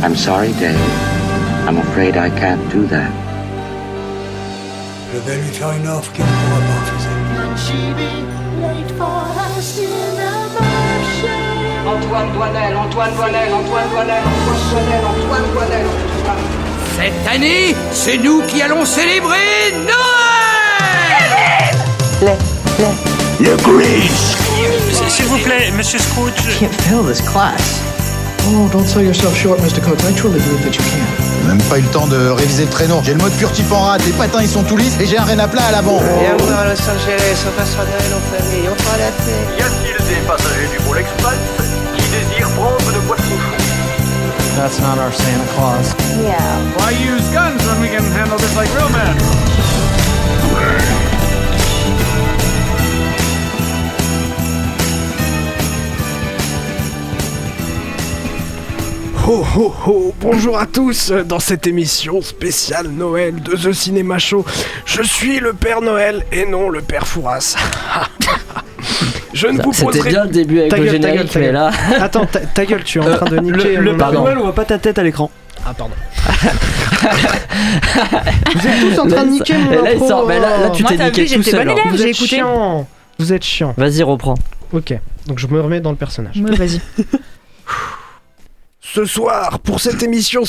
I'm sorry, Dave. I'm afraid I can't do that. Je vais lui faire une offre qu'il ne pourra pas refuser. Antoine Doinel. Cette année, c'est nous qui allons célébrer Noël. Le Grinch. S'il vous plaît, Monsieur Scrooge. Can't fail this class. Oh, don't sell yourself short, Mr. Coates. I truly believe that you can. Même pas eu le temps de réviser le traîneau. J'ai le mode furtif en rate, les patins ils sont tout lisses et j'ai un renne à plat à l'avant. Bienvenue à Los Angeles, on passe Noël en famille, on fera la fête. Y a-t-il des passagers du vol express qui désirent prendre de quoi souffler? That's not our Santa Claus. Yeah. Why use guns when we can handle this like real men? Ho ho ho, bonjour à tous dans cette émission spéciale Noël de The Cinema Show. Je suis le Père Noël et non le Père Fouras. Je ne vous poserai... C'était bien le début avec le générique, mais là... Attends, ta gueule, tu es en train de niquer... Le Père Noël, on voit pas ta tête à l'écran. Ah pardon. Vous êtes tous en train de niquer mon intro. Là, tu t'es niqué tout seul. Vous êtes chiant. Vous êtes chiant. Vas-y, reprends. Ok, donc je me remets dans le personnage. Ouais, vas-y. Ce soir, pour cette émission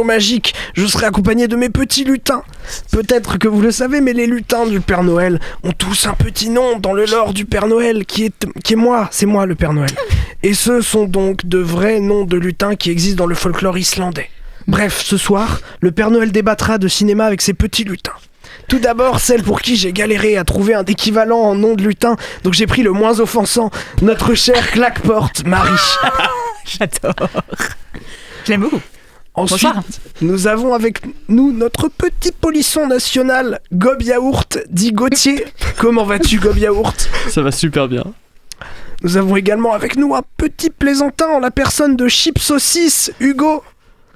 magique, je serai accompagné de mes petits lutins. Peut-être que vous le savez, mais les lutins du Père Noël ont tous un petit nom dans le lore du Père Noël, qui est moi, c'est moi le Père Noël. Et ce sont donc de vrais noms de lutins qui existent dans le folklore islandais. Bref, ce soir, le Père Noël débattra de cinéma avec ses petits lutins. Tout d'abord, celle pour qui j'ai galéré à trouver un équivalent en nom de lutin, donc j'ai pris le moins offensant, notre chère claqueporte Marie. J'adore. Je l'aime beaucoup. Ensuite, nous avons avec nous notre petit polisson national, Gob Yaourt, dit Gauthier. Comment vas-tu, Gob Yaourt ? Ça va super bien. Nous avons également avec nous un petit plaisantin en la personne de Chips Saucisse, Hugo.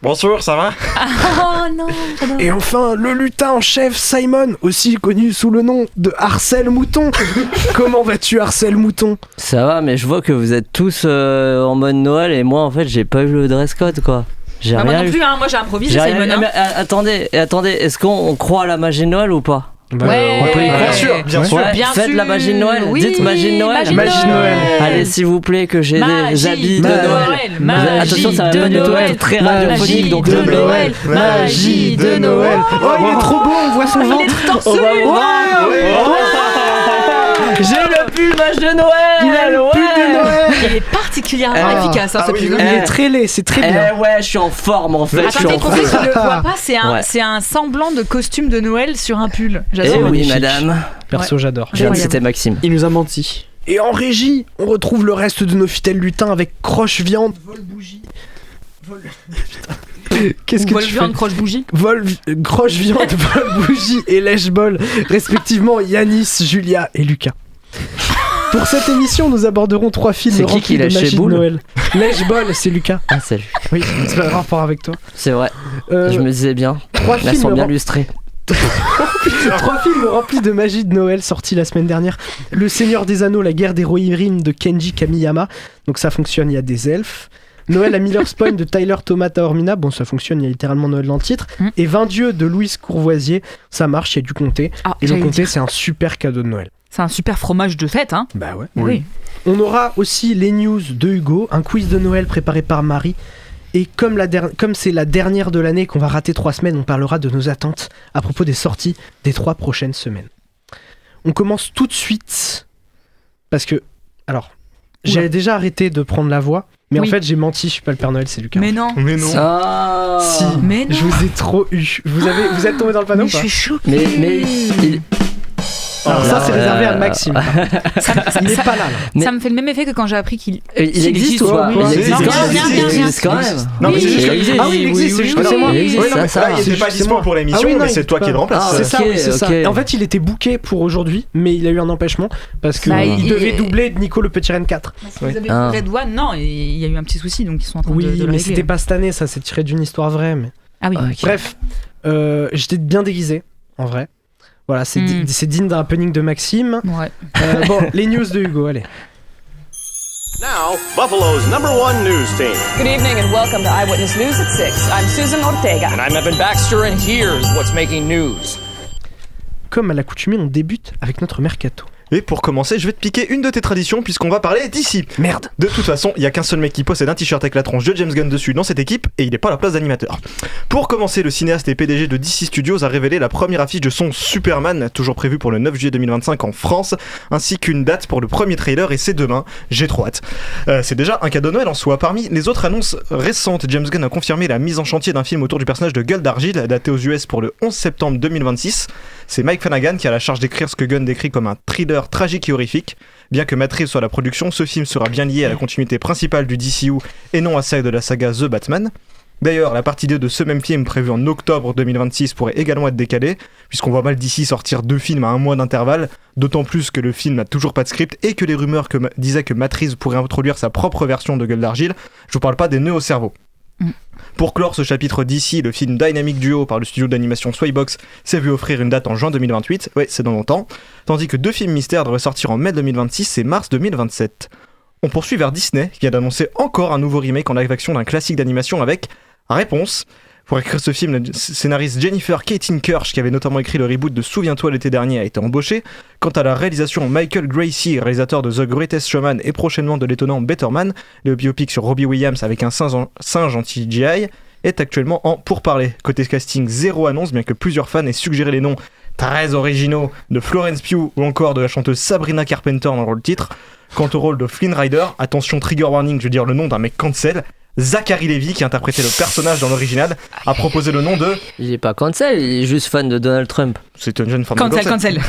Bonjour, ça va ? Oh non, j'adore. Et enfin, le lutin en chef, Simon, aussi connu sous le nom de Arcel Mouton. Comment vas-tu, Arcel Mouton ? Ça va, mais je vois que vous êtes tous en mode Noël et moi, en fait, j'ai pas eu le dress code, quoi. J'ai rien moi non eu. plus, hein. Moi j'ai improvisé, Simon. Mais, attendez, est-ce qu'on croit à la magie de Noël ou pas ? Ouais, on peut y croire. Bien sûr. Faites la magie de Noël. Oui, dites magie de Noël. Magie de Noël. Allez, s'il vous plaît, que j'ai des habits de Noël. Attention, ça va pas du tout être très radiophonique, donc de Noël. Magie de Noël. Oh, il est trop beau, on voit son ventre. J'ai le pull match de Noël. Il a le pull de Noël. Il est particulièrement efficace, ce pull. Il est très laid, c'est très bien. Ouais, je suis en forme en fait. Attendez, pour ceux qui ne le voient pas, c'est un semblant de costume de Noël sur un pull. Eh oui, madame. Perso, j'adore. C'était Maxime. Il nous a menti. Et en régie, on retrouve le reste de nos fidèles lutins avec croche viande, vol bougie. Qu'est-ce que vol tu viande, fais ? croche bougie. Croche viande, vol bougie et lèche-bol, respectivement Yanis, Julia et Lucas. Pour cette émission, nous aborderons 3 films remplis de magie de Noël. Lèche-bol, c'est Lucas. Ah, salut. Oui, c'est un rapport avec toi. C'est vrai. Je me disais bien. 3 Elles sont bien lustrées. 3 films remplis de magie de Noël sortis la semaine dernière. Le Seigneur des Anneaux, la guerre des Rohirrim de Kenji Kamiyama. Donc ça fonctionne, il y a des elfes. Noël à Miller's Point de Tyler Thomas Taormina. Bon, ça fonctionne, il y a littéralement Noël dans le titre. Et 20 dieux de Louise Courvoisier. Ça marche, il y a du comté. Et le comté, c'est un super cadeau de Noël. C'est un super fromage de fête, hein. Bah ouais. Oui. On aura aussi les news de Hugo, un quiz de Noël préparé par Marie. Et comme c'est la dernière de l'année qu'on va rater 3 semaines, on parlera de nos attentes à propos des sorties des 3 prochaines semaines. On commence tout de suite parce que, alors, j'avais déjà arrêté de prendre la voix, mais en fait j'ai menti, je suis pas le Père Noël, c'est Lucas. Mais non. Ah. Si. Mais non. Je vous ai trop eu. Vous êtes tombé dans le panneau ou pas ? Je suis choquée. Mais Alors ça c'est réservé à Maxime. Il est pas là. Ça me fait le même effet que quand j'ai appris qu'il existe ou pas ? Il existe quand même. Non, mais c'est juste que... Ah oui, il existe, c'est juste que c'est moi. Il était pas dispo pour l'émission, mais c'est toi qui le remplace. C'est ça, oui, c'est ça. En fait, il était booké pour aujourd'hui, mais il a eu un empêchement parce qu'il devait doubler Nico le Petit Reine 4. Si vous avez Red One, non, il y a eu un petit souci, donc ils sont en train de le régler. Oui, mais c'était pas cette année, ça s'est tiré d'une histoire vraie. Mais... Ah oui. Bref, j'étais bien déguisé, en vrai. Voilà, c'est digne d'un happening de Maxime. Ouais. Bon, les news de Hugo, allez. Now, Buffalo's #1 news team. Good evening and welcome to Eyewitness News at 6. I'm Susan Ortega. And I'm Evan Baxter, and here's what's making news. Comme à l'accoutumée, on débute avec notre mercato. Et pour commencer, je vais te piquer une de tes traditions puisqu'on va parler d'ici. Merde. De toute façon, il y a qu'un seul mec qui possède un t-shirt avec la tronche de James Gunn dessus dans cette équipe et il n'est pas à la place d'animateur. Pour commencer, le cinéaste et PDG de DC Studios a révélé la première affiche de son Superman, toujours prévue pour le 9 juillet 2025 en France, ainsi qu'une date pour le premier trailer et c'est demain. J'ai trop hâte. C'est déjà un cadeau de Noël en soi. Parmi les autres annonces récentes, James Gunn a confirmé la mise en chantier d'un film autour du personnage de Gueule d'Argile, daté aux US pour le 11 septembre 2026. C'est Mike Flanagan qui a la charge d'écrire ce que Gunn décrit comme un thriller tragique et horrifique. Bien que Matt Reeves soit à la production, ce film sera bien lié à la continuité principale du DCU et non à celle de la saga The Batman. D'ailleurs, la partie 2 de ce même film, prévue en octobre 2026, pourrait également être décalée, puisqu'on voit mal DC sortir 2 films à 1 mois d'intervalle, d'autant plus que le film n'a toujours pas de script et que les rumeurs disaient que Matt Reeves pourrait introduire sa propre version de Gueule d'Argile. Je vous parle pas des nœuds au cerveau. Pour clore ce chapitre d'ici, le film Dynamic Duo par le studio d'animation Swaybox s'est vu offrir une date en juin 2028, ouais c'est dans longtemps, tandis que 2 films mystères devraient sortir en mai 2026 et mars 2027. On poursuit vers Disney qui a annoncé encore un nouveau remake en live action d'un classique d'animation avec Réponse. Pour écrire ce film, le scénariste Jennifer Caitlin Kirsch, qui avait notamment écrit le reboot de Souviens-toi l'été dernier, a été embauché. Quant à la réalisation, Michael Gracie, réalisateur de The Greatest Showman et prochainement de l'étonnant Better Man, le biopic sur Robbie Williams avec un singe anti-CGI, est actuellement en pourparlers. Côté casting, 0 annonce, bien que plusieurs fans aient suggéré les noms très originaux de Florence Pugh ou encore de la chanteuse Sabrina Carpenter dans le rôle titre. Quant au rôle de Flynn Rider, attention trigger warning, je veux dire le nom d'un mec cancel, Zachary Levi, qui interprétait le personnage dans l'original, a proposé le nom de... Il est pas cancel, il est juste fan de Donald Trump. C'est une jeune fan de cancel.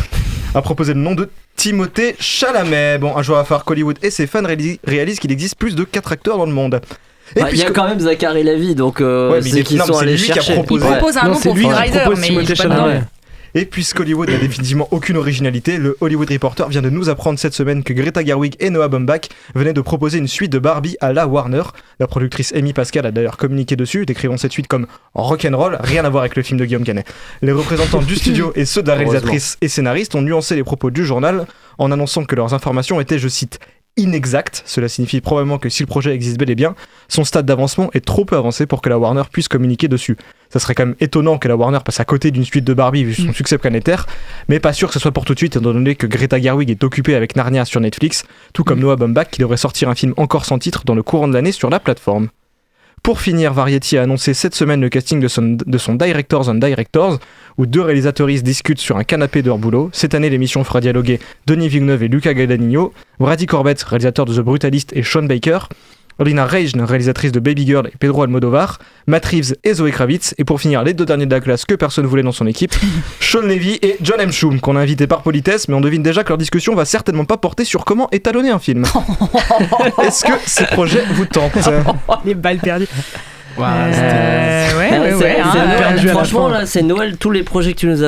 A proposé le nom de Timothée Chalamet. Bon, un joueur à faire qu'Hollywood et ses fans réalisent qu'il existe plus de 4 acteurs dans le monde. Il y a quand même Zachary Levi, donc c'est qu'ils sont allés chercher. Il propose un nom pour Flynn Rider, mais il est pas dedans. Et puisqu'Hollywood n'a définitivement aucune originalité, le Hollywood Reporter vient de nous apprendre cette semaine que Greta Gerwig et Noah Baumbach venaient de proposer une suite de Barbie à la Warner. La productrice Amy Pascal a d'ailleurs communiqué dessus, décrivant cette suite comme rock'n'roll, rien à voir avec le film de Guillaume Canet. Les représentants du studio et ceux de la réalisatrice et scénariste ont nuancé les propos du journal en annonçant que leurs informations étaient, je cite, inexactes. Cela signifie probablement que si le projet existe bel et bien, son stade d'avancement est trop peu avancé pour que la Warner puisse communiquer dessus. Ça serait quand même étonnant que la Warner passe à côté d'une suite de Barbie vu son succès planétaire, mais pas sûr que ce soit pour tout de suite étant donné que Greta Gerwig est occupée avec Narnia sur Netflix, tout comme Noah Baumbach qui devrait sortir un film encore sans titre dans le courant de l'année sur la plateforme. Pour finir, Variety a annoncé cette semaine le casting de son Directors on Directors, où 2 réalisatrices discutent sur un canapé de leur boulot. Cette année, l'émission fera dialoguer Denis Villeneuve et Luca Guadagnino, Brady Corbett, réalisateur de The Brutalist et Sean Baker, Lina Rage, réalisatrice de Baby Girl et Pedro Almodovar, Matt Reeves et Zoé Kravitz, et pour finir, les 2 derniers de la classe que personne voulait dans son équipe, Sean Levy et John M. Shum, qu'on a invité par politesse, mais on devine déjà que leur discussion va certainement pas porter sur comment étalonner un film. Est-ce que ces projets vous tentent ? Les balles perdues. Franchement, là, c'est Noël. Tous les projets que tu nous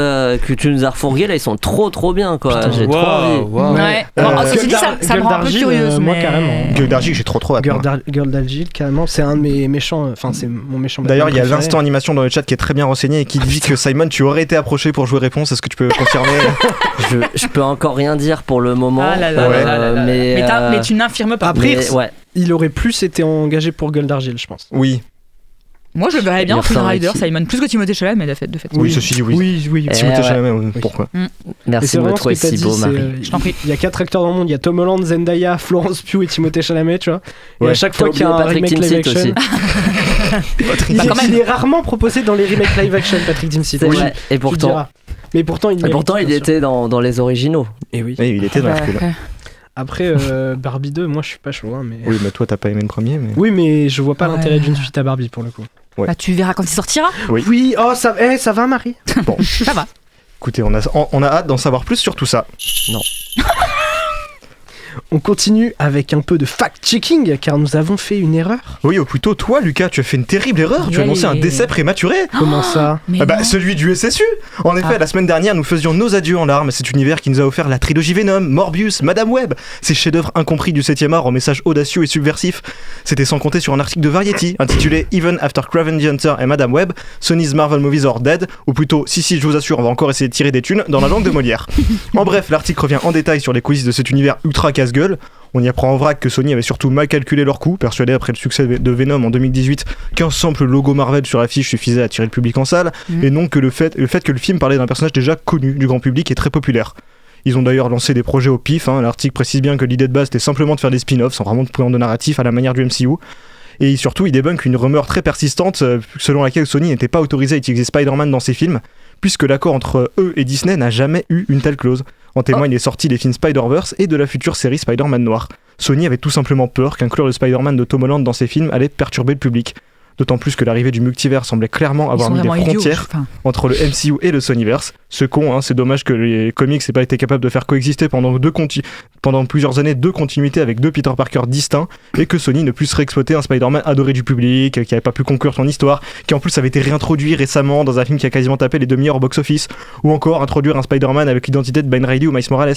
as refourgués, là, ils sont trop bien, quoi. Putain, j'ai trop envie. Ouais. Ceci dit, ça me rend un peu curieuse. Moi, carrément. Gueule d'Argile, j'ai trop hâte. Gueule d'Argile, carrément. C'est un de mes méchants. Enfin, c'est mon méchant. D'ailleurs, il y a l'instant animation dans le chat qui est très bien renseigné et qui dit que Simon, tu aurais été approché pour jouer Réponse. Est-ce que tu peux confirmer ? Je peux encore rien dire pour le moment. Mais tu n'infirmes pas. Après, il aurait plus été engagé pour Gueule d'Argile, je pense. Oui. Moi, je le verrais bien Flynn Rider, Simon, plus que Timothée Chalamet, mais de fait. Oui, ceci dit, oui. Timothée Chalamet, pourquoi ? Merci de me trouver si beau, Marie. Je t'en prie. Il y a 4 acteurs dans le monde, il y a Tom Holland, Zendaya, Florence Pugh et Timothée Chalamet, tu vois. Et à chaque fois qu'il y a un remake live action, il est rarement proposé dans les remakes live action, Patrick Dempsey. Oui, et pourtant. Mais pourtant, il était dans les originaux. Et oui. Il était dans la film. Après, Barbie 2, moi je suis pas chaud. Hein, mais... Oui, mais toi t'as pas aimé le premier. Mais... Oui, mais je vois pas l'intérêt d'une suite à Barbie pour le coup. Ouais. Bah, tu verras quand il sortira. Oui, oh, ça va, Marie. Bon. Ça va. Écoutez, on a hâte d'en savoir plus sur tout ça. Non. On continue avec un peu de fact-checking, car nous avons fait une erreur. Oui, ou plutôt toi, Lucas, tu as fait une terrible erreur. Tu as annoncé un décès prématuré. Comment ça ? Celui du SSU. En effet, la semaine dernière, nous faisions nos adieux en larmes à cet univers qui nous a offert la trilogie Venom, Morbius, Madame Web, ces chefs-d'œuvre incompris du 7e art aux messages audacieux et subversifs. C'était sans compter sur un article de Variety intitulé Even After Kraven the Hunter et Madame Web, Sony's Marvel Movies are dead, ou plutôt, si, je vous assure, on va encore essayer de tirer des thunes dans la langue de Molière. En bref, l'article revient en détail sur les coulisses de cet univers ultra casse-gueule gueule. On y apprend en vrac que Sony avait surtout mal calculé leurs coûts, persuadé après le succès de Venom en 2018 qu'un simple logo Marvel sur l'affiche suffisait à attirer le public en salle, et non que le fait que le film parlait d'un personnage déjà connu du grand public et très populaire. Ils ont d'ailleurs lancé des projets au pif, l'article précise bien que l'idée de base était simplement de faire des spin-offs sans vraiment de plan de narratif à la manière du MCU. Et surtout, il débunk une rumeur très persistante selon laquelle Sony n'était pas autorisé à utiliser Spider-Man dans ses films, puisque l'accord entre eux et Disney n'a jamais eu une telle clause. En témoigne les sorties des films Spider-Verse et de la future série Spider-Man Noir. Sony avait tout simplement peur qu'inclure le Spider-Man de Tom Holland dans ses films allait perturber le public. D'autant plus que l'arrivée du multivers semblait clairement avoir mis des frontières entre le MCU et le Sonyverse. Ce con, c'est dommage que les comics n'aient pas été capables de faire coexister pendant plusieurs années deux continuités avec deux Peter Parker distincts, et que Sony ne puisse réexploiter un Spider-Man adoré du public, qui n'avait pas pu conclure son histoire, qui en plus avait été réintroduit récemment dans un film qui a quasiment tapé les 2 milliards au box-office, ou encore introduire un Spider-Man avec l'identité de Ben Reilly ou Miles Morales.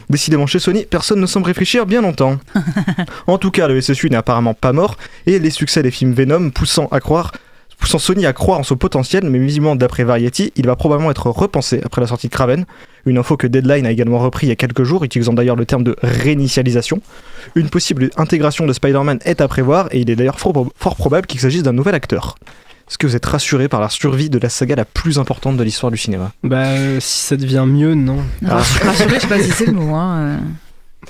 Décidément, chez Sony, personne ne semble réfléchir bien longtemps. En tout cas, le SSU n'est apparemment pas mort, et les succès des films Venom poussant Sony à croire en son potentiel, mais visiblement d'après Variety, il va probablement être repensé après la sortie de Kraven. Une info que Deadline a également repris il y a quelques jours, utilisant d'ailleurs le terme de réinitialisation. Une possible intégration de Spider-Man est à prévoir, et il est d'ailleurs fort probable qu'il s'agisse d'un nouvel acteur. Est-ce que vous êtes rassuré par la survie de la saga la plus importante de l'histoire du cinéma ? Si ça devient mieux, non. Rassuré, je sais pas si c'est le mot.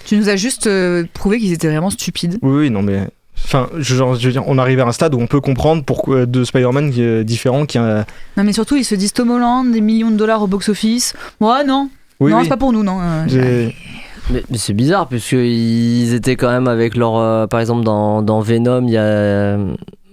Tu nous as juste prouvé qu'ils étaient vraiment stupides. Oui, non mais... Enfin, je veux dire, on arrive à un stade où on peut comprendre pourquoi de Spider-Man différents qui a... Non mais surtout, ils se disent Tom Holland, des millions de dollars au box-office. Ouais, non. Oui, c'est pas pour nous, non. Mais c'est bizarre, puisqu'ils étaient quand même avec leur... par exemple, dans Venom, il y a...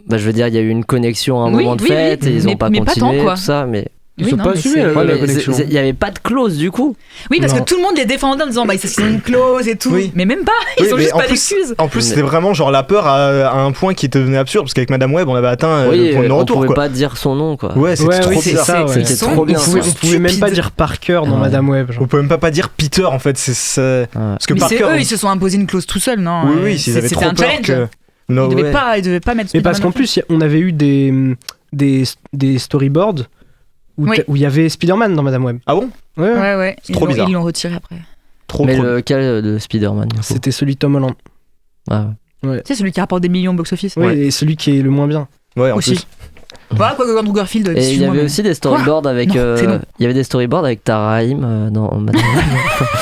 je veux dire, il y a eu une connexion à un moment de fête, et ils n'ont pas continué, tout ça, mais... Ils sont pas assumés la connexion. Il n'y avait pas de clause du coup. Oui, parce que tout le monde les défendait en disant ils ont une clause et tout. Oui. Mais même pas, ils ont juste pas d'excuses. En plus, c'était vraiment genre la peur à un point qui était devenu absurde, parce qu'avec Madame Web, on avait atteint le point de non-retour. On pouvait pas dire son nom quoi. Ouais, c'était trop bizarre. C'était trop bien. On pouvait même pas dire Parker dans Madame Web. On pouvait même pas dire Peter en fait. Parce que mais Parker. C'est eux, ils se sont imposés une clause tout seuls, non ? Oui, ils avaient trop peur que. Ils devaient pas mettre. Mais parce qu'en plus, on avait eu des storyboards. Où il y avait Spider-Man dans Madame Web. Ah bon ? Ouais. C'est trop bizarre. Ils l'ont retiré après. Mais lequel de Spider-Man ? C'était celui de Tom Holland. Ah ouais. C'est celui qui rapporte des millions au box-office. Oui, et celui qui est le moins bien. Ouais, en aussi. plus. Voilà, quoi que Andrew Garfield. Et il y avait aussi des storyboards avec. Il y avait des storyboards avec Tahar dans Madame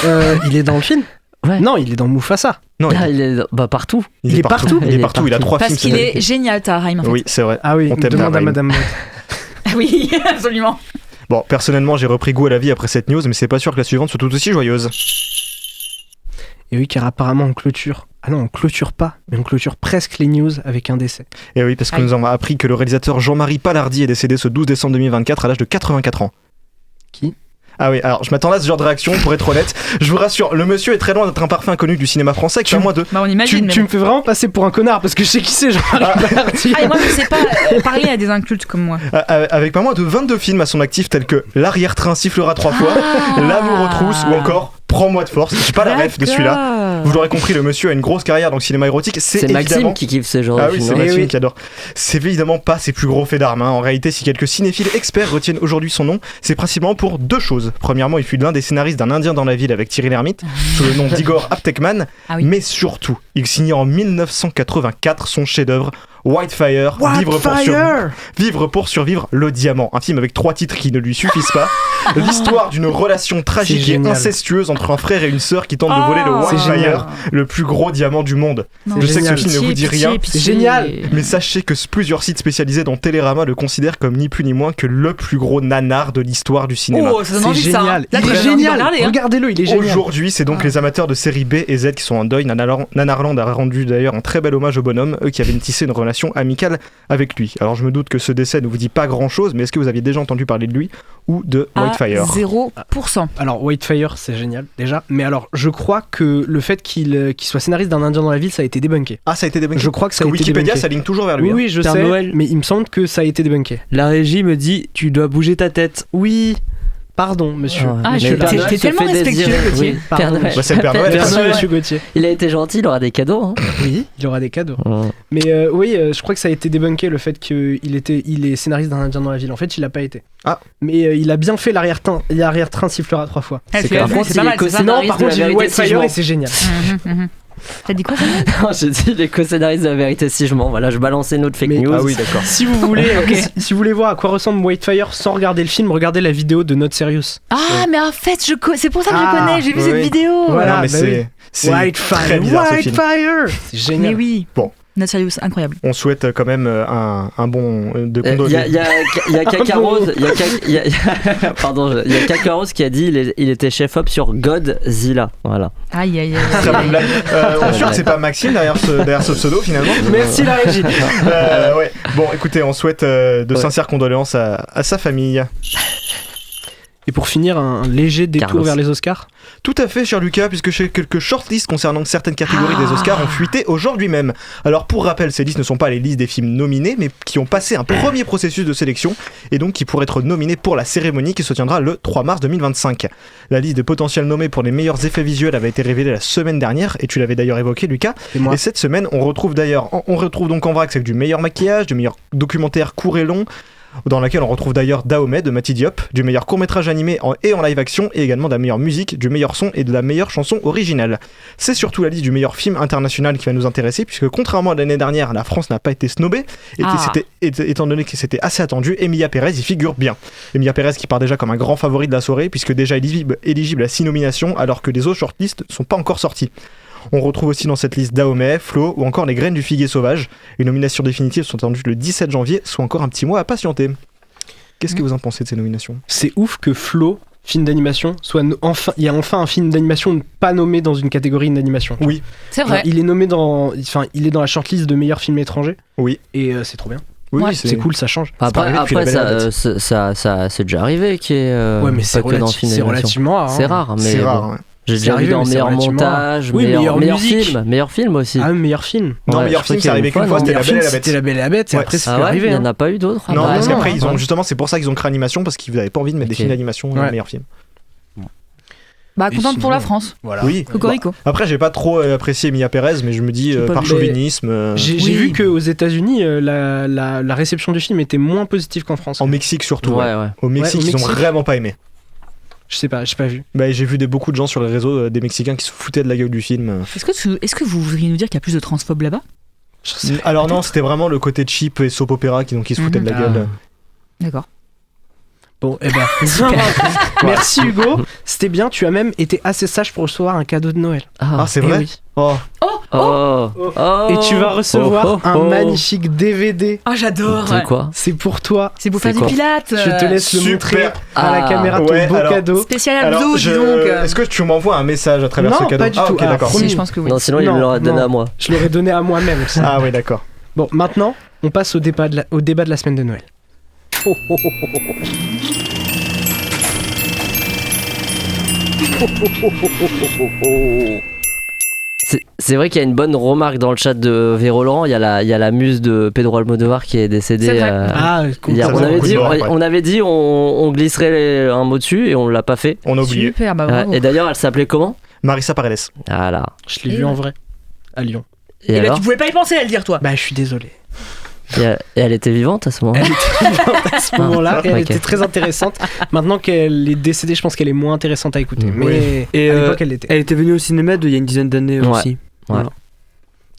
Web. Il est dans le film ? Ouais. Non, il est dans Mufasa. Non, il est partout. Il est partout. Il est partout. Il a 3 films. Parce qu'il est génial, Tahar en fait. Oui, c'est vrai. Ah oui, on demande à Madame Web. Oui, absolument. Bon, personnellement, j'ai repris goût à la vie après cette news, mais c'est pas sûr que la suivante soit tout aussi joyeuse. Et oui, car apparemment on clôture. Ah non, on clôture pas, mais on clôture presque les news avec un décès. Et oui, parce que nous avons appris que le réalisateur Jean-Marie Palardi est décédé ce 12 décembre 2024 à l'âge de 84 ans. Qui ? Ah oui, alors je m'attendais à ce genre de réaction, pour être honnête. Je vous rassure, le monsieur est très loin d'être un parfait inconnu du cinéma français, qui a moins de... on imagine, tu me fais vraiment passer pour un connard, parce que je sais qui c'est, Jean-Marie Palardi. Et moi je sais pas parler à des incultes comme moi. Avec pas moins de 22 films à son actif, tels que L'arrière-train sifflera 3 fois, L'amour aux trousses, ou encore Prends-moi de force. J'ai pas la ref de celui-là. Vous l'aurez compris, le monsieur a une grosse carrière dans le cinéma érotique. C'est évidemment... Maxime qui kiffe ce genre de film. C'est Maxime qui adore. C'est évidemment pas ses plus gros faits d'armes. En réalité, si quelques cinéphiles experts retiennent aujourd'hui son nom, c'est principalement pour 2 choses. Premièrement, il fut l'un des scénaristes d'Un Indien dans la ville avec Thierry Lhermitte, sous le nom d'Igor Aptekman. Mais surtout, il signait en 1984 son chef-d'œuvre Whitefire, Vivre pour survivre, le diamant. Un film avec 3 titres qui ne lui suffisent pas. L'histoire d'une relation tragique et incestueuse entre un frère et une sœur qui tentent de voler le Whitefire, le plus gros diamant du monde. Je sais que ce film ne vous dit rien. C'est génial. Mais sachez que plusieurs sites spécialisés dans Télérama le considèrent comme ni plus ni moins que le plus gros nanar de l'histoire du cinéma. C'est génial. Il est génial. Regardez-le, il est génial. Aujourd'hui, c'est donc les amateurs de série B et Z qui sont en deuil. Nanarland a rendu d'ailleurs un très bel hommage au bonhomme, eux qui avaient tissé une relation amicale avec lui. Alors je me doute que ce décès ne vous dit pas grand chose, mais est-ce que vous aviez déjà entendu parler de lui ou de Whitefire ? 0%. Alors Whitefire c'est génial déjà, mais alors je crois que le fait qu'il soit scénariste d'Un Indien dans la ville, ça a été débunké. Ah, ça a été débunké. Je crois que ça a été Wikipédia débunké. s'aligne toujours vers lui. Oui, je sais, mais il me semble que ça a été débunké. La régie me dit tu dois bouger ta tête. Oui. Pardon, monsieur. Ah, monsieur t'es tellement respectueux, Gauthier. Oui. Pardon. Père Noël. Bah, c'est le Père Noël. Merci, monsieur Gauthier. Il a été gentil, il aura des cadeaux. Hein. Oui, il aura des cadeaux. Ouais. Mais je crois que ça a été débunké le fait qu'il est scénariste d'un Indien dans la ville. En fait, il l'a pas été. Ah. Mais il a bien fait l'arrière-train sifflera 3 fois. C'est par contre, c'est pas mal, c'est Non, par contre, j'ai vu Whitefire et c'est génial. T'as dit quoi, ça? Non, j'ai dit les co-scénaristes de la vérité si je mens. Voilà, je balançais une autre fake news. Ah oui, d'accord. Si vous voulez, si vous voulez voir à quoi ressemble Whitefire sans regarder le film, regardez la vidéo de Not Serious. Ah, mais en fait, c'est pour ça que je connais, j'ai vu cette vidéo. Voilà, Non, mais c'est Whitefire, très bizarre ce film. c'est génial. Mais oui. Bon. Not Serious, incroyable. On souhaite quand même un bon de Il condoléances. y a Kakarose, pardon, il y a Kakarose qui a dit il était chef-op sur Godzilla. Voilà. Aïe, aïe, aïe. Très bonne blague. On est sûr que c'est pas Maxime derrière ce pseudo finalement. Merci la régie. Ouais. Bon, écoutez, on souhaite de sincères condoléances à sa famille. Et pour finir, un léger détour Carlos. vers les Oscars. Tout à fait, cher Lucas, puisque quelques shortlists concernant certaines catégories des Oscars ont fuité aujourd'hui même. Alors, pour rappel, ces listes ne sont pas les listes des films nominés, mais qui ont passé un premier processus de sélection et donc qui pourraient être nominés pour la cérémonie qui se tiendra le 3 mars 2025. La liste des potentiels nommés pour les meilleurs effets visuels avait été révélée la semaine dernière, et tu l'avais d'ailleurs évoqué, Lucas. Et cette semaine, on retrouve donc en vrac celle du meilleur maquillage, du meilleur documentaire court et long, dans laquelle on retrouve d'ailleurs Dahomey de Mati Diop, du meilleur court-métrage animé et en live action, et également de la meilleure musique, du meilleur son et de la meilleure chanson originale. C'est surtout la liste du meilleur film international qui va nous intéresser, puisque contrairement à l'année dernière, la France n'a pas été snobée, étant donné que c'était assez attendu. Emilia Pérez y figure bien. Emilia Pérez qui part déjà comme un grand favori de la soirée, puisque déjà éligible à 6 nominations, alors que les autres shortlists ne sont pas encore sortis. On retrouve aussi dans cette liste Dahomey, Flo ou encore Les Graines du Figuier Sauvage. Les nominations définitives sont attendues le 17 janvier, soit encore un petit mois à patienter. Qu'est-ce que vous en pensez de ces nominations ? C'est ouf que Flo, film d'animation, il y a enfin un film d'animation pas nommé dans une catégorie d'animation. Oui. C'est vrai. Il est nommé il est dans la shortlist de meilleurs films étrangers. Oui. Et c'est trop bien. Oui, Ouais. C'est cool, ça change. Après ça c'est déjà arrivé qu'il y ait ouais, mais c'est relativement rare. C'est rare, mais c'est bon. rare. Ouais. J'ai déjà vu dans meilleur montage, meilleur film aussi. Ah, meilleur film. Non, meilleur film, c'est arrivé qu'une fois, c'était La Belle et la Bête. Et après, c'est arrivé. Il n'y en a pas eu d'autres. Non, parce qu'après, justement, c'est pour ça qu'ils ont créé animation, parce qu'ils n'avaient pas envie de mettre des films d'animation dans le meilleur film. Bah, contente pour la France. Voilà. Oui. Cocorico. Bon, après, j'ai pas trop apprécié Emilia Pérez, mais je me dis, par chauvinisme. J'ai vu qu'aux États-Unis, la réception du film était moins positive qu'en France. En Mexique, surtout. Ouais. Au Mexique, ils ont vraiment pas aimé. Je sais pas, j'ai pas vu. Bah, j'ai vu beaucoup de gens sur les réseaux, des Mexicains qui se foutaient de la gueule du film. Est-ce que vous voudriez nous dire qu'il y a plus de transphobes là-bas ? Alors non, c'était vraiment le côté cheap et soap opéra qui se foutaient de la gueule. D'accord. Bon, et merci Hugo, c'était bien, tu as même été assez sage pour recevoir un cadeau de Noël. Ah, c'est vrai ? Oui. Oh. Et tu vas recevoir un magnifique DVD. Ah, j'adore. C'est quoi ? C'est pour toi. C'est pour faire du pilates. Je te laisse le montrer à la caméra, ton beau cadeau. Spécial Abdo, dis donc. Est-ce que tu m'envoies un message à travers ce cadeau ? Non, pas du tout. Okay, d'accord. Si, je pense que oui. Non, sinon il l'aurait donné à moi. Je l'aurais donné à moi-même. Ah oui, d'accord. Bon, maintenant, on passe au débat de la semaine de Noël. C'est vrai qu'il y a une bonne remarque dans le chat de Véro Laurent. Il y a la muse de Pedro Almodovar qui est décédée. On avait dit on glisserait un mot dessus et on l'a pas fait. On a oublié. Super, bah bravo. Et d'ailleurs, elle s'appelait comment ? Marissa Paredes. Voilà. Je l'ai vue en vrai, à Lyon. Et bah, tu pouvais pas y penser à le dire, toi. Bah, je suis désolé. Et elle était vivante à ce moment-là. Elle était vivante à ce moment-là et elle était très intéressante. Maintenant qu'elle est décédée, je pense qu'elle est moins intéressante à écouter. Mais et à l'époque, elle l'était. Elle était venue au cinéma il y a une dizaine d'années aussi. Ouais. Voilà.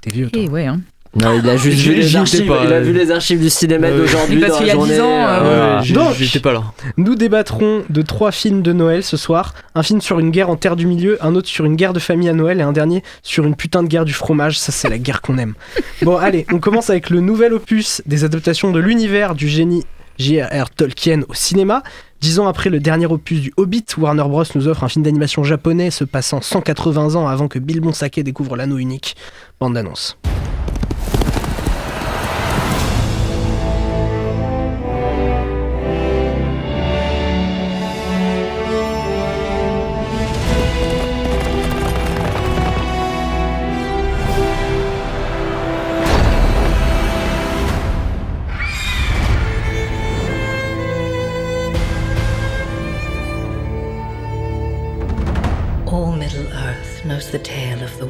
T'es vieux, toi. Ouais, hein. Non, il a juste vu les archives. Il a vu les archives du cinéma d'aujourd'hui parce dans qu'il la y a 10 journée. ans. Donc, j'étais pas là. Nous débattrons de 3 films de Noël ce soir. Un film sur une guerre en terre du milieu, un autre sur une guerre de famille à Noël et un dernier sur une putain de guerre du fromage. Ça, c'est la guerre qu'on aime. Bon, allez, on commence avec le nouvel opus des adaptations de l'univers du génie J.R.R. Tolkien au cinéma. 10 ans après le dernier opus du Hobbit, Warner Bros nous offre un film d'animation japonais se passant 180 ans avant que Bilbon Saké découvre l'anneau unique. Bande d'annonce.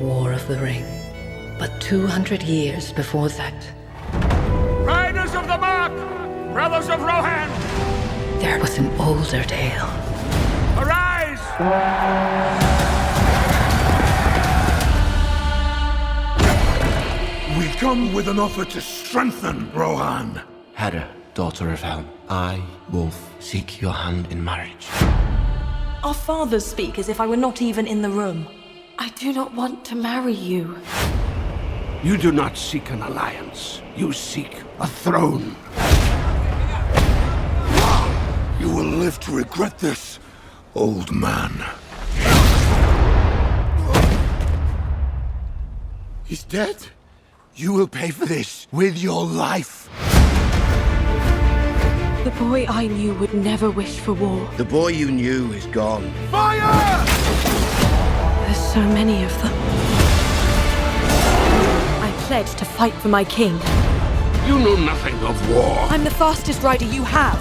War of the Ring. But 200 years before that, Riders of the Mark! Brothers of Rohan! there was an older tale. Arise! We come with an offer to strengthen Rohan. Hera, daughter of Helm, I, Wolf, seek your hand in marriage. Our fathers speak as if I were not even in the room. I do not want to marry you. You do not seek an alliance. You seek a throne. You will live to regret this, old man. He's dead. You will pay for this with your life. The boy I knew would never wish for war. The boy you knew is gone. Fire! There's so many of them. I pledged to fight for my king. You know nothing of war. I'm the fastest rider you have.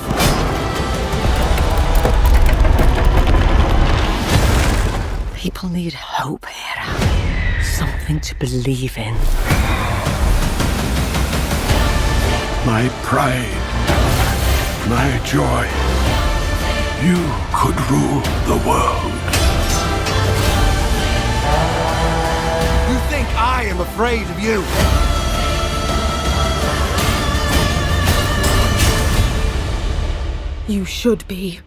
People need hope, Hera. Something to believe in. My pride, my joy. You could rule the world. You think I am afraid of you? You should be.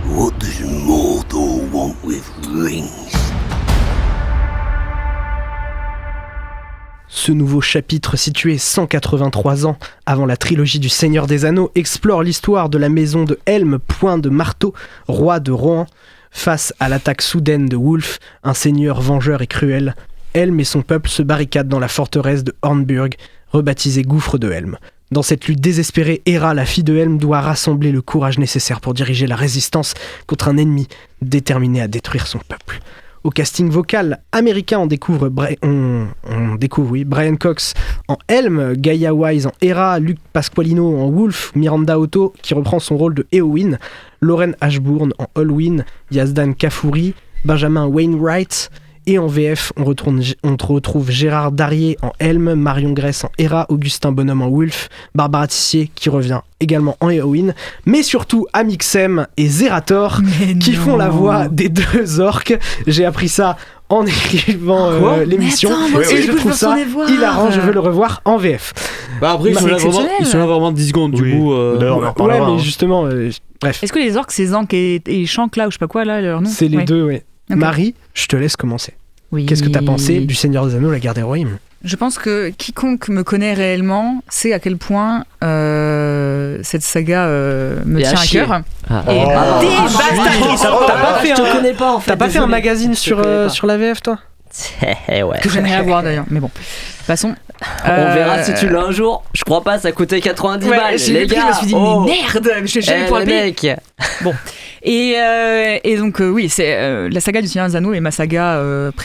What does Mordor want with rings? Ce nouveau chapitre, situé 183 ans avant la trilogie du Seigneur des Anneaux, explore l'histoire de la maison de Helm, point de marteau, roi de Rohan. Face à l'attaque soudaine de Wulf, un seigneur vengeur et cruel, Helm et son peuple se barricadent dans la forteresse de Hornburg, rebaptisée Gouffre de Helm. Dans cette lutte désespérée, Hera, la fille de Helm, doit rassembler le courage nécessaire pour diriger la résistance contre un ennemi déterminé à détruire son peuple. Au casting vocal américain, on découvre Brian Cox en Helm, Gaia Wise en Hera, Luke Pasqualino en Wolf, Miranda Otto qui reprend son rôle de Éowyn, Lauren Ashbourne en Olwyn, Yazdan Kaffouri, Benjamin Wainwright. Et en VF, on retrouve Gérard Darrier en Helm, Marion Gresse en Hera, Augustin Bonhomme en Wulf, Barbara Tissier qui revient également en Éowyn, mais surtout Amixem et Zerator qui font la voix des deux orques. J'ai appris ça en écrivant l'émission et je trouve ça hilarant, je veux le revoir en VF. Bah après ils sont là vraiment 10 secondes du coup. Ouais mais justement, bref. Est-ce que les orques c'est Zank et Shankla ou je sais pas quoi là leur nom? C'est les deux, ouais. Okay. Marie, je te laisse commencer. Oui. Qu'est-ce que t'as pensé du Seigneur des Anneaux, la guerre des Rohirrim? Je pense que quiconque me connaît réellement sait à quel point cette saga me tient à cœur. T'as pas fait un magazine sur la VF, toi? Ouais. Que j'aimerais avoir d'ailleurs, mais bon. Passons. On verra si tu l'as un jour. Je crois pas, ça coûtait 90 balles. Les gars, je me suis dit, mais merde, je jamais pour le payer. Bon. Et donc, oui, c'est la saga du Seigneur des Anneaux est ma saga,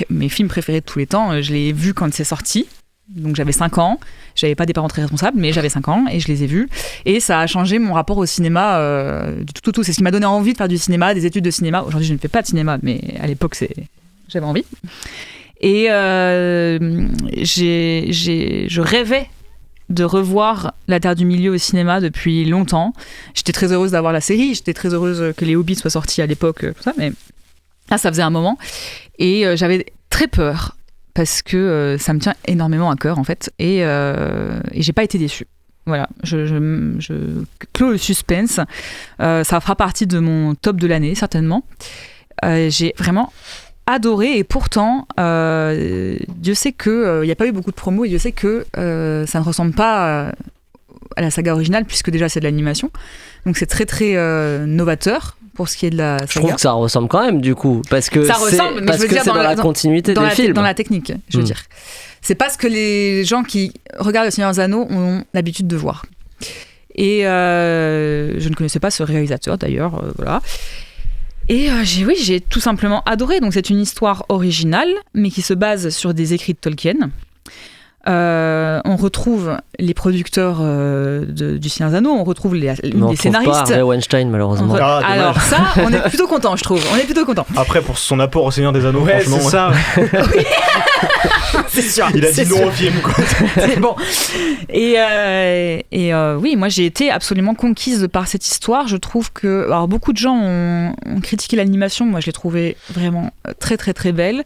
mes films préférés de tous les temps. Je l'ai vu quand c'est sorti. Donc, j'avais 5 ans. J'avais pas des parents très responsables, mais j'avais 5 ans et je les ai vus. Et ça a changé mon rapport au cinéma du tout. C'est ce qui m'a donné envie de faire du cinéma, des études de cinéma. Aujourd'hui, je ne fais pas de cinéma, mais à l'époque, j'avais envie. Et je rêvais de revoir La Terre du Milieu au cinéma depuis longtemps. J'étais très heureuse d'avoir la série, j'étais très heureuse que les Hobbits soient sortis à l'époque, tout ça, mais là, ça faisait un moment. Et j'avais très peur, parce que ça me tient énormément à cœur, en fait, et j'ai pas été déçue. Voilà, je clôt le suspense. Ça fera partie de mon top de l'année, certainement. J'ai vraiment adoré, et pourtant Dieu sait que n'y a pas eu beaucoup de promos, et Dieu sait que ça ne ressemble pas à la saga originale, puisque déjà c'est de l'animation, donc c'est très très novateur pour ce qui est de la saga. Je trouve que ça ressemble quand même du coup, parce que ça ressemble, mais je veux dire dans la continuité des films, dans la technique, je veux dire. C'est pas ce que les gens qui regardent Le Seigneur des Anneaux ont l'habitude de voir. Et je ne connaissais pas ce réalisateur d'ailleurs, voilà. Et j'ai tout simplement adoré. Donc c'est une histoire originale, mais qui se base sur des écrits de Tolkien. On retrouve les producteurs du Seigneur des Anneaux, on retrouve les scénaristes. Pas Harvey Weinstein, malheureusement. Alors ça, on est plutôt content, je trouve. On est plôt content. Après, pour son apport au Seigneur des Anneaux, Ouais, franchement. c'est ça. C'est sûr. Il a dit non au film, quoi. C'est bon. Et oui, moi j'ai été absolument conquise par cette histoire. Je trouve que, alors beaucoup de gens ont critiqué l'animation. Moi, je l'ai trouvée vraiment très très très belle.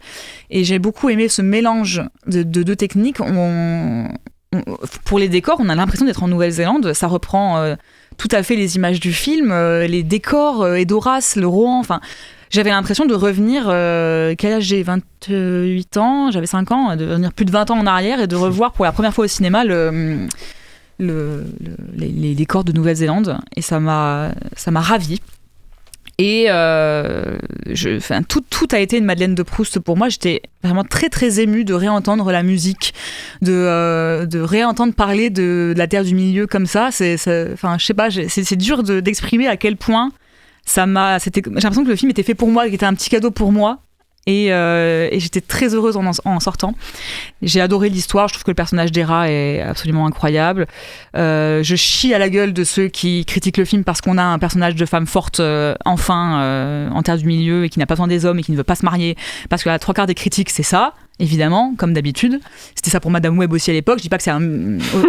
Et j'ai beaucoup aimé ce mélange de deux techniques. Pour les décors, on a l'impression d'être en Nouvelle-Zélande. Ça reprend tout à fait les images du film, les décors, Edoras, le Rohan. Enfin, j'avais l'impression de revenir. Quel âge j'ai 28 ans, j'avais 5 ans, de revenir plus de 20 ans en arrière et de revoir pour la première fois au cinéma les décors de Nouvelle-Zélande. Et ça m'a ravie. Et tout a été une Madeleine de Proust pour moi. J'étais vraiment très très émue de réentendre la musique, de réentendre parler de la Terre du Milieu comme ça. Je sais pas, c'est dur d'exprimer à quel point j'ai l'impression que le film était fait pour moi, qu'il était un petit cadeau pour moi. Et j'étais très heureuse en sortant. J'ai adoré l'histoire, je trouve que le personnage d'Hera est absolument incroyable. Je chie à la gueule de ceux qui critiquent le film parce qu'on a un personnage de femme forte en Terre du Milieu et qui n'a pas besoin des hommes et qui ne veut pas se marier, parce que la 3/4 des critiques c'est ça, évidemment, comme d'habitude. C'était ça pour Madame Web aussi à l'époque. Je dis pas que c'est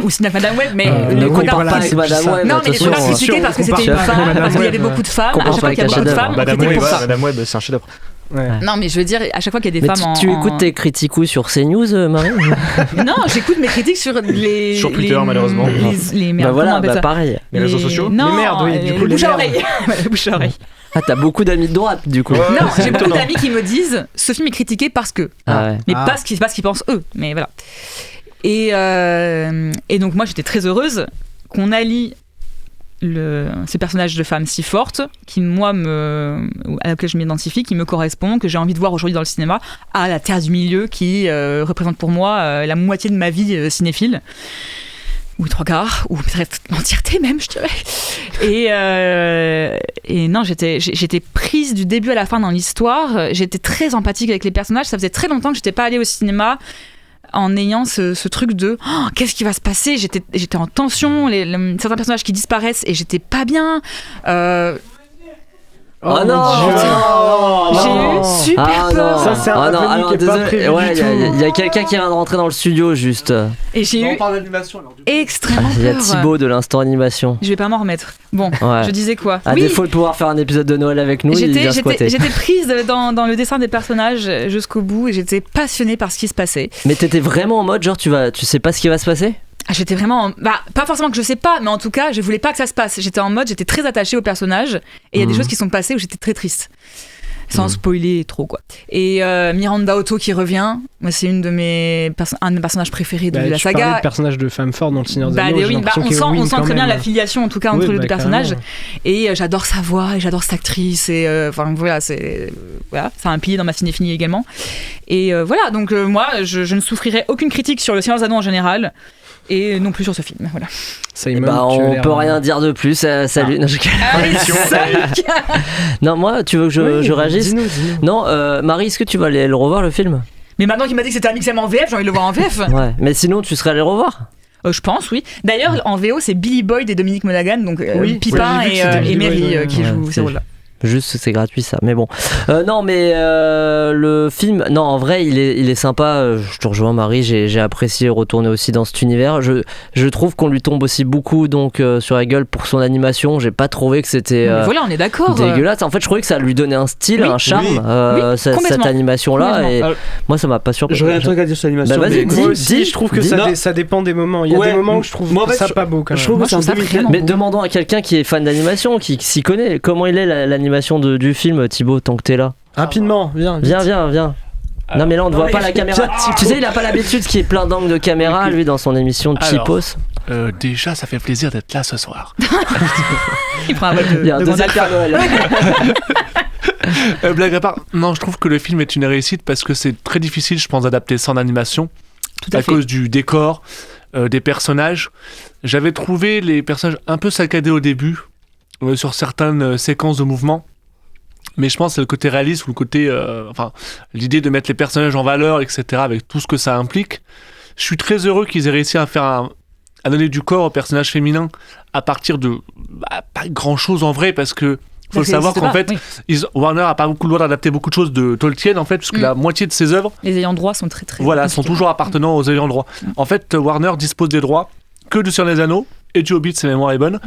aussi bien que Madame Web, mais ne compare pas avec Madame Web. Non, mais il faut pas critiquer parce que c'était une femme, parce qu'il y avait beaucoup de femmes. À chaque fois qu'il y a beaucoup de femmes, Madame c'était pour ça. Madame Web, c'est un chef-d'œuvre. Ouais. Non, mais je veux dire, à chaque fois qu'il y a des femmes tu écoutes tes critiques où sur CNews, Marie? Non, j'écoute mes critiques sur sur Twitter, malheureusement. Les merdes. Voilà, pareil. Les réseaux sociaux. Non, les merdes, oui. Du coup, les bouche à oreille. Bouche à oreille. Ah, t'as beaucoup d'amis de droite, du coup. Non, j'ai beaucoup d'amis qui me disent ce film est critiqué parce que. Mais pas ce qu'ils pensent eux. Mais voilà. Et donc, moi, j'étais très heureuse qu'on allie ces personnages de femmes si fortes, à laquelle je m'identifie, qui me correspondent, que j'ai envie de voir aujourd'hui dans le cinéma, à la Terre du Milieu qui représente pour moi la moitié de ma vie cinéphile. Ou 3/4, ou peut-être l'entièreté même, je dirais. Et non, j'étais prise du début à la fin dans l'histoire. J'étais très empathique avec les personnages. Ça faisait très longtemps que j'étais pas allée au cinéma en ayant ce truc de qu'est-ce qui va se passer. J'étais en tension, certains personnages qui disparaissent et j'étais pas bien. Oh non, j'ai eu super peur. Ça, c'est un peu qui est pas prévu du tout. Il y a quelqu'un qui vient de rentrer dans le studio juste. Et j'ai eu extrêmement peur. Il y a Thibaut de l'instant animation. Je vais pas m'en remettre. Bon, je disais quoi? À défaut de pouvoir faire un épisode de Noël avec nous, il vient squatter. J'étais prise dans le dessin des personnages jusqu'au bout et j'étais passionnée par ce qui se passait. Mais t'étais vraiment en mode genre tu sais pas ce qui va se passer? J'étais vraiment pas forcément que je sais pas, mais en tout cas je voulais pas que ça se passe. J'étais très attachée au personnage et il y a des choses qui sont passées où j'étais très triste, sans spoiler trop quoi. Et Miranda Otto qui revient, moi c'est un de mes personnages préférés de la saga. Le personnage de femme forte dans le Seigneur des Anneaux. On sent très bien l'affiliation en tout cas entre les deux personnages. Et j'adore sa voix et j'adore cette actrice et voilà, c'est un pilier dans ma cinéphilie également. Et voilà, donc moi je ne souffrirai aucune critique sur le Seigneur des Anneaux en général. Et non plus sur ce film, voilà. On peut rien dire de plus. Salut. Non, moi, tu veux que je réagisse? Dis-nous. Non, Marie, est-ce que tu vas aller le revoir le film? Mais maintenant qu'il m'a dit que c'était un mix en VF, j'ai envie de le voir en VF. Ouais, mais sinon, tu serais allé le revoir? Je pense, oui. D'ailleurs, en VO, c'est Billy Boyd et Dominique Monaghan, donc Pipin et Mary qui jouent ces rôles-là. Juste, c'est gratuit ça, mais bon. Non, mais le film, non, en vrai, il est sympa. Je te rejoins, Marie. J'ai apprécié retourner aussi dans cet univers. Je trouve qu'on lui tombe aussi beaucoup donc sur la gueule pour son animation. J'ai pas trouvé que c'était voilà, on est d'accord. Dégueulasse. En fait, je trouvais que ça lui donnait un style, un charme, cette animation-là. Et moi, ça m'a pas surpris. J'aurais un truc à dire sur l'animation. Bah, vas-y, moi aussi, je trouve que ça dépend des moments. Il y a des moments où je trouve ça pas beau quand même. Mais demandons à quelqu'un qui est fan d'animation, qui s'y connaît, comment il est l'animation du film, Thibaut, tant que t'es là. Rapidement, viens. Non mais là on ne voit pas la caméra. Tu sais, il a pas l'habitude qu'il y ait plein d'angles de caméra lui dans son émission de Chipos. Déjà, ça fait plaisir d'être là ce soir. Il prend un vol de Père Noël. Blague à part, non, je trouve que le film est une réussite parce que c'est très difficile, je pense, d'adapter ça en animation. À cause du décor, des personnages. J'avais trouvé les personnages un peu saccadés au début. Sur certaines séquences de mouvements, mais je pense que c'est le côté réaliste ou le côté l'idée de mettre les personnages en valeur, etc., avec tout ce que ça implique, Je suis très heureux qu'ils aient réussi à donner du corps au personnage féminin à partir de pas grand-chose en vrai, parce que faut savoir qu'en fait, Warner a pas beaucoup le droit d'adapter beaucoup de choses de Tolkien, en fait, parce que la moitié de ses œuvres, les ayants droit sont très sont toujours appartenant aux ayants droit. En fait, Warner dispose des droits que du Seigneur des Anneaux et du Hobbit, si ma mémoire est bonne,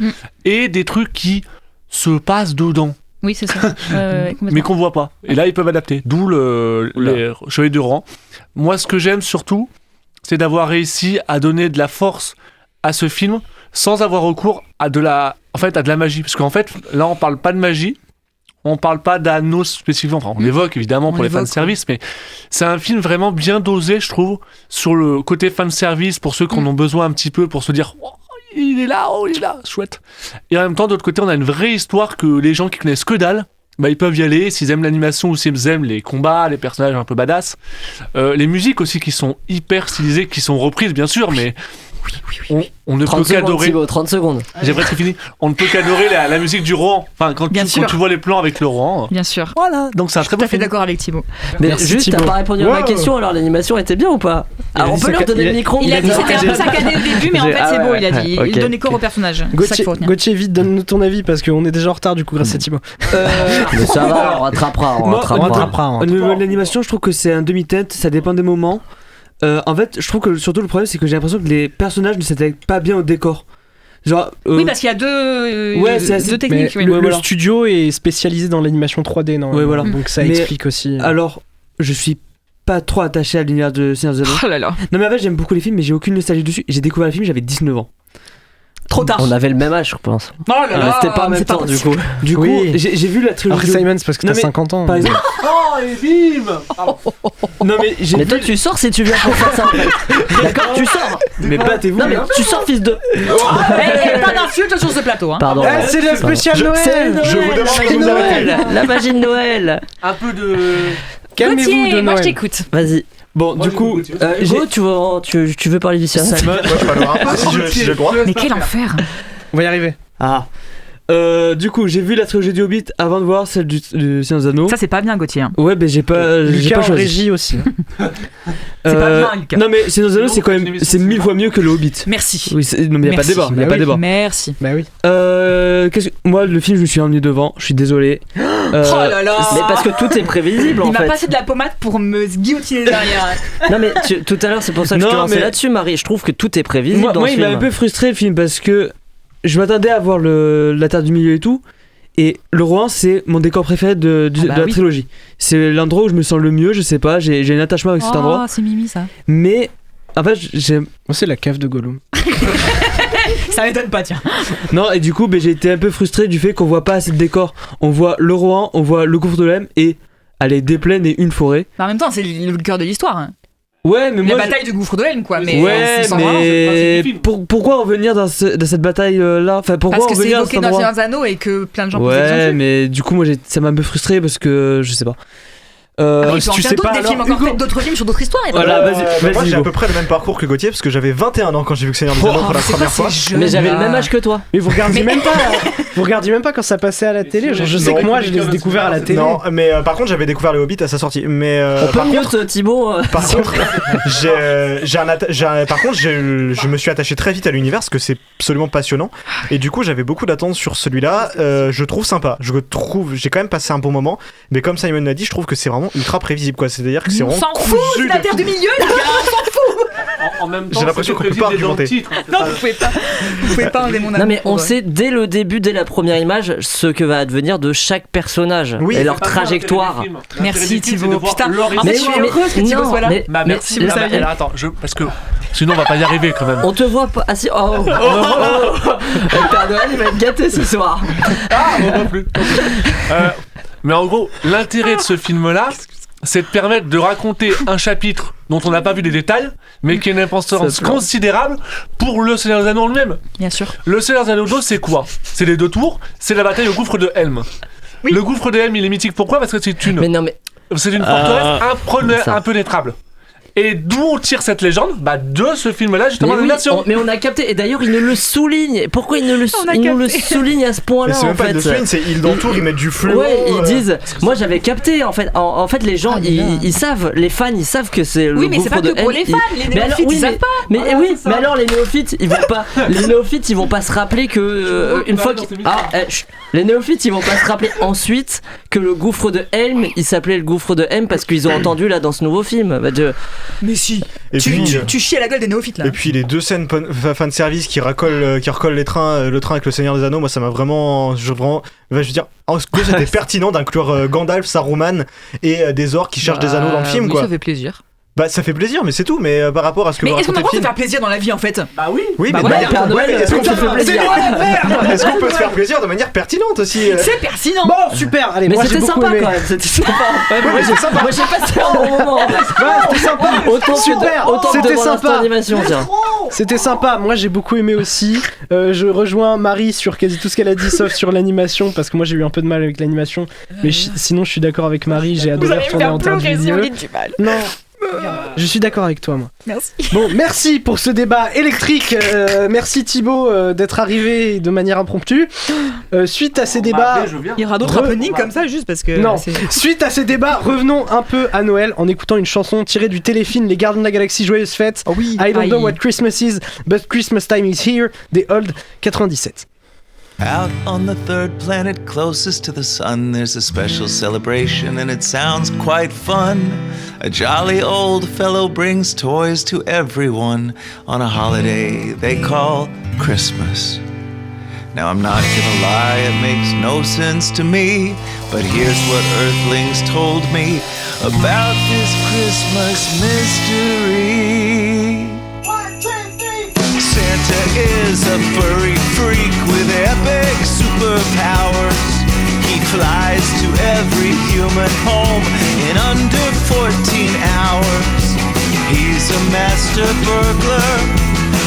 et des trucs qui se passent dedans. Oui, c'est ça. Mais qu'on voit pas. Et là, ils peuvent adapter. D'où les Chevaliers du Rohan. Moi, ce que j'aime surtout, c'est d'avoir réussi à donner de la force à ce film sans avoir recours à de la magie. Parce qu'en fait, là, on parle pas de magie. On parle pas d'anneaux spécifiques. Enfin, on l'évoque évidemment pour les fanservice, mais c'est un film vraiment bien dosé, je trouve, sur le côté fanservice pour ceux qui en ont besoin un petit peu pour se dire. Il est là, chouette. Et en même temps, d'autre côté, on a une vraie histoire que les gens qui connaissent que dalle, ils peuvent y aller, s'ils aiment l'animation ou s'ils aiment les combats, les personnages un peu badass. Les musiques aussi qui sont hyper stylisées, qui sont reprises bien sûr, mais on ne peut qu'adorer. 30 secondes. J'ai presque fini. On ne peut qu'adorer la musique du Rohan. Enfin, quand tu vois les plans avec le Rohan. Bien sûr. Voilà. Donc c'est un très bon film. Tout à fait d'accord avec Thibaut. Mais merci, juste, t'as pas répondu à ma question. Alors l'animation était bien ou pas? Alors on peut leur donner le micro. Il a dit c'était un peu saccadé au début, mais en fait c'est beau. Il a dit. Il donnait corps au personnage. Gauthier, vite, donne-nous ton avis parce qu'on est déjà en retard du coup grâce à Thibaut. Mais ça va, on rattrapera. Au niveau de l'animation, je trouve que c'est un demi-teinte. Ça dépend des moments. En fait, je trouve que surtout le problème, c'est que j'ai l'impression que les personnages ne s'attellent pas bien au décor. Genre, oui, parce qu'il y a deux techniques. Le studio est spécialisé dans l'animation 3D, non? Ouais, voilà. Donc ça explique aussi. Alors, je suis pas trop attaché à l'univers de Seigneur des Anneaux. Oh là là. Non, mais en fait, j'aime beaucoup les films, mais j'ai aucune nostalgie dessus. J'ai découvert le film, j'avais 19 ans. Trop tard. On avait le même âge, je pense. Oh là là. C'était pas en même temps, du coup. Du coup, j'ai vu la trilogie. Après Simon, c'est parce que t'as 50 ans. Par exemple. Oh, et bim. Non, mais toi, tu sors si tu viens pour faire ça, en fait. D'accord, tu sors. Mais battez-vous. Non, mais tu sors, fils de. Pas d'insultes sur ce plateau. Pardon. C'est le spécial Noël. Je vous demande Noël. La magie de Noël. Un peu de. Calmez-vous de Noël. Moi je t'écoute. Vas-y. Bon, du coup, Hugo, tu veux parler du Seigneur? Moi, je parlerai un peu si j'ai le droit. Mais quel enfer. On va y arriver. Ah. Du coup, j'ai vu la trilogie du Hobbit avant de voir celle du Seigneur des Anneaux. Ça, c'est pas bien, Gauthier. Ouais, mais j'ai pas choisi. Régie aussi. C'est pas bien, Lucas. Non, mais Seigneur des Anneaux, c'est quand même 1000 fois mieux que le Hobbit. Merci. Oui, non, mais y a pas de débat. Y a pas de débat. Merci. Bah oui. Moi, le film, je me suis emmené devant. Je suis désolé. Oh là là. Mais parce que tout est prévisible, en fait. Il m'a passé de la pommade pour me guillotiner derrière. Non, mais tout à l'heure, c'est pour ça que je te lançais là-dessus, Marie. Je trouve que tout est prévisible dans ce film. Moi, il m'a un peu frustré le film parce que je m'attendais à voir la Terre du Milieu et tout. Et le Rohan, c'est mon décor préféré de la trilogie. C'est l'endroit où je me sens le mieux, je sais pas, j'ai un attachement avec cet endroit. Oh, c'est Mimi ça. Mais en fait, j'aime. Moi, c'est la cave de Gollum. Ça m'étonne pas, tiens. Non, et du coup, j'ai été un peu frustré du fait qu'on voit pas assez de décors. On voit le Rohan, on voit le gouffre de l'Elm et allez, des plaines et une forêt. En même temps, c'est le cœur de l'histoire. Ouais, mais la bataille du gouffre de l'Elm, quoi. Mais ouais, mais pourquoi revenir dans cette bataille là? Enfin, pourquoi parce que revenir c'est évoqué dans Seigneur des Anneaux et que plein de gens posent des questions. Ouais, mais du coup, moi, ça m'a un peu frustré parce que je sais pas. Il peut en faire d'autres, des films encore faits, d'autres films sur d'autres histoires. Voilà, vas-y. Moi, j'ai à peu près le même parcours que Gauthier parce que j'avais 21 ans quand j'ai vu que Seigneur des Anneaux pour la première fois. Mais j'avais le même âge que toi. Mais vous regardiez même pas. Vous regardiez même pas quand ça passait à la télé. Je sais que moi, je l'ai découvert à la télé. Non, mais par contre, j'avais découvert le Hobbit à sa sortie. Mais par contre, Thibaut. Par contre, je me suis attaché très vite à l'univers parce que c'est absolument passionnant. Et du coup, j'avais beaucoup d'attentes sur celui-là. Je trouve sympa. J'ai quand même passé un bon moment. Mais comme Simon l'a dit, je trouve que c'est vraiment ultra prévisible, quoi. C'est-à-dire que c'est vraiment. On s'en fout, c'est la Terre du Milieu, les gars, on s'en fout. En même temps, j'ai l'impression qu'on peut pas argumenter. Non, vous pouvez pas enlever mon amour. Non, mais on sait dès le début, dès la première image, ce que va advenir de chaque personnage et leur trajectoire. Merci Thibaut. Putain, je suis heureuse que Thibaut soit là. Merci, attends, parce que sinon on va pas y arriver quand même. On te voit pas. Ah si, le Père Noël il va être gâté ce soir. On va plus. Mais en gros, l'intérêt de ce film-là, c'est de permettre de raconter un chapitre dont on n'a pas vu les détails, mais qui a une importance considérable pour le Seigneur des Anneaux en lui-même. Bien sûr. Le Seigneur des Anneaux 2, c'est quoi? C'est les deux tours, c'est la bataille au gouffre de Helm. Oui. Le gouffre de Helm, il est mythique, pourquoi? Parce que c'est une forteresse impénétrable. Et d'où on tire cette légende ? De ce film-là, justement, l'animation. Mais on a capté, et d'ailleurs, ils ne le soulignent. Pourquoi ils ne le soulignent à ce point-là, en fait, le souligne, c'est ils d'entour, ils mettent du fluo. Ouais, ils disent. Moi, j'avais capté, en fait. En fait, les gens, ils savent, les fans, ils savent que c'est le gouffre de M. Oui, mais c'est pas que pour les fans, les néophytes, ils savent pas. Mais alors, les néophytes, ils vont pas se rappeler que une fois les néophytes, ils vont pas se rappeler ensuite que le gouffre de Helm, il s'appelait le gouffre de M parce qu'ils ont entendu là dans ce nouveau film. Mais si. Et tu chies à la gueule des néophytes là. Et puis les 2 scènes fanservice qui recollent le train avec le Seigneur des Anneaux, moi ça m'a vraiment. Je veux dire, c'était pertinent d'inclure Gandalf, Saruman et des orques qui cherchent des anneaux dans le film, quoi. Ça fait plaisir. Ça fait plaisir, mais c'est tout. Mais par rapport à ce que vous racontez le film. Mais est-ce qu'on a le droit de faire plaisir dans la vie en fait ? Bah oui. Oui, mais Père Noël, est-ce qu'on se fait plaisir ? Est-ce qu'on peut se faire plaisir de manière pertinente aussi ? C'est pertinent. Bon, super. Allez, mais moi j'ai c'était beaucoup sympa aimé. quand même. C'était sympa. Moi j'ai passé un bon moment. C'était sympa. C'était sympa. C'était sympa. Moi j'ai beaucoup aimé aussi. Je rejoins Marie sur quasi tout ce qu'elle a dit, sauf sur l'animation, parce que moi j'ai eu un peu de mal avec l'animation. Mais sinon je suis d'accord avec Marie. J'ai adoré retourner en termes de vidéo. Non. Je suis d'accord avec toi, moi. Merci. Bon, merci pour ce débat électrique. Merci Thibaut d'être arrivé de manière impromptue. Suite à ces débats, il y aura d'autres happenings comme ça, juste parce que. Non. Suite à ces débats, revenons un peu à Noël en écoutant une chanson tirée du téléfilm Les Gardiens de la Galaxie Joyeuse Fête. Oh oui. I don't know what Christmas is, but Christmas time is here. Des Old 97. Out on the third planet closest to the sun, there's a special celebration and it sounds quite fun. A jolly old fellow brings toys to everyone on a holiday they call Christmas. Now I'm not gonna lie, it makes no sense to me, but here's what Earthlings told me about this Christmas mystery. Santa is a furry freak with epic superpowers. He flies to every human home in under 14 hours. He's a master burglar,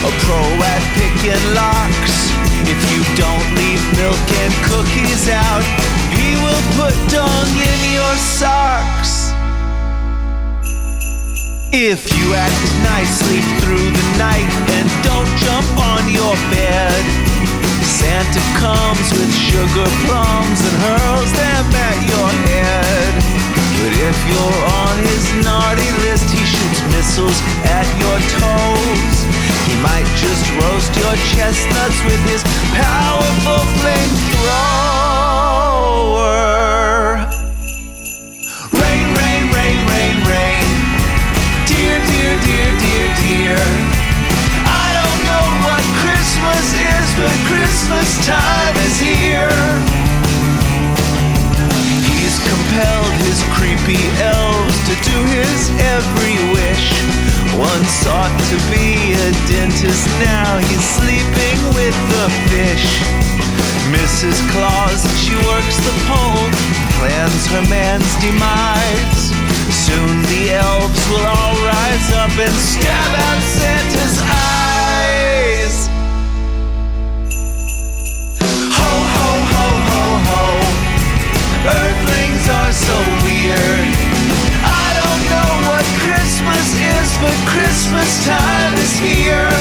a pro at picking locks. If you don't leave milk and cookies out, he will put dung in your socks. If you act nicely through the night and don't jump on your bed, Santa comes with sugar plums and hurls them at your head. But if you're on his naughty list, he shoots missiles at your toes. He might just roast your chestnuts with his powerful flamethrower. Rain, rain, rain, rain, rain. Dear, dear, dear, dear, dear, I don't know what Christmas is, but Christmas time is here. He's compelled his creepy elves to do his every wish. One sought to be a dentist, now he's sleeping with the fish. Mrs. Claus, she works the pole, plans her man's demise. Soon the elves will all rise up and stab out Santa's eyes. Ho, ho, ho, ho, ho. Earthlings are so weird. I don't know what Christmas is, but Christmas time is here.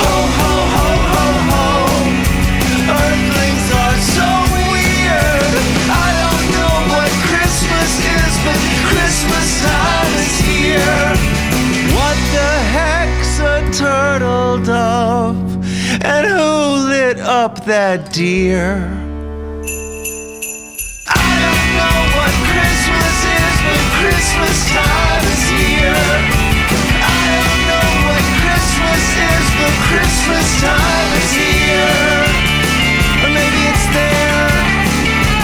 Ho, ho, ho, ho, ho. Earthlings are so weird. I don't know what Christmas is, but Christmas time is here. What the heck's a turtle dove? And who lit up that deer? I don't know what Christmas is, but Christmas time is here. I don't know what Christmas is, but Christmas time is here. Or maybe it's there,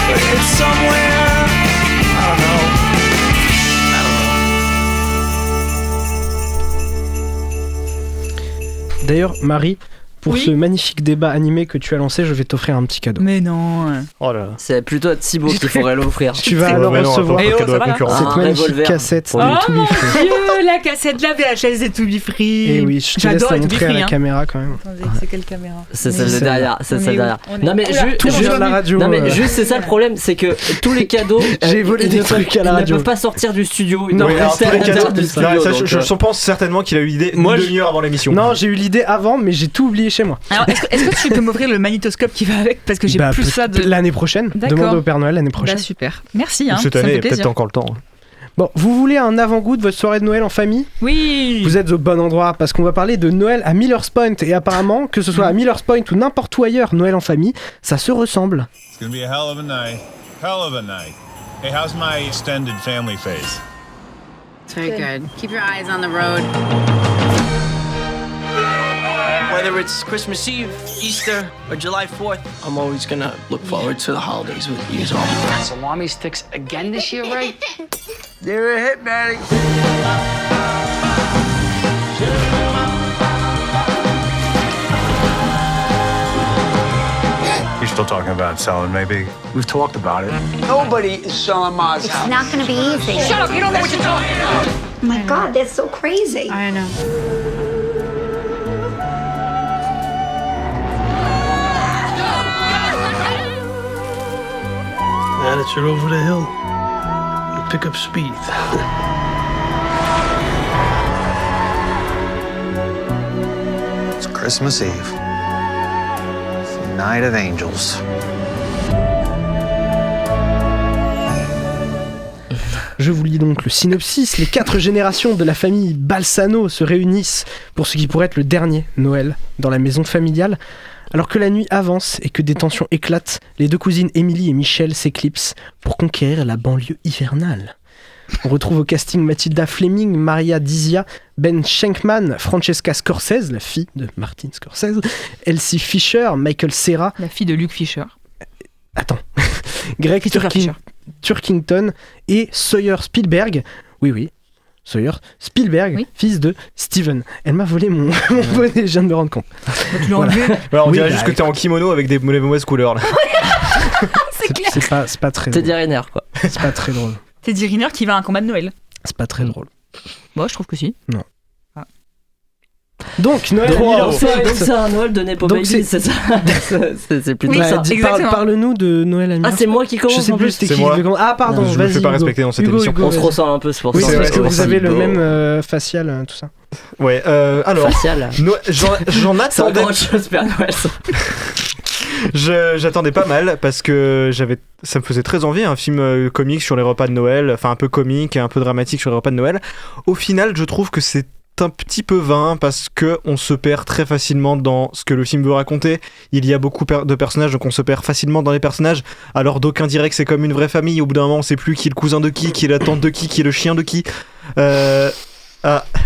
but it's somewhere. I don't know. D'ailleurs, Marie, pour ce magnifique débat animé que tu as lancé, je vais t'offrir un petit cadeau. Mais non. Oh là là. C'est plutôt à Thibaut qu'il faudrait l'offrir. Tu vas alors recevoir cette magnifique cassette de To Be Free. La cassette de la VHS des To Be Free. Et oui, je te laisse la montrer à la caméra quand même. Attendez, c'est quelle caméra? C'est celle de derrière. C'est celle derrière. Non mais juste la radio. Non mais juste c'est ça le problème, c'est que tous les cadeaux, j'ai volé des trucs à la radio. Ils ne peuvent pas sortir du studio. Non, je pense certainement qu'il a eu l'idée une demi-heure avant l'émission. Non, j'ai eu l'idée avant, mais j'ai tout oublié chez moi. Alors, est-ce que tu peux m'offrir le magnétoscope qui va avec, parce que j'ai plus ça de l'année prochaine. Demande au Père Noël l'année prochaine. Bah, super. Merci. Cette année, peut-être encore le temps. Bon, vous voulez un avant-goût de votre soirée de Noël en famille ? Oui. Vous êtes au bon endroit parce qu'on va parler de Noël à Miller's Point et apparemment, que ce soit à Miller's Point ou n'importe où ailleurs, Noël en famille, ça se ressemble. It's gonna be a hell of a night. Hell of a night. Hey, how's my extended family phase? It's very good. Keep your eyes on the road. Whether it's Christmas Eve, Easter, or July 4th, I'm always gonna look forward to the holidays with you all. Salami sticks again this year, right? They're a hit, Manny. You still talking about selling, maybe? We've talked about it. Nobody is selling Ma's house. It's not gonna be easy. Shut up, you don't know what you're talking about. Oh my God, that's so crazy. I know. Now that you're over the hill, you pick up speed. It's Christmas Eve. The Night of Angels. Je vous lis donc le synopsis. Les 4 générations de la famille Balsano se réunissent pour ce qui pourrait être le dernier Noël dans la maison familiale. Alors que la nuit avance et que des tensions éclatent, les 2 cousines Émilie et Michel s'éclipsent pour conquérir la banlieue hivernale. On retrouve au casting Mathilda Fleming, Maria Dizia, Ben Schenkman, Francesca Scorsese, la fille de Martin Scorsese, Elsie Fisher, Michael Cera, la fille de Luke Fisher. Attends. Greg Turkington et Sawyer Spielberg. Oui. Sawyer Spielberg, fils de Steven. Elle m'a volé mon bonnet, je viens de me rendre compte. Tu l'as enlevé. On dirait juste que t'es en kimono avec des mauvaises couleurs là. C'est clair. C'est pas très Teddy Riner quoi. C'est pas très drôle. Teddy Riner qui va à un combat de Noël. C'est pas très drôle. Moi je trouve que si. Non. Donc Noël c'est un Noël de Nepo Baby, c'est ça. C'est plutôt ça. Parle-nous de Noël à Miller's. Ah, c'est moi qui commence. Je sais plus c'était qui. Ah pardon, je vas-y. me fais pas respecter dans cette émission. On se ressemble un peu, c'est pour ça. Oui, parce que vous avez le même facial, tout ça. Ouais, alors. Facial. J'en attendais. C'est autre chose, Père Noël. J'attendais pas mal parce que ça me faisait très envie un film comique sur les repas de Noël, enfin un peu comique et un peu dramatique sur les repas de Noël. Au final, je trouve que c'est un petit peu vain parce que on se perd très facilement dans ce que le film veut raconter. Il y a beaucoup de personnages, donc on se perd facilement dans les personnages. Alors d'aucuns diraient que c'est comme une vraie famille. Au bout d'un moment, on sait plus qui est le cousin de qui est la tante de qui est le chien de qui.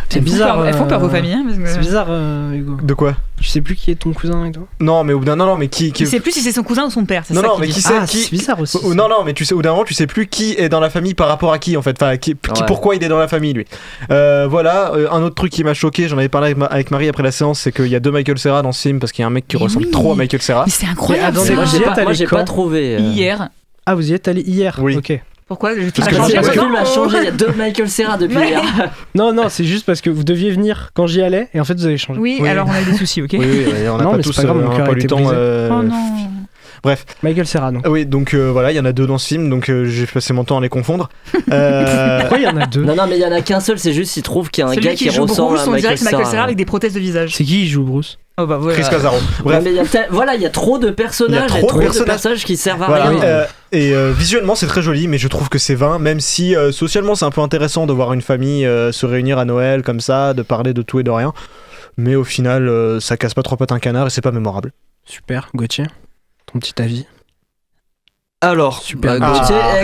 C'est bizarre. Elles font peur vos familles. Hein, parce que... C'est bizarre, Hugo. De quoi ? Tu sais plus qui est ton cousin et toi ? Non, mais au bout d'un non, mais qui. Il sait plus si c'est son cousin ou son père. C'est non, ça non, mais qui sait qui. C'est bizarre aussi. Non, mais tu sais, au bout d'un moment, tu sais plus qui est dans la famille par rapport à qui en fait. Enfin, pourquoi il est dans la famille lui. Voilà, un autre truc qui m'a choqué, j'en avais parlé avec Marie après la séance, c'est qu'il y a 2 Michael Cera dans ce film parce qu'il y a un mec qui ressemble trop à Michael Cera. Mais c'est incroyable. Moi, j'ai pas trouvé. Hier. Ah, vous y êtes allé hier ? Oui. Ok. Pourquoi ? Parce que le film a changé, il y a 2 Michael Cera depuis hier. Non, c'est juste parce que vous deviez venir quand j'y allais et en fait vous avez changé. Oui, alors on a des soucis, ok ? Oui, on a pas tous eu le temps. Oh non. Bref. Michael Cera, donc. Oui, donc voilà, il y en a 2 dans ce film, donc j'ai passé mon temps à les confondre. Pourquoi il y en a 2 ? Non, mais il y en a qu'un seul, c'est juste qu'il trouve qu'il y a un gars qui ressemble à Michael Cera avec des prothèses de visage. C'est qui qui joue Bruce ? Oh bah voilà. Chris Casaro. Bref. Mais il y a trop de personnages, il y a trop de personnages qui servent à rien. Et visuellement c'est très joli, mais je trouve que c'est vain, même si socialement c'est un peu intéressant de voir une famille se réunir à Noël comme ça, de parler de tout et de rien. Mais au final, ça casse pas 3 pattes un canard et c'est pas mémorable. Super, Gauthier, ton petit avis ? Alors, super.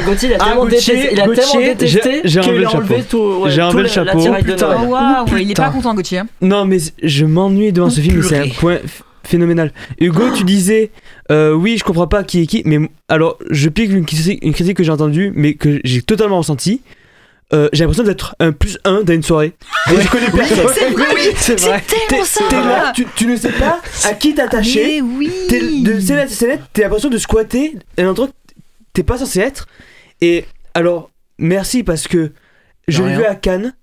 Gauthier, il a tellement détesté j'ai qu'il a enlevé tout. J'ai enlevé le chapeau. Waouh, il est pas content, Gauthier. Non, mais je m'ennuie devant ce film, mais c'est un point phénoménal. Hugo, tu disais, oui, je comprends pas qui est qui, mais alors, je pique une critique que j'ai entendue, mais que j'ai totalement ressenti. j'ai l'impression d'être un +1 dans une soirée. Et je connais personne. C'est vrai. T'es là, tu ne sais pas à qui t'attacher. De scène à scène, t'as l'impression de squatter un endroit que t'es pas censé être. Et alors, merci parce que je l'ai vu à Cannes.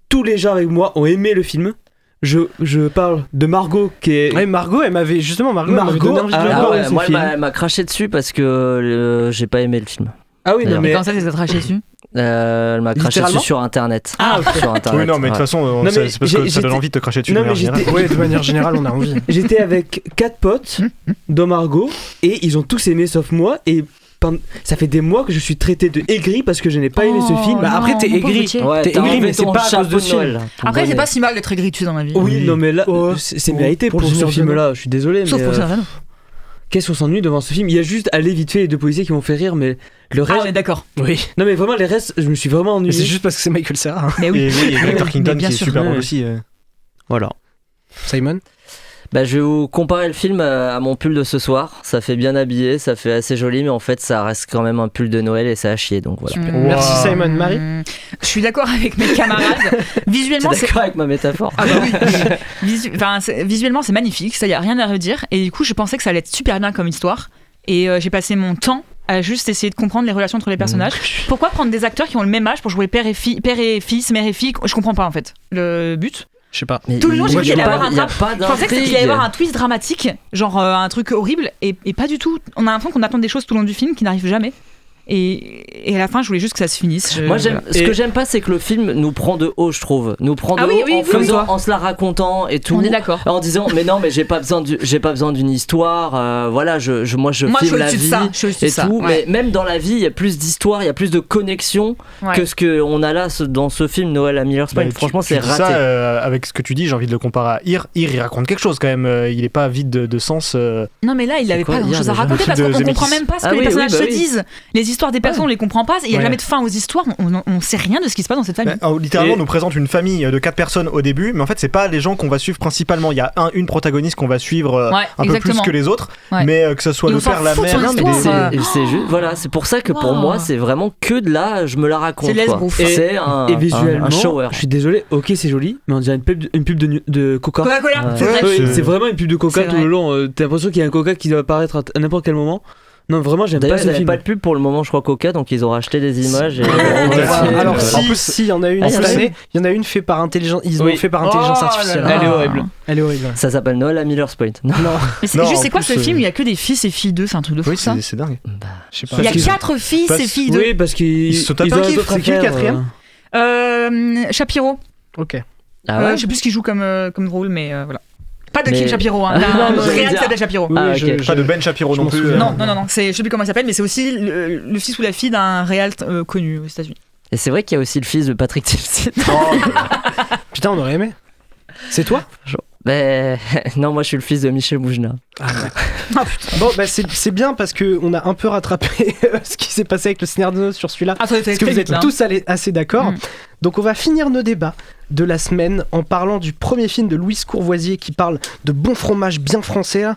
Tous les gens avec moi ont aimé le film. Je parle de Margot qui est. Ouais, Margot, elle m'avait donné envie de le voir. Moi, elle m'a craché dessus parce que j'ai pas aimé le film. Ah oui, non, mais. Comment ça, elle s'est craché dessus? Elle m'a craché dessus sur internet. Sur internet. Oui, non, mais de toute façon, c'est parce que ça donne envie de te cracher dessus de manière générale. Oui, de manière générale, on a envie. J'étais avec 4 potes, dont Margot, et ils ont tous aimé sauf moi, et ça fait des mois que je suis traité de aigri parce que je n'ai pas aimé ce film. Bah après, t'es aigri. T'es aigri, mais c'est pas à cause de ce film. Après, c'est pas si mal d'être aigri dessus dans ma vie. Oui, non, mais là, c'est mérité pour ce film-là. Je suis désolé, sauf mais. Pour ça, qu'est-ce qu'on s'ennuie devant ce film? Il y a juste aller vite fait les deux policiers qui m'ont fait rire, mais le reste. Ah, ouais, d'accord. Oui. Non, mais vraiment, les restes, je me suis vraiment ennuyé. C'est juste parce que c'est Michael Cera. Mais oui. Et Victor Kingdon qui est super bon aussi. Voilà. Simon? Bah, je vais vous comparer le film à mon pull de ce soir. Ça fait bien habillé, ça fait assez joli, mais en fait, ça reste quand même un pull de Noël et ça a chier. Donc voilà. Merci Simon. Marie? Je suis d'accord avec mes camarades. Visuellement, c'est d'accord avec ma métaphore. Ah bah oui. Visuellement, c'est magnifique. Ça, y a rien à redire. Et du coup, je pensais que ça allait être super bien comme histoire. Et j'ai passé mon temps à juste essayer de comprendre les relations entre les personnages. Pourquoi prendre des acteurs qui ont le même âge pour jouer père et fils, mère et fille? Je comprends pas en fait le but. Je sais pas. Tout le long, j'ai cru qu'il allait avoir je pensais qu'il allait y avoir un twist dramatique, genre un truc horrible, et pas du tout. On a l'impression qu'on attend des choses tout le long du film qui n'arrivent jamais. Et à la fin, je voulais juste que ça se finisse. Moi, ce que j'aime pas, c'est que le film nous prend de haut, je trouve. Nous prend de haut en se la racontant et tout. On est d'accord. En disant, mais non, mais j'ai pas besoin d'une histoire. Voilà, moi, je filme la vie et tout. Ouais. Mais même dans la vie, il y a plus d'histoire, il y a plus de connexion que ce qu'on a là dans ce film Noël à Miller's Point. Franchement, c'est raté. Ça, avec ce que tu dis, j'ai envie de le comparer à Ir. Il raconte quelque chose quand même. Il est pas vide de sens. Non, mais là, il avait pas grand chose à raconter parce qu'on comprend même pas ce que les personnages se disent. Les histoires des personnes, on les comprend pas. Il y a jamais de fin aux histoires. On sait rien de ce qui se passe dans cette famille. Littéralement, on nous présente une famille de 4 personnes au début, mais en fait, c'est pas les gens qu'on va suivre principalement. Il y a une protagoniste qu'on va suivre un peu plus que les autres, mais que ce soit le père, la mère. C'est juste, voilà, c'est pour ça que pour moi, c'est vraiment que de là, je me la raconte. C'est l'esbrouf. C'est un shower. Je suis désolé. Ok, c'est joli, mais on dirait une pub de Coca. Coca-Cola. C'est vraiment une pub de Coca tout le long. T'as l'impression qu'il y a un Coca qui doit apparaître à n'importe quel moment. Non, vraiment, j'aime pas ce film. Ils n'avaient pas de pub pour le moment, je crois, Coca, donc ils ont racheté des images. Alors, si, il y en a une cette année. Il y en a une faite par intelligence. Ils ont fait par intelligence artificielle. Elle est horrible. Ça s'appelle Noël à Miller's Point. Non. Mais c'est quoi ce film? Il y a que des fils et filles d'eux, c'est un truc de fou. Oui, ça. c'est dingue. Je sais pas. Il y a 4 fils et filles d'eux. Oui, parce qu'ils se tapent un kiff. C'est qui le quatrième? Shapiro. Ok. Je sais plus ce qu'il joue comme rôle, mais voilà. Pas de King Shapiro, hein. Un réel qui s'appelle Shapiro. Pas de Ben Shapiro non plus. Non. Je sais plus comment il s'appelle, mais c'est aussi le fils ou la fille d'un réel connu aux États-Unis. Et c'est vrai qu'il y a aussi le fils de Patrick Timsit. Putain, on aurait aimé. C'est toi? Non, moi je suis le fils de Michel Boujna. Bon, c'est bien parce qu'on a un peu rattrapé ce qui s'est passé avec le Seigneur des Anneaux sur celui-là. Parce que vous êtes tous assez d'accord. Donc on va finir nos débats de la semaine en parlant du premier film de Louise Courvoisier qui parle de bon fromage bien français. Là.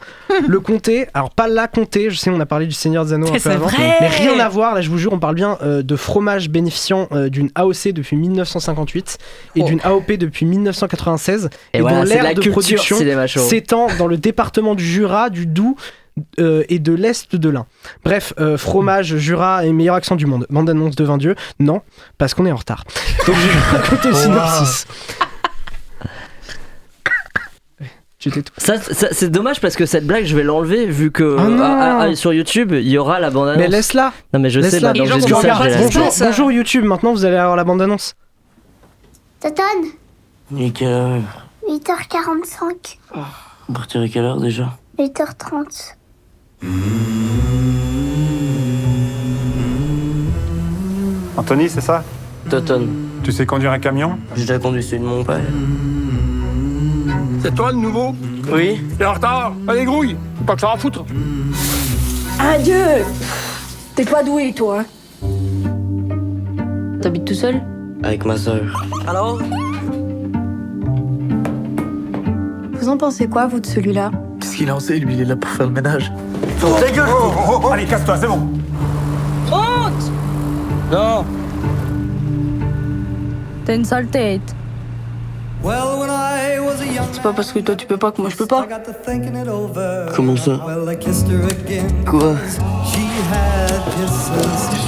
Le Comté, alors pas la Comté, je sais on a parlé du Seigneur des Anneaux un peu avant, mais rien à voir, là je vous jure on parle bien de fromage bénéficiant d'une AOC depuis 1958 et d'une AOP depuis 1996 et dont l'ère de production s'étend dans le département du Jura, du Doubs et de l'Est de l'Ain. Bref, fromage, Jura et meilleur accent du monde. Bande annonce de 20 dieux. Non, parce qu'on est en retard. Donc je vais raconter le synopsis. Ça, c'est dommage parce que cette blague, je vais l'enlever vu que sur YouTube, il y aura la bande-annonce. Mais laisse-la. Non, mais je sais, j'ai dit ça. Bonjour YouTube, maintenant vous allez avoir la bande-annonce. Toton, Il est quelle heure? 8h45. On partirait quelle heure déjà? 8h30. Anthony, c'est ça? Toton. Tu sais conduire un camion? J'ai déjà conduit celui de mon père. C'est toi le nouveau? Oui. T'es en retard? Allez, grouille! Faut pas que ça en foutre! Adieu! T'es pas doué, toi. T'habites tout seul? Avec ma sœur. Alors? Vous en pensez quoi, vous, de celui-là? Qu'est-ce qu'il en sait, lui? Il est là pour faire le ménage. Ta gueule! Allez, casse-toi, c'est bon! Honte! Non! T'as une sale tête. C'est pas parce que toi tu peux pas que moi je peux pas. Comment ça? Quoi?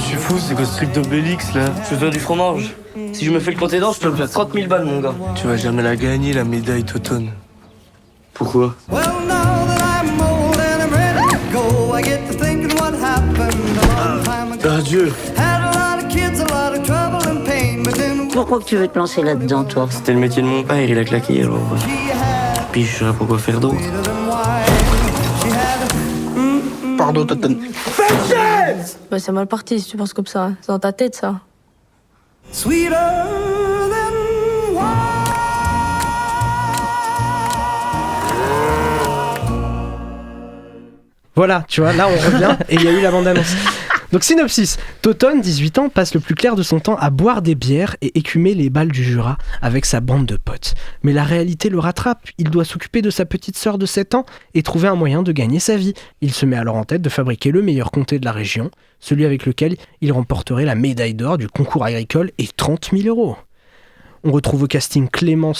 Tu fous, c'est quoi ce truc d'Obélix là? Je veux faire du fromage. Si je me fais le compter d'or, je peux me faire 30 000 balles, mon gars. Tu vas jamais la gagner, la médaille Toton. Pourquoi? Adieu. Pourquoi que tu veux te lancer là-dedans, toi? C'était le métier de mon père, il a claqué alors. Puis je saurais pas quoi faire d'autre. Pardon, Toton. Bah, c'est mal parti si tu penses comme ça. C'est dans ta tête, ça. Voilà, tu vois, là on revient et il y a eu la bande-annonce. Donc synopsis, Toton, 18 ans, passe le plus clair de son temps à boire des bières et écumer les balles du Jura avec sa bande de potes. Mais la réalité le rattrape, il doit s'occuper de sa petite sœur de 7 ans et trouver un moyen de gagner sa vie. Il se met alors en tête de fabriquer le meilleur comté de la région, celui avec lequel il remporterait la médaille d'or du concours agricole et 30 000 €. On retrouve au casting Clément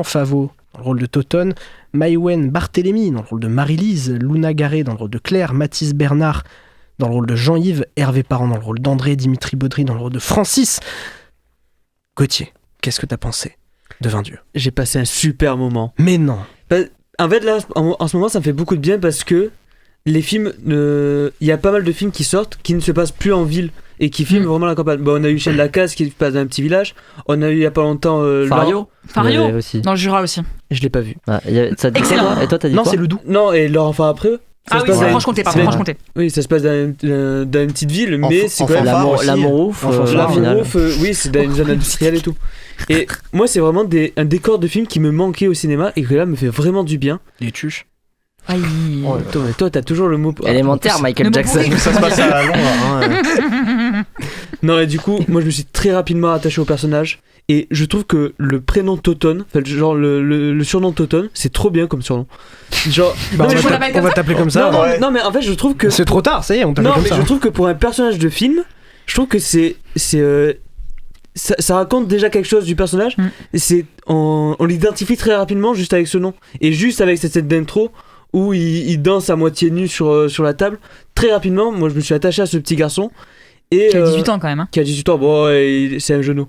Favot dans le rôle de Toton, Maïwen Barthélémy dans le rôle de Marie-Lise, Luna Garé dans le rôle de Claire, Mathis Bernard dans le rôle de Jean-Yves, Hervé Parent dans le rôle d'André, Dimitri Baudry dans le rôle de Francis. Gauthier, qu'est-ce que t'as pensé de 20 dieux? J'ai passé un super moment. Mais non. En fait, là, en ce moment, ça me fait beaucoup de bien parce que les films, il y a pas mal de films qui sortent qui ne se passent plus en ville et qui filment vraiment la campagne. Bon, on a eu Chien de la Casse qui se passe dans un petit village. On a eu il y a pas longtemps Fario aussi. Dans le Jura aussi. Je l'ai pas vu. Ah, ça dit excellent. Quoi, et toi, t'as dit non, quoi? c'est le Doubs. Non, et leur enfant après eux. Ah oui, c'est Franche-Comté, pardon, Franche-Comté. Oui, ça se passe dans une petite ville, mais c'est quand même L'Amourouf. Oui, c'est dans une zone industrielle et tout. Et moi, c'est vraiment un décor de film qui me manquait au cinéma et que là me fait vraiment du bien. Les tuches. Aïe. Toi, t'as toujours le mot. Élémentaire, Michael Jackson. Ça se passe à Londres. Non, et du coup, moi, je me suis très rapidement attaché au personnage. Et je trouve que le prénom Toton, genre le surnom Toton, c'est trop bien comme surnom. Genre, on va t'appeler comme ça. Non, mais en fait, je trouve que. C'est trop tard, ça y est, on t'appelle comme ça. Non, mais je trouve que pour un personnage de film, je trouve que ça raconte déjà quelque chose du personnage. Et on l'identifie très rapidement juste avec ce nom. Et juste avec cette scène d'intro où il danse à moitié nu sur la table, très rapidement, moi je me suis attaché à ce petit garçon. Et, qui a 18 ans quand même. Hein. Qui a 18 ans, bon, c'est un genou.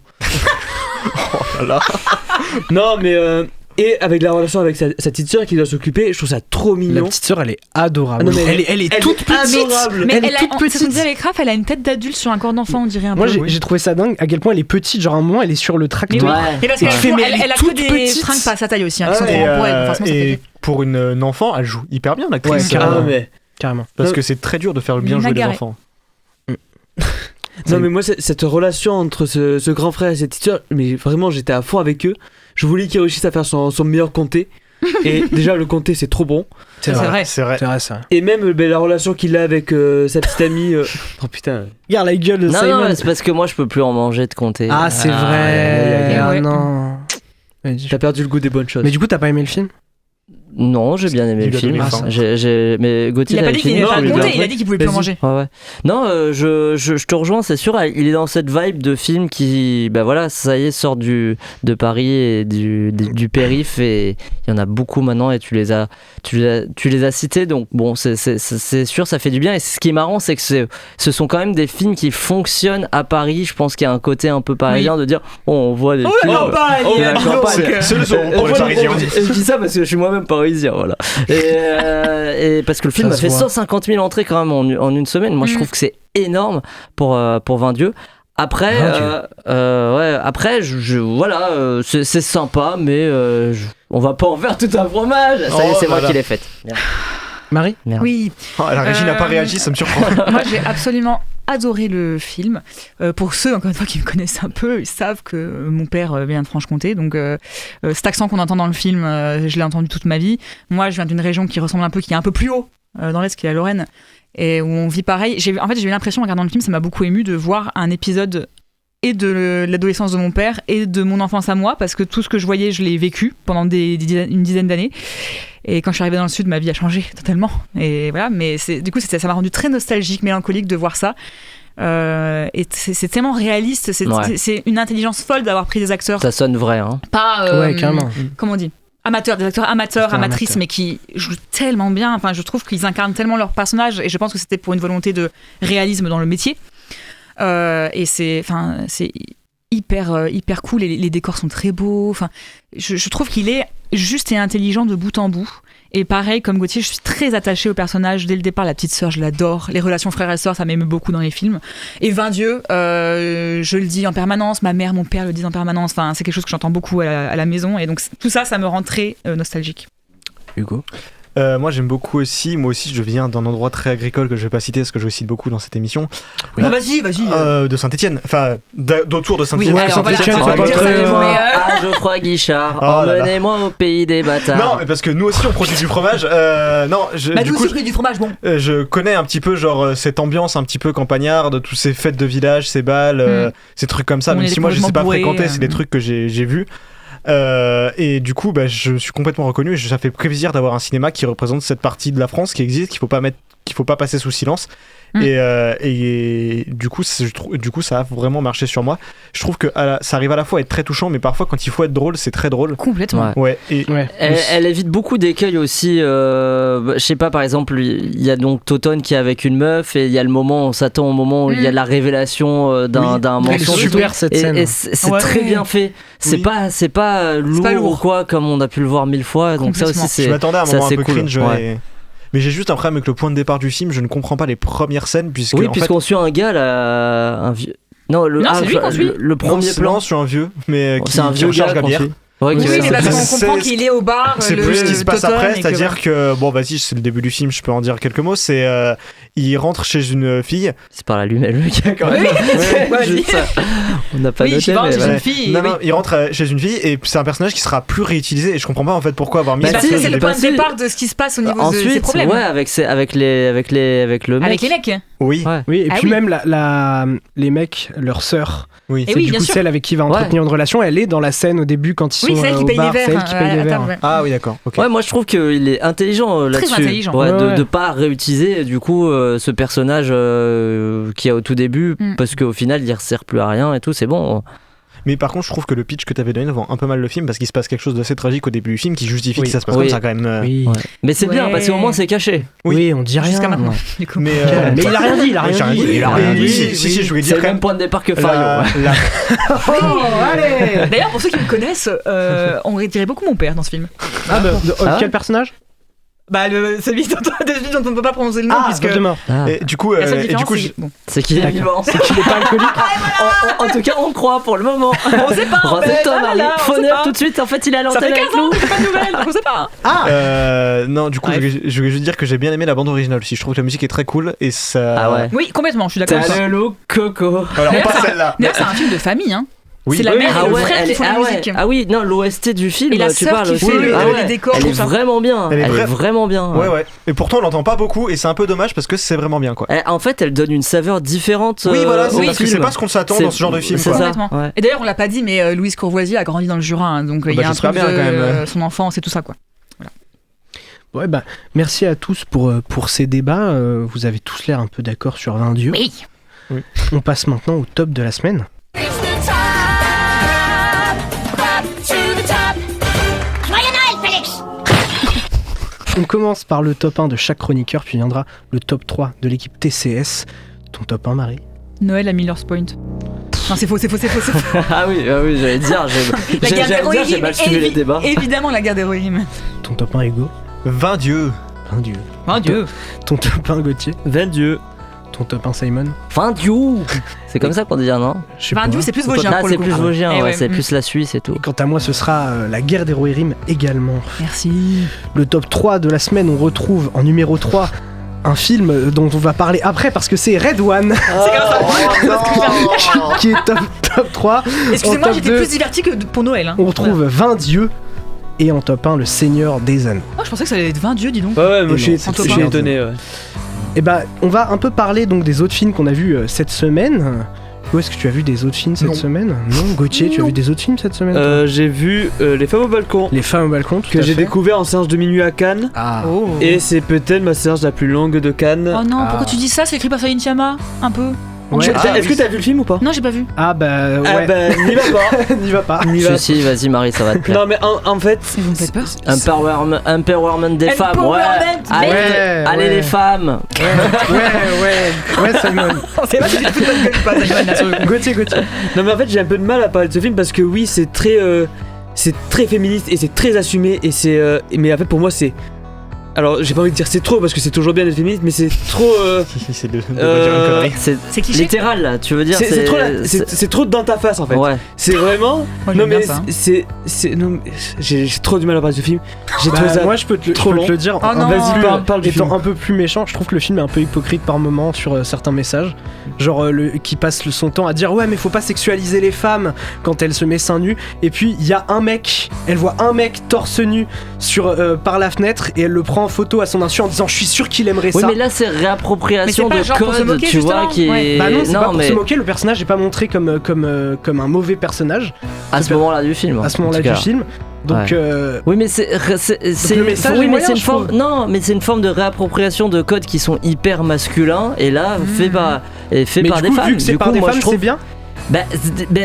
Oh là là. Non, mais. Et avec la relation avec sa petite sœur qui doit s'occuper, je trouve ça trop mignon. La petite sœur, elle est adorable. Ah non, mais elle est toute petite. Mais elle est toute petite. C'est ce qu'on disait avec Raph, elle a une tête d'adulte sur un corps d'enfant, on dirait un peu. Moi, j'ai trouvé ça dingue à quel point elle est petite. Genre, à un moment, elle est sur le tracteur. Et parce qu'elle a que des fringues pas à sa taille aussi, qui sont trop grands pour elle. Franchement, ça fait pour une enfant, elle joue hyper bien l'actrice. Carrément. Parce que c'est très dur de faire bien jouer les enfants. Non mais moi cette relation entre ce grand frère et cette petite sœur, mais vraiment j'étais à fond avec eux. Je voulais qu'ils réussissent à faire son meilleur comté. Et déjà le comté c'est trop bon. C'est vrai. Et même la relation qu'il a avec sa petite amie. Oh putain. Regarde la gueule de Simon. Non, c'est parce que moi je peux plus en manger de comté. Ah c'est vrai. Ah non. T'as perdu le goût des bonnes choses. Mais du coup t'as pas aimé le film? Non, j'ai bien aimé le film. Mais Gauthier, il a pas dit qu'il n'aimait pas le comté, il a dit qu'il pouvait plus en manger. Ouais. Non, je te rejoins, c'est sûr. Il est dans cette vibe de film qui, bah voilà, ça y est, sort de Paris et du périph' et il y en a beaucoup maintenant et tu les as cités. Donc bon, c'est sûr, ça fait du bien. Et ce qui est marrant, c'est que ce sont quand même des films qui fonctionnent à Paris. Je pense qu'il y a un côté un peu parisien de dire, on voit des films. C'est le son pour les Parisiens. Je dis ça parce que je suis moi-même parisien, voilà. Et parce que le film a fait 150 000 entrées quand même en une semaine. Moi, je trouve que c'est énorme pour 20 dieux. Après, voilà, c'est sympa, mais on va pas en faire tout un fromage. Ça y est, c'est moi qui l'ai faite. Marie? Merde. Oui. La régie n'a pas réagi, ça me surprend. Moi, j'ai absolument adoré le film. Pour ceux, encore une fois, qui me connaissent un peu, ils savent que mon père vient de Franche-Comté. Donc, cet accent qu'on entend dans le film, je l'ai entendu toute ma vie. Moi, je viens d'une région qui ressemble un peu, qui est un peu plus haut dans l'Est, qui est la Lorraine, et où on vit pareil. J'ai eu l'impression, en regardant le film, ça m'a beaucoup ému de voir un épisode et de l'adolescence de mon père et de mon enfance à moi, parce que tout ce que je voyais, je l'ai vécu pendant une dizaine d'années. Et quand je suis arrivée dans le sud, ma vie a changé totalement. Et voilà, mais ça m'a rendu très nostalgique, mélancolique de voir ça. Et c'est tellement réaliste, c'est une intelligence folle d'avoir pris des acteurs. Ça sonne vrai, hein. Pas. Ouais, carrément. Comment on dit, des acteurs amateurs, amatrices, mais qui jouent tellement bien. Enfin, je trouve qu'ils incarnent tellement leur personnage, et je pense que c'était pour une volonté de réalisme dans le métier. Et c'est hyper cool. Les décors sont très beaux. Enfin, je trouve qu'il est juste et intelligent de bout en bout. Et pareil, comme Gauthier, je suis très attachée au personnage dès le départ. La petite sœur, je l'adore. Les relations frères et sœurs, ça m'émeut beaucoup dans les films. Et Vain Dieu, je le dis en permanence. Ma mère, mon père le disent en permanence. Enfin, c'est quelque chose que j'entends beaucoup à la maison. Et donc, tout ça, ça me rend très nostalgique. Hugo? Moi j'aime beaucoup aussi, je viens d'un endroit très agricole que je vais pas citer parce que je cite beaucoup dans cette émission. Oui. Vas-y. De Saint-Étienne, enfin d'autour de Saint-Étienne. Oui, Saint-Étienne, Geoffroy Guichard, emmenez-moi au pays des bâtards. Non, mais parce que nous aussi on produit du fromage. Nous aussi on produit du fromage, bon. Je connais un petit peu genre cette ambiance un petit peu campagnarde, tous ces fêtes de village, ces balles, ces trucs comme ça. Même si moi je sais pas fréquenter, c'est des trucs que j'ai vus. Et du coup je suis complètement reconnu et ça fait plaisir d'avoir un cinéma qui représente cette partie de la France qui existe, qu'il faut pas passer sous silence. Et du coup ça a vraiment marché sur moi. Je trouve que ça arrive à la fois à être très touchant, mais parfois quand il faut être drôle, c'est très drôle. Complètement. Elle évite beaucoup d'écueils aussi. Je sais pas, par exemple, il y a donc Totone qui est avec une meuf et il y a le moment, on s'attend au moment où il y a la révélation d'un mensonge. C'est super cette scène. Et c'est très bien fait. C'est pas lourd ou quoi, comme on a pu le voir 1000 fois. Donc ça aussi, c'est. Je m'attendais à un moment un peu cool. cringe. Mais j'ai juste un problème avec le point de départ du film, je ne comprends pas les premières scènes puisqu'on suit un gars là, un vieux. Non, c'est lui qu'on suit. Le premier plan. Non, je suis un vieux, mais c'est un vieux gars Gabière. Oui, mais parce qu'on comprend qu'il est au bar. C'est plus ce qui se passe après, c'est-à-dire que bon, vas-y, c'est le début du film, je peux en dire quelques mots. C'est il rentre chez une fille. C'est par l'allumette le gars quand même. Oui, on n'a pas noté. Chez une fille. Non, il rentre chez une fille et c'est un personnage qui sera plus réutilisé et je comprends pas en fait pourquoi avoir mis. Parce que c'est le point de départ de ce qui se passe au niveau de ses problèmes. Ouais, avec le mec. Avec les mecs. Oui. Et puis même les mecs, leur sœur. Oui. C'est du coup celle avec qui il va entretenir une relation. Elle est dans la scène au début quand ils sont au bar. C'est elle qui paye les verres. Ah oui, d'accord. Ouais, moi je trouve qu'il est intelligent là-dessus. Très intelligent. De pas réutiliser du coup ce personnage qui est au tout début parce qu'au final il ne sert plus à rien et tout, c'est bon. Mais par contre, je trouve que le pitch que tu avais donné vend un peu mal le film parce qu'il se passe quelque chose d'assez tragique au début du film qui justifie que ça se passe comme ça quand même. Mais c'est bien parce qu'au moins c'est caché. Oui, on dit rien. Jusqu'à maintenant. Mais il a rien dit, il a rien dit. Si, je voulais dire c'est le même point de départ que Fario. Allez. D'ailleurs, pour ceux qui me connaissent, on dirait beaucoup mon père dans ce film. Quel personnage? Celui dont on ne peut pas prononcer le nom puisque Voldemort. Et du coup, c'est qu'il est vivant. C'est qu'il est pas alcoolique. En tout cas, on croit pour le moment. On sait pas. Fauneur tout de suite. En fait, il est à l'antenne avec nous. Ça fait 15 ans, pas de nouvelles, donc on sait pas. Non, du coup, je vais juste dire que j'ai bien aimé la bande originale aussi. Je trouve que la musique est très cool et ça. Ah ouais. Oui, complètement. Je suis d'accord. T'as le look Coco. Alors, on passe celle-là. D'ailleurs, c'est un film de famille, hein. Oui. C'est la mère et le frère qui font la musique. Ah oui, non, l'OST du film, et la tu sœur parles qui aussi. fait les décors. Elle est vraiment bien. Elle est vraiment bien. Ouais. Et pourtant, on l'entend pas beaucoup et c'est un peu dommage parce que c'est vraiment bien, quoi. En fait, elle donne une saveur différente. Oui, voilà, c'est parce que c'est pas ce qu'on s'attend dans ce genre de film. C'est ça. Ouais. Et d'ailleurs, on l'a pas dit, mais Louise Courvoisier a grandi dans le Jura, hein, donc il y a un truc de son enfance et tout ça, quoi. Voilà. Ouais, merci à tous pour ces débats. Vous avez tous l'air un peu d'accord sur Vain Dieu. Oui. On passe maintenant au top de la semaine. On commence par le top 1 de chaque chroniqueur, puis viendra le top 3 de l'équipe TCS. Ton top 1, Marie? Noël à Miller's Point. Non, c'est faux. Ah oui, j'allais dire, j'ai mal suivi les débats. Évidemment, la guerre d'héroïne. Ton top 1, Hugo? Vain Dieu. Ton top 1, Gauthier? Vain Dieu. Ton top 1, Simon? Vain Dieu. C'est comme ça qu'on dit, non? Vain Dieu, c'est plus vosgien. C'est plus vosgien, c'est plus la Suisse et tout. Et quant à moi, ce sera la guerre des Rohirrim également. Merci. Le top 3 de la semaine, on retrouve en numéro 3 un film dont on va parler après parce que c'est Red One. C'est comme ça. Qui est top 3. Excusez-moi, j'étais plus diverti que pour Noël. Hein. On retrouve 20 dieux. Et en top 1, le Seigneur des Anneaux. Oh, je pensais que ça allait être 20 dieux, dis donc. Ouais, moi je suis étonné. Ouais. Et on va un peu parler donc des autres films qu'on a vus cette semaine. Où est-ce que tu as vu des autres films cette semaine? Non, Gauthier, tu as vu des autres films cette semaine? J'ai vu Les Femmes au balcon. Les Femmes au balcon, que j'ai découvert en séance de minuit à Cannes. Et c'est peut-être ma séance la plus longue de Cannes. Oh non, pourquoi tu dis ça? C'est écrit par Saïd Chiama, un peu. Ouais. Est-ce que t'as vu le film ou pas? Non, j'ai pas vu. Ah bah ouais. Ah bah n'y va pas. N'y va pas. Si, vas-y Marie, ça va te plaire. Non mais en fait, vous me faites peur. Empowerment des femmes, ouais. Allez les femmes. Ouais, Simon. On sait pas si tu te fous de notre gueule ou pas, Simon, là, sur le coup. Gauthier. non mais en fait j'ai un peu de mal à parler de ce film parce que oui c'est très féministe et c'est très assumé et mais en fait pour moi c'est, alors j'ai pas envie de dire c'est trop parce que c'est toujours bien d'être féministe mais c'est trop c'est de dire une connerie. C'est cliché. Littéral là, tu veux dire c'est trop dans ta face en fait. Ouais. C'est vraiment Moi, j'ai trop du mal à parler de ce film. J'ai trouvé ça moi je peux te le dire. Vas-y parle du film. Étant un peu plus méchant, je trouve que le film est un peu hypocrite par moment sur certains messages. Genre qui passe son temps à dire ouais mais faut pas sexualiser les femmes quand elle se met seins nus. Et puis il y a elle voit un mec torse nu par la fenêtre et elle le prend en photo à son insu en disant je suis sûr qu'il aimerait ça. Oui mais là c'est réappropriation de code, tu vois, qui est... Bah non, c'est pas pour se moquer, le personnage est pas montré comme un mauvais personnage. À ce moment-là du film. À ce moment-là du film. Donc oui mais c'est une forme. Non mais c'est une forme de réappropriation de codes qui sont hyper masculins et là fait par des femmes. Vu que c'est par des femmes, c'est bien. Bah,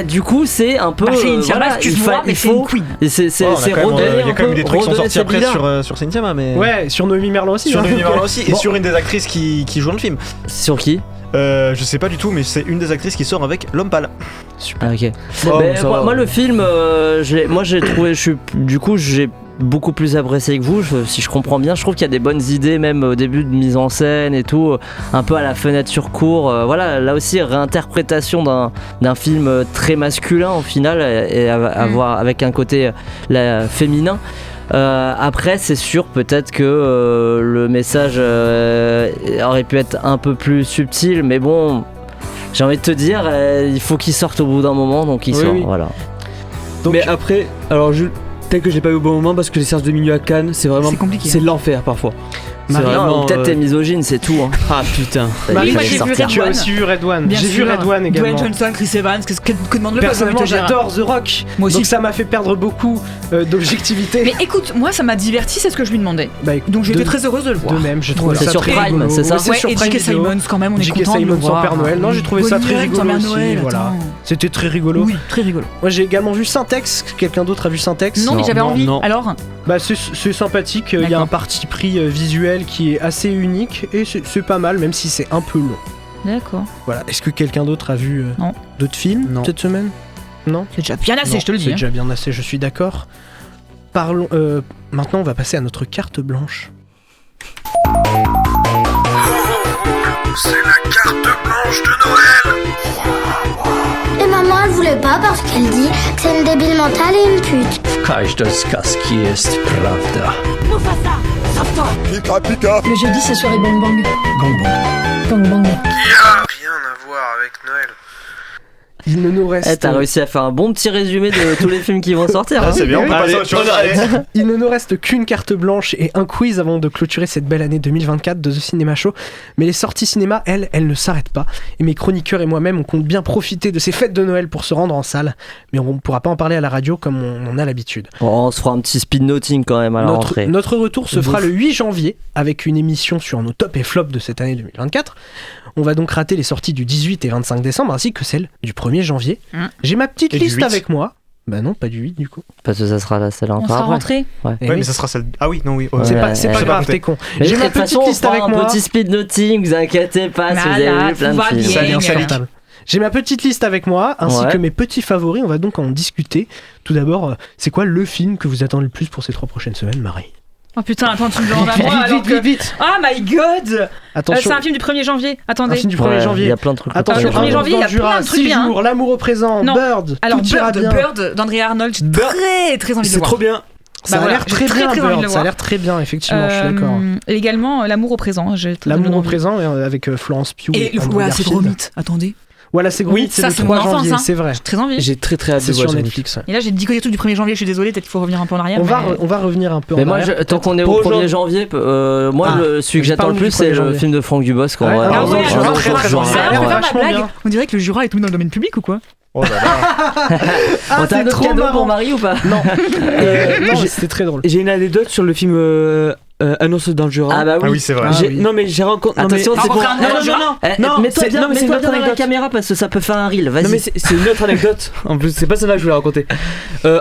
du coup c'est un peu excuse-moi mais c'est une queen. C'est redonner. Il y a quand même des trucs qui sont sortis après sur Cynthia mais ouais, sur Noémie Merlan aussi. Sur Noémie Merlan aussi et sur une des actrices qui joue dans le film. Sur qui? Je sais pas du tout, mais c'est une des actrices qui sort avec l'homme pâle. Super. Ah, ok. Moi le film, j'ai trouvé, j'ai beaucoup plus apprécié que vous, si je comprends bien. Je trouve qu'il y a des bonnes idées, même au début de mise en scène et tout, un peu à la fenêtre sur cour. Voilà, là aussi réinterprétation d'un film très masculin au final et avec un côté féminin. Après c'est sûr peut-être que le message aurait pu être un peu plus subtil mais bon j'ai envie de te dire il faut qu'il sorte au bout d'un moment donc il sort. Voilà. Donc, mais après alors peut-être que j'ai pas eu au bon moment parce que les séances de minuit à Cannes c'est vraiment compliqué, c'est l'enfer parfois. Peut-être t'es misogyne, c'est tout. Hein. Ah putain. Oui, moi j'ai vu Red One. Tu as aussi vu Red One. Bien j'ai sûr. vu Red One également. Dwayne Johnson, Chris Evans, que demande le personnellement j'adore The Rock. Moi aussi. Donc ça m'a fait perdre beaucoup d'objectivité. Mais écoute, moi ça m'a diverti, c'est ce que je lui demandais. Donc j'étais très heureuse de le voir. De même, j'ai trouvé ça très rigolo. C'est ça. Ouais, et J.K. Simmons quand même, on est content de le voir. J.K. Simmons en Père Noël. Non, j'ai trouvé ça très rigolo aussi. Voilà. C'était très rigolo. Oui, très rigolo. Moi j'ai également vu Syntex. Quelqu'un d'autre a vu Syntex? Non, mais j'avais envie. Alors bah c'est sympathique, il y a un parti pris visuel qui est assez unique et c'est pas mal même si c'est un peu long. D'accord. Voilà, est-ce que quelqu'un d'autre a vu d'autres films cette semaine? Non. C'est déjà bien assez, je te le dis. C'est déjà bien assez, je suis d'accord. Parlons maintenant on va passer à notre carte blanche. C'est la carte blanche de Noël. Et maman elle voulait pas parce qu'elle dit que c'est une débile mentale et une pute. Każda сказки jest prawda. Mufasa, sauve-toi. Pika pika. Le jeudi c'est soirée bang bang. Gang bang. Bang bang. Qui a rien à voir avec Noël. Il ne nous reste... T'as réussi à faire un bon petit résumé de tous les films qui vont sortir. Ah, c'est bien, on peut passer à autre chose. Il ne nous reste qu'une carte blanche et un quiz avant de clôturer cette belle année 2024 de The Cinema Show. Mais les sorties cinéma, elles ne s'arrêtent pas. Et mes chroniqueurs et moi-même, on compte bien profiter de ces fêtes de Noël pour se rendre en salle. Mais on ne pourra pas en parler à la radio comme on a l'habitude. On se fera un petit speed noting quand même à la rentrée. Notre retour se fera le 8 janvier avec une émission sur nos tops et flops de cette année 2024. On va donc rater les sorties du 18 et 25 décembre ainsi que celles du 1er janvier. J'ai ma petite liste avec moi. Bah non, pas du 8 du coup. Parce que ça sera celle-là encore après. On sera rentré. Ouais, mais ça sera celle... Ah oui, non, oui. C'est pas grave, t'es con. J'ai ma petite liste avec moi. Un petit speed noting, vous inquiétez pas si vous avez vu plein de films. J'ai ma petite liste avec moi, ainsi que mes petits favoris. On va donc en discuter. Tout d'abord, c'est quoi le film que vous attendez le plus pour ces 3 prochaines semaines, Marie? Oh putain, attends, tu me demandes à moi. Vite. Oh my god. Attention. C'est un film du 1er janvier. Attendez. Un film du 1er janvier. Il y a plein de trucs. Attention, le 1er janvier, il y a plein de trucs 6 bien. jours, L'amour au présent, Bird. Alors Bird d'Andrea Arnold, j'ai très envie de le voir. C'est trop bien. Ça a l'air très bien, Bird. Ça a l'air très bien, effectivement, je suis d'accord. Et également L'amour au présent. L'amour au présent avec Florence Pugh. Et c'est gros mythe. Attendez. Voilà, c'est gros. C'est le 3 janvier, c'est vrai. J'ai très envie. J'ai très hâte de voir sur Netflix. Et là, j'ai dit que des trucs du 1er janvier, je suis désolé, peut-être qu'il faut revenir un peu en arrière. On va revenir un peu en arrière. Mais moi, tant qu'on est au 1er janvier, moi, celui que j'attends le plus, c'est le film de Franck Dubosc. On dirait que le Jura est tout mis dans le domaine public ou quoi? Oh là là. On t'a un autre cadeau pour Marie ou pas? Non. Non, c'était très drôle. J'ai une anecdote sur le film Un ours dans le Jura. Ah bah oui. Ah oui, c'est vrai. Non mais j'ai rencontré. Attention, c'est pour. Non, mets-toi bien autre devant la anecdote. caméra parce que ça peut faire un reel. Vas-y. Non mais c'est une autre anecdote. En plus, c'est pas celle-là que je voulais raconter.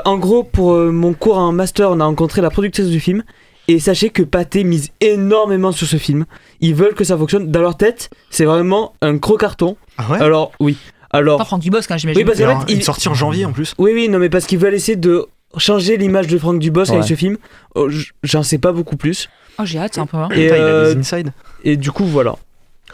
En gros, pour mon cours en master, on a rencontré la productrice du film. Et sachez que Pathé mise énormément sur ce film. Ils veulent que ça fonctionne. Dans leur tête, c'est vraiment un gros carton. Ah ouais. Alors oui. Alors. Pas Franck Dubosc, hein, j'imagine. Oui, parce qu'en fait, il est sorti en janvier en plus. Oui, non mais parce qu'ils veulent essayer de changer l'image de Franck Dubosc avec ce film. J'en sais pas beaucoup plus. Oh, j'ai hâte, c'est un peu. Et il a des insides. Et du coup, voilà.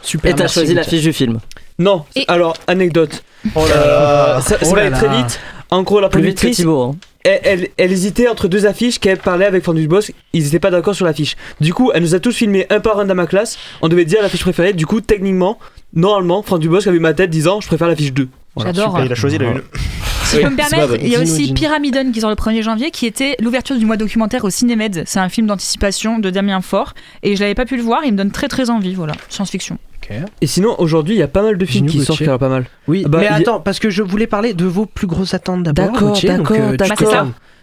Super. Et t'as choisi l'affiche du film. Non. Alors, anecdote. Oh là là. Ça va aller très vite. En gros, la productrice, Thibaut, hein. elle hésitait entre deux affiches qu'elle parlait avec Franck Dubosc. Ils étaient pas d'accord sur l'affiche. Du coup, elle nous a tous filmé un par un dans ma classe. On devait dire l'affiche préférée. Du coup, techniquement, normalement, Franck Dubosc avait ma tête disant je préfère l'affiche 2. Voilà. J'adore. Super, il a choisi la une. Si je peux me permettre, il y a aussi Pyramiden qui sort le 1er janvier, qui était l'ouverture du mois documentaire au Cinémed. C'est un film d'anticipation de Damien Faure. Et je l'avais pas pu le voir, il me donne très très envie. Voilà, science-fiction. Et sinon, aujourd'hui, il y a pas mal de films qui sortent qui sont pas mal. Oui, mais attends, parce que je voulais parler de vos plus grosses attentes d'abord. D'accord, tu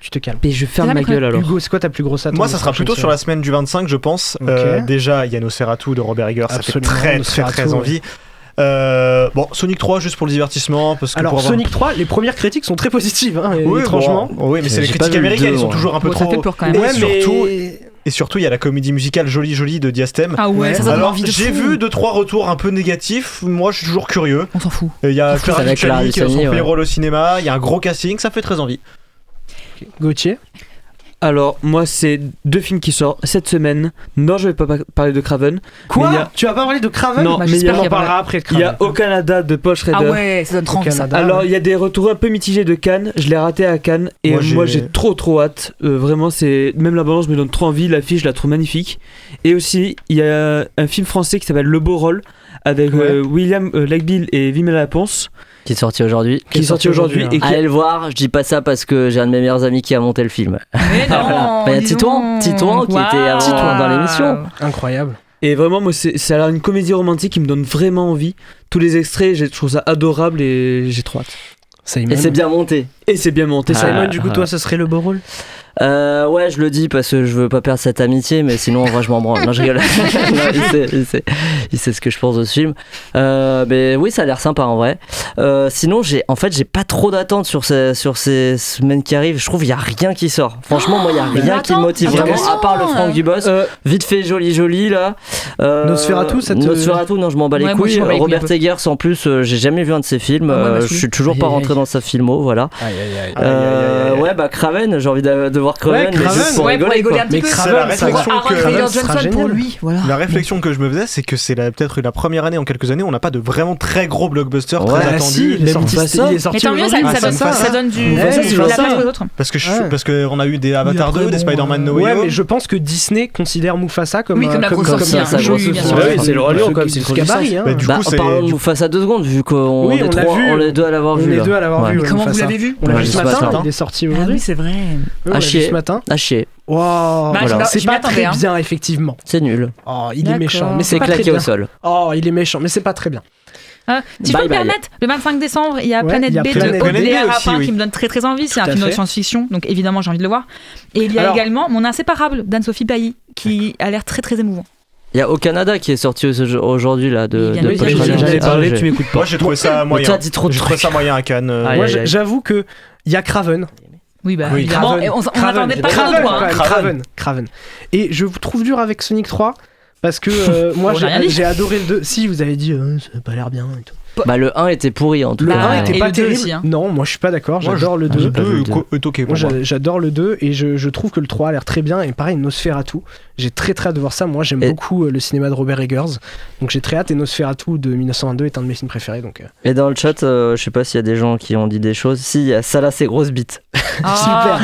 te calmes. Et je ferme ma gueule alors. Hugo, c'est quoi ta plus grosse attente? Moi, ça sera plutôt sur la semaine du 25, je pense. Déjà, il y a Nosferatu de Robert Eggers, ça fait très envie. Bon, Sonic 3 juste pour le divertissement parce que alors Sonic 3 les premières critiques sont très positives hein, oui, étrangement. Oui mais c'est les critiques américaines, ils sont toujours un peu trop. Ça fait peur quand même. Et surtout il y a la comédie musicale Jolie de Diastème. Ah ouais, ça donne alors envie de j'ai vu 2-3 retours un peu négatifs, moi je suis toujours curieux. On s'en fout. Il y a Clara Luciani qui a son premier rôle au cinéma, il y a un gros casting, ça fait très envie. Gauthier. Alors, moi, c'est 2 films qui sortent cette semaine. Non, je vais pas parler de Craven. Quoi Tu vas pas parler de Craven? Non, mais on en parlera après de Craven. Il y a Au Canada de Paul Schrader. Ah ouais, ça donne trop envie. Alors, il y a des retours un peu mitigés de Cannes. Je l'ai raté à Cannes. Et moi, j'ai trop hâte. Vraiment, c'est même la balance me donne trop envie. L'affiche, je la trouve magnifique. Et aussi, il y a un film français qui s'appelle Le Beau Rôle avec William Legbill et Vimela Ponce. Qui est sorti aujourd'hui. Et allez le voir, je dis pas ça parce que j'ai un de mes meilleurs amis qui a monté le film. Mais non. Il y a Titouan qui était avant dans l'émission. Incroyable. Et vraiment, moi, ça a l'air une comédie romantique qui me donne vraiment envie. Tous les extraits, je trouve ça adorable et j'ai trop hâte. Et c'est bien monté. Simon, du coup, toi, ça serait Le Beau Rôle? Ouais, je le dis parce que je veux pas perdre cette amitié, mais sinon, en vrai, je m'en branle. Non, je rigole. Il sait ce que je pense de ce film. Mais oui, ça a l'air sympa en vrai. Sinon, j'ai pas trop d'attentes sur ces semaines qui arrivent. Je trouve qu'il y a rien qui sort. Franchement, moi, il y a rien qui me motive vraiment, à part le Franck Dubosc. Vite fait, joli là. Nosferatu, non, je m'en bats les couilles. Robert Eggers, en plus, j'ai jamais vu un de ses films. Je suis toujours pas rentré dans sa filmo, voilà. Ouais, bah Craven, j'ai envie de voir Craven, mais juste pour rigoler un petit peu. C'est la réflexion Johnson pour lui, voilà. La réflexion que je me faisais, c'est que c'est peut-être la première année en quelques années, on n'a pas de vraiment très gros blockbuster très attendu. Il est sorti. Mais tant mieux, ça donne du la place aux autres. Parce que on a eu des Avatar 2, des Spider-Man No Way Home. Ouais, mais je pense que Disney considère Mufasa comme la grosse sortie. C'est le Roi Lion comme c'est une gabarit. Parlons de Mufasa 2 secondes vu qu'on est les deux à l'avoir vu. Comment vous l'avez vu? On l'a vu ce matin. Il est sorti aujourd'hui. Oui, c'est vrai. À chier. Ce matin. À chier. Wow. C'est pas très bien, effectivement. C'est nul. Oh, il est méchant. Mais c'est claqué au sol. Oh, il est méchant, mais c'est pas très bien. Si je peux me permettre, le 25 décembre, il y a Planète B de Léa Rapin qui me donne très envie. C'est un film de science-fiction, donc évidemment j'ai envie de le voir. Et il y a également Mon Inséparable d'Anne-Sophie Bailly qui a l'air très émouvant. Il y a Au Canada qui est sorti aujourd'hui là de j'allais parler, tu m'écoutes pas. Moi j'ai trouvé ça moyen. J'ai trouvé ça moyen à Cannes. Moi j'avoue que il y a Craven. Oui, évidemment, on n'attendait pas Craven. Et je vous trouve dur avec Sonic 3 parce que moi j'ai adoré le 2. Si vous avez dit ça n'a pas l'air bien et tout. Bah le 1 était pourri en tout cas. Le 1 était pas terrible. Aussi, hein. Non, moi je suis pas d'accord, j'adore le 2. J'adore le 2 et je trouve que le 3 a l'air très bien et pareil Nosferatu. J'ai très hâte de voir ça. Moi j'aime beaucoup le cinéma de Robert Eggers. Donc j'ai très hâte et Nosferatu de 1922 est un de mes films préférés donc. Et dans le chat, je sais pas s'il y a des gens qui ont dit des choses. Si, il y a ça là, c'est grosse bite. Super.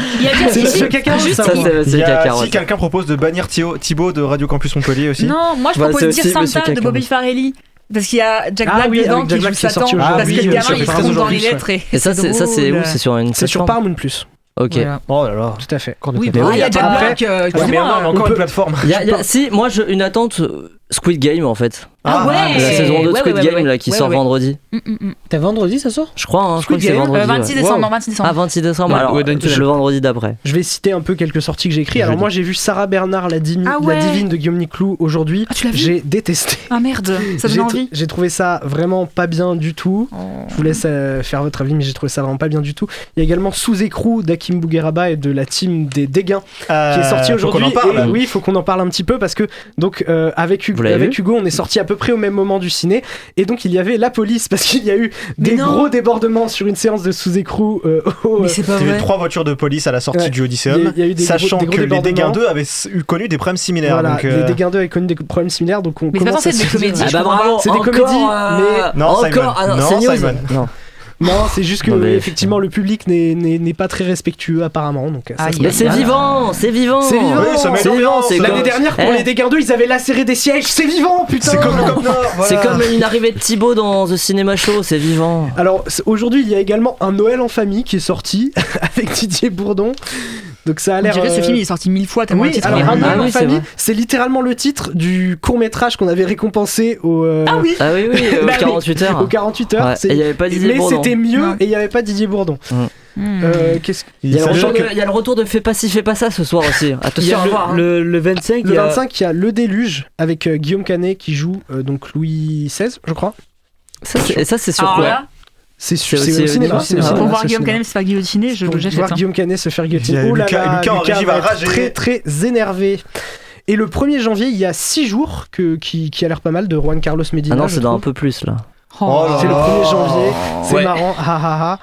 C'est Monsieur Caca. Si quelqu'un propose de bannir Thibaut de Radio Campus Montpellier aussi. Non, moi je propose Dire Santa de Bobby Farrelly. Parce qu'il y a Jack Black dedans qui joue Satan. Parce que le gamin il se trompe dans les lettres. Et ça c'est où? C'est sur une. C'est sur Paramount Plus. Ok. Oh là là. Tout à fait. Oui, il y a Jack Black. Mais encore une plateforme. Si, moi une attente Squid Game en fait. Ah ouais. La saison 2 de Squid Game là qui sort vendredi. T'as vendredi ça sort? Je crois que c'est vendredi. 26 décembre. 26 décembre. Ah 26 décembre. Alors le vendredi d'après. Je vais citer un peu quelques sorties que j'ai écrites. Alors moi j'ai vu Sarah Bernard, la divine de Guillaume Niclou aujourd'hui. Ah, tu l'as vu? J'ai détesté. Ah merde, ça donne envie. J'ai trouvé ça vraiment pas bien du tout. Je vous laisse faire votre avis, mais j'ai trouvé ça vraiment pas bien du tout. Il y a également Sous écrou d'Hakim Bougueraba et de la team des Dégains qui est sorti aujourd'hui. Oui, il faut qu'on en parle un petit peu parce que donc avec Hugo, on est sorti à peu près au même moment du ciné et donc il y avait la police parce qu'il y a eu des gros débordements sur une séance de Sous écrou. Mais c'est pas Il y vrai. a eu 3 voitures de police à la sortie du Odysseum, sachant que les Dégains 2 avaient connu des problèmes similaires. Voilà, donc, les Dégains 2 avaient connu des problèmes similaires, donc on commence à se dire. comédies. Ah bah bravo. C'est des comédies, mais non, encore. Simon. Non. Non, c'est juste que effectivement le public n'est pas très respectueux apparemment. Donc mais c'est vivant. C'est vivant. C'est l'année dernière pour les Dégains 2, ils avaient lacéré des sièges. C'est vivant, putain. C'est comme le Cop Nord. C'est comme une arrivée de Thibaut dans The Cinema Show, c'est vivant. Alors aujourd'hui, il y a également un Noël en famille qui est sorti avec Didier Bourdon. Donc ça a l'air. On dirait ce film il est sorti 1000 fois tellement le titre. Alors un Noël en famille, c'est littéralement le titre du court-métrage qu'on avait récompensé au au 48 heures. Au 48 heures. Ouais. Et il y avait pas Didier Bourdon. Mais c'était mieux et il y avait pas Didier Bourdon. Il y a le retour de Fais pas ci, fais pas ça ce soir aussi. Attention à voir. Le 25, le 25, il y a Le Déluge avec Guillaume Canet qui joue donc Louis XVI, je crois. Ça c'est sur quoi? C'est au cinéma. Pour voir Guillaume Canet se faire guillotiner, je jette. Voir Guillaume Canet se faire guillotiner. Oh là là, Lucas va être très très énervé. Et le 1er janvier, il y a 6 jours qui a l'air pas mal de Juan Carlos Medina. Ah non, c'est dans un peu plus là. C'est le 1er janvier, c'est marrant.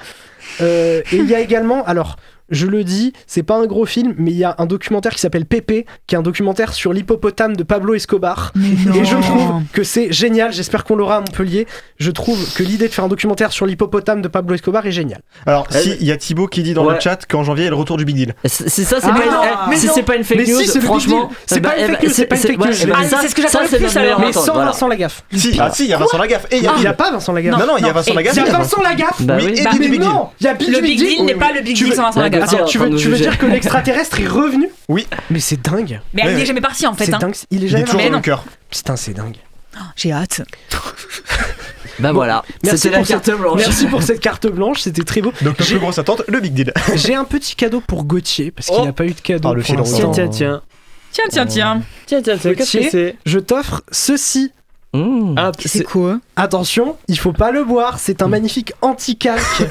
Et il y a également, alors je le dis, c'est pas un gros film, mais il y a un documentaire qui s'appelle Pépé, qui est un documentaire sur l'hippopotame de Pablo Escobar. Et je trouve que c'est génial, j'espère qu'on l'aura à Montpellier. Je trouve que l'idée de faire un documentaire sur l'hippopotame de Pablo Escobar est géniale. Alors, il y a Thibaut qui dit dans le chat qu'en janvier, il y a le retour du Big Deal. Si ça, c'est pas une fake news, franchement. C'est pas une fake news, c'est pas une fake news. C'est ce que j'attends le plus alors. Mais sans Vincent Lagaffe. Si, il y a Vincent Lagaffe. Et il y a pas Vincent Lagaffe. Non, il y a Vincent Lagaffe. Il y a Vincent Lagaffe. Oui, non, il y a le Big Deal n'est pas le Big Deal sans Vincent Lagaffe. Tu veux dire que l'extraterrestre est revenu? Oui. Mais c'est dingue. Mais il est jamais parti en fait. C'est dingue. Il est jamais toujours dans le cœur. Putain, c'est dingue. J'ai hâte. Bah voilà, merci pour cette carte blanche. Merci pour cette carte blanche, c'était très beau. Donc la plus grosse attente, le Big Deal. J'ai un petit cadeau pour Gauthier parce qu'il n'a pas eu de cadeau. Le filon. Tiens. Qu'est-ce que c'est? Je t'offre ceci. Ah, c'est quoi? Attention, il faut pas le boire, c'est un magnifique anti-calque.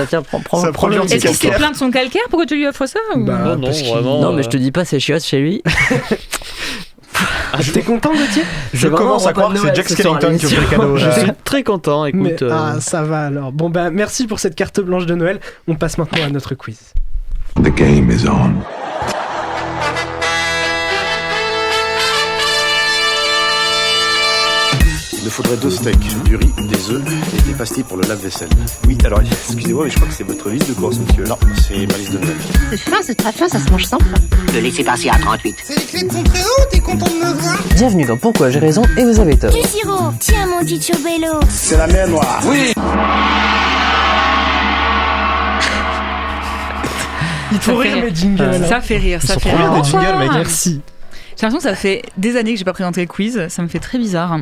Tiens, prends Est-ce qu'il s'est plaint de son calcaire? Pourquoi tu lui offres ça? Non, vraiment. Non, mais je te dis pas, c'est chiotte chez lui. T'es content, Gauthier? Je commence à croire que c'est Jack Skellington qui offre le cadeau. Je suis très content, écoute. Ça va alors. Bon, merci pour cette carte blanche de Noël. On passe maintenant à notre quiz. The game is on. Il me faudrait 2 steaks, du riz, des œufs et des pastilles pour le lave-vaisselle. Oui, alors excusez-moi, mais je crois que c'est votre liste de course, monsieur. Non, c'est ma liste de Noël. C'est très fin, ça se mange sans faim. Le laisser passer à 38. C'est les clés de ton Très-Haut, t'es content de me voir? Bienvenue dans Pourquoi j'ai raison et vous avez tort. Du sirop, tiens mon petit turbello. C'est la mer noire. Oui. Il faut rire mes jingles. Ça fait rire, ça fait rire. rire. Jingle, mec. Merci. J'ai l'impression que ça fait des années que j'ai pas présenté le quiz, ça me fait très bizarre.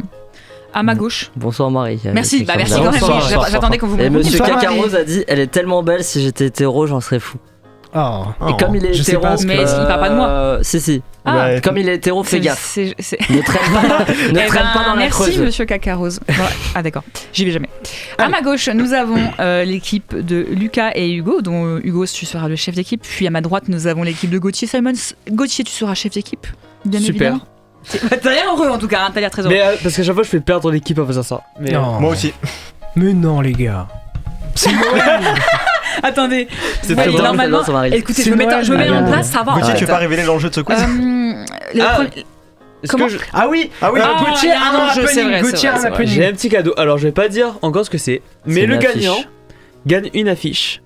À ma gauche. Bonsoir Marie. Merci, merci quand même. J'attendais qu'on vous montre. Et monsieur Cacarose a dit elle est tellement belle, si j'étais hétéro, j'en serais fou. Et comme il est hétéro, mais il parle pas de moi. Si. Comme il est hétéro, fais gaffe. Ne traîne pas dans la creuse. Merci monsieur Cacarose. Ah d'accord, j'y vais jamais. À ma gauche, nous avons l'équipe de Lucas et Hugo, dont Hugo, tu seras le chef d'équipe. Puis à ma droite, nous avons l'équipe de Gauthier. Simon, Gauthier, tu seras chef d'équipe, bien évidemment. T'as l'air heureux en tout cas, t'as l'air très heureux. Mais parce qu'à chaque fois je fais perdre l'équipe en faisant ça. Mais moi aussi. Mais non les gars. C'est Noël. Attendez. Normalement, écoutez, je me mets en place, ça va. Gauthier, tu veux pas révéler l'enjeu de ce quiz? Ah oui. Gauthier a un happening. Gauthier a un happening. J'ai un petit cadeau. Alors je vais pas dire encore ce que c'est, mais le gagnant gagne une affiche.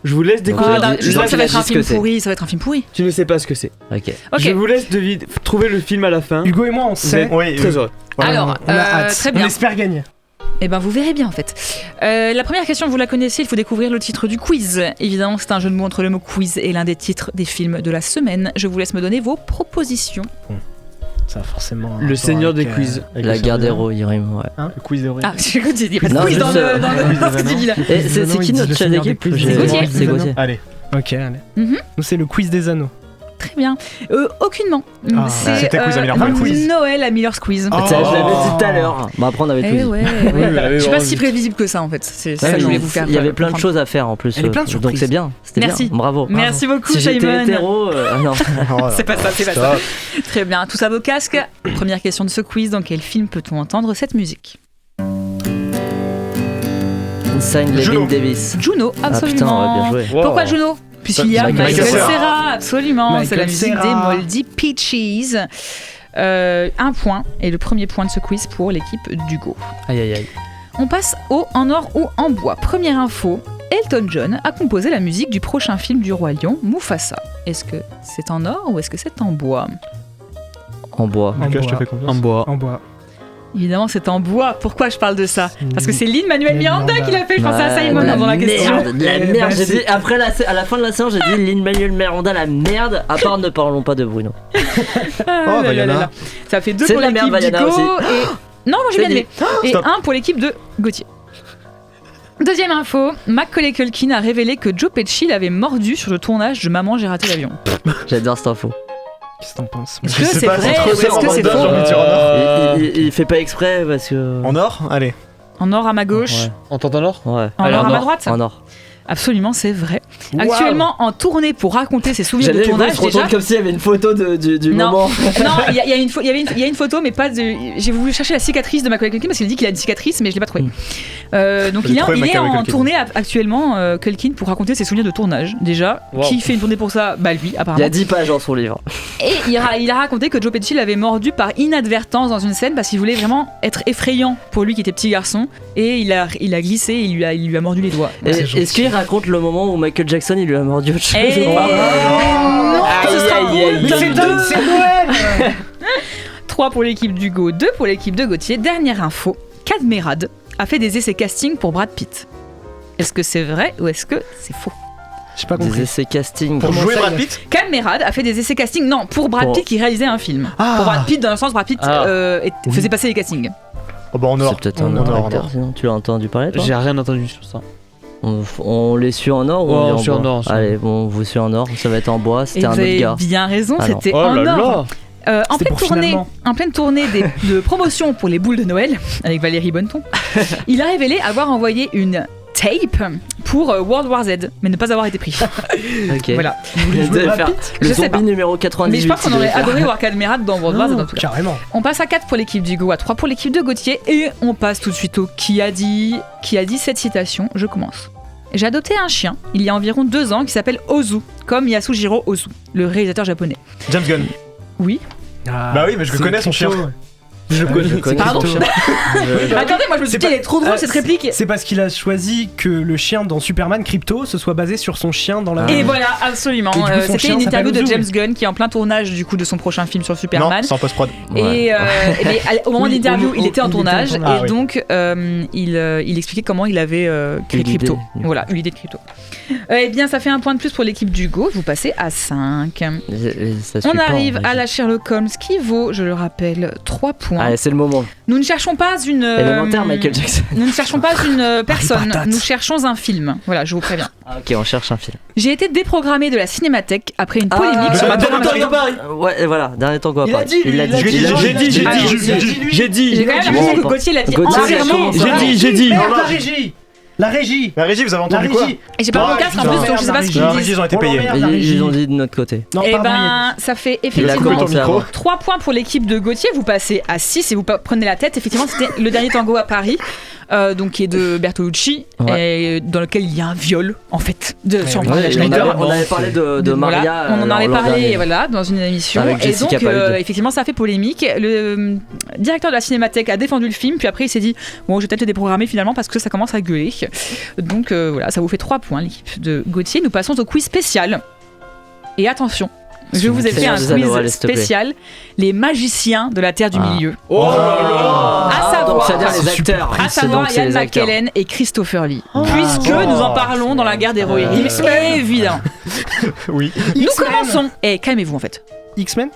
Je vous laisse découvrir. Je sens que ça va être un film pourri. Ça va être un film pourri. Tu ne sais pas ce que c'est. Ok. Je vous laisse trouver le film à la fin. Hugo et moi, on sait. Très heureux. Alors, très bien. On espère gagner. Eh ben, vous verrez bien en fait. La première question, vous la connaissez. Il faut découvrir le titre du quiz. Évidemment, c'est un jeu de mots entre le mot quiz et l'un des titres des films de la semaine. Je vous laisse me donner vos propositions. Ça forcément. Le seigneur des quiz. La guerre des Rohirrim, ouais. Le quiz des Rohirrim. Ah, j'ai cru qu'il y a pas de quiz dans le TV là. Et c'est qui notre chef d'équipe? C'est Gauthier. Allez. Ok, allez. Nous, c'est le quiz des anneaux. Très bien. Aucunement. C'était quiz à Miller, pas le quiz. Noël à Miller's Quiz. Je l'avais dit tout à l'heure. Bah après on avait tout dit. Ouais. Je suis pas si prévisible que ça en fait. C'est ça que je voulais vous faire. Il y avait plein de choses à faire en plus. Donc c'est bien. Merci. Bien. Bravo. Merci beaucoup, si Simon. J'étais hétéro, non. C'est pas ça. Très bien. Tous à vos casques. Première question de ce quiz. Dans quel film peut-on entendre cette musique? Inside Llewellyn Davis. Juno, absolument. Putain, bien joué. Pourquoi Juno? Puisqu'il y a Michael Cera, absolument. Michael C'est la musique Cera. des Moldy Peaches. Un point, et le premier point de ce quiz pour l'équipe d'Hugo. Aïe. On passe au en or ou en bois. Première info, Elton John a composé la musique du prochain film du Roi Lion, Mufasa. Est-ce que c'est en or ou est-ce que c'est en bois? En bois. Je te fais confiance. En bois. Évidemment, c'est en bois. Pourquoi je parle de ça? Parce que c'est Lin-Manuel Miranda qui l'a fait. Je pensais à Simon avant la question. La merde. J'ai dit, après à la fin de la séance, j'ai dit Lin-Manuel Miranda, la merde. À part ne parlons pas de Bruno. Vaiana. Ça fait 2 C'est pour de la l'équipe merde, Vaiana d'Hugo aussi. et... Non, moi j'ai bien aimé. Et Stop. 1 pour l'équipe de Gauthier. Deuxième info, Macaulay Culkin a révélé que Joe Pesci l'avait mordu sur le tournage de Maman, j'ai raté l'avion. J'adore cette info. Qu'est-ce que t'en penses? Est-ce que c'est vrai ou est-ce que c'est faux? Il fait pas exprès parce que. En or? Allez. En or à ma gauche, On tente en or? Ouais. en or à ma droite. En or. Absolument, c'est vrai. Actuellement en tournée pour raconter ses souvenirs de J'allais tournage déjà. comme s'il y avait une photo du Non, moment. non, il y a une photo, mais pas de. J'ai voulu chercher la cicatrice de Macaulay Culkin parce qu'il dit qu'il a une cicatrice, mais je l'ai pas trouvé. Donc il est en tournée actuellement, Culkin, pour raconter ses souvenirs de tournage. Déjà, qui fait une tournée pour ça? Bah lui, apparemment. Il y a 10 pages dans son livre. Et il a raconté que Joe Pesci l'avait mordu par inadvertance dans une scène parce qu'il voulait vraiment être effrayant pour lui qui était petit garçon, et il a glissé et il lui a mordu les doigts. Est-ce qu'il raconte le moment où Michael Jackson il lui a mordu autre chose? Non, ce sera Mais c'est Noël. 3 pour l'équipe d'Hugo, 2 pour l'équipe de Gauthier. Dernière info, Cadmerade a fait des essais casting pour Brad Pitt. Est-ce que c'est vrai ou est-ce que c'est faux? J'ai pas compris. Des essais casting. Pour jouer Brad Pitt? Cadmerade a fait des essais casting, non, pour Brad Pitt qui réalisait un film. Pour Brad Pitt, dans le sens Brad Pitt faisait passer les castings. Oh bah en or. C'est peut-être un autre acteur, sinon tu l'as entendu parler toi? J'ai rien entendu sur ça. On les suit en or ou on les suit en or. Allez, bon, vous suit en or, ça va être en bois, c'était un autre gars. Vous avez bien raison, Ah non. c'était Oh en là or. là. En pleine tournée de promotion pour les boules de Noël avec Valérie Bonneton, il a révélé avoir envoyé une tape pour World War Z, mais ne pas avoir été pris. Ok. Voilà. Le Je sais pas. zombie numéro 98. Mais je pense qu'on aurait adoré voir Cadmerade dans World War Z dans tout cas. Carrément. On passe à 4 pour l'équipe d'Hugo, à 3 pour l'équipe de Gauthier, et on passe tout de suite au qui a dit cette citation. Je commence. J'ai adopté un chien il y a environ 2 ans qui s'appelle Ozu, comme Yasujiro Ozu, le réalisateur japonais. James Gunn. Oui. Bah oui, mais je le connais son chien. Je connais Pardon. son chien. Attendez, moi je me suis dit, elle est trop drôle cette réplique. C'est parce qu'il a choisi que le chien dans Superman Crypto se soit basé sur son chien dans la. Et voilà, absolument. Et du coup, son C'était chien une interview de s'appelle James Ozu. Gunn qui est en plein tournage du coup de son prochain film sur Superman. Non, c'est en post-prod. Et au moment de l'interview, il était en tournage Ah, et oui. donc il expliquait comment il avait créé Eu l'idée. Crypto. Voilà, eu l'idée de Crypto. Eh bien, ça fait un point de plus pour l'équipe d'Hugo. Vous passez à 5. On arrive à la Sherlock Holmes qui vaut, je le rappelle, 3 points. Allez, c'est le moment. Nous ne cherchons pas une. Élémentaire, Michael Jackson. Nous ne cherchons pas une personne. Nous cherchons un film. Voilà, je vous préviens. Ah, ok, on cherche un film. J'ai été déprogrammé de la Cinémathèque après une polémique sur ma programmation. Ouais, et voilà, dernier tango à Paris. J'ai dit. J'ai quand même l'impression que Gauthier l'a dit entièrement. J'ai dit. La régie. La régie, vous avez entendu quoi? Et j'ai pas mon casque en plus, donc je sais pas ce qu'ils La disent. régie, ils ont été payés. Ils ont dit de notre côté. Et ben, ça fait Il a effectivement commencé avant. 3 points pour l'équipe de Gauthier. Vous passez à 6 et vous prenez la tête. Effectivement, c'était le dernier tango à Paris, donc qui est de Bertolucci, et dans lequel il y a un viol, en fait, sur Maria Schneider. On avait parlé de Voilà, Maria. on en avait l'an parlé dernier. voilà, dans une émission. Avec Et Jessica donc, Palud. effectivement, ça a fait polémique. Le directeur de la Cinémathèque a défendu le film, puis après, il s'est dit bon, je vais peut-être le déprogrammer finalement parce que ça commence à gueuler. Donc, voilà, ça vous fait 3 points, l'équipe de Gauthier. Nous passons au quiz spécial. Et attention, je vous ai fait un quiz spécial, les magiciens de la Terre du Milieu. Oh là À savoir, C'est-à-dire les acteurs. à savoir Ian McKellen et Christopher Lee. Puisque nous en parlons dans la guerre des Rohirrim, évidemment. Oui. Nous commençons. Et calmez-vous en fait. X-Men.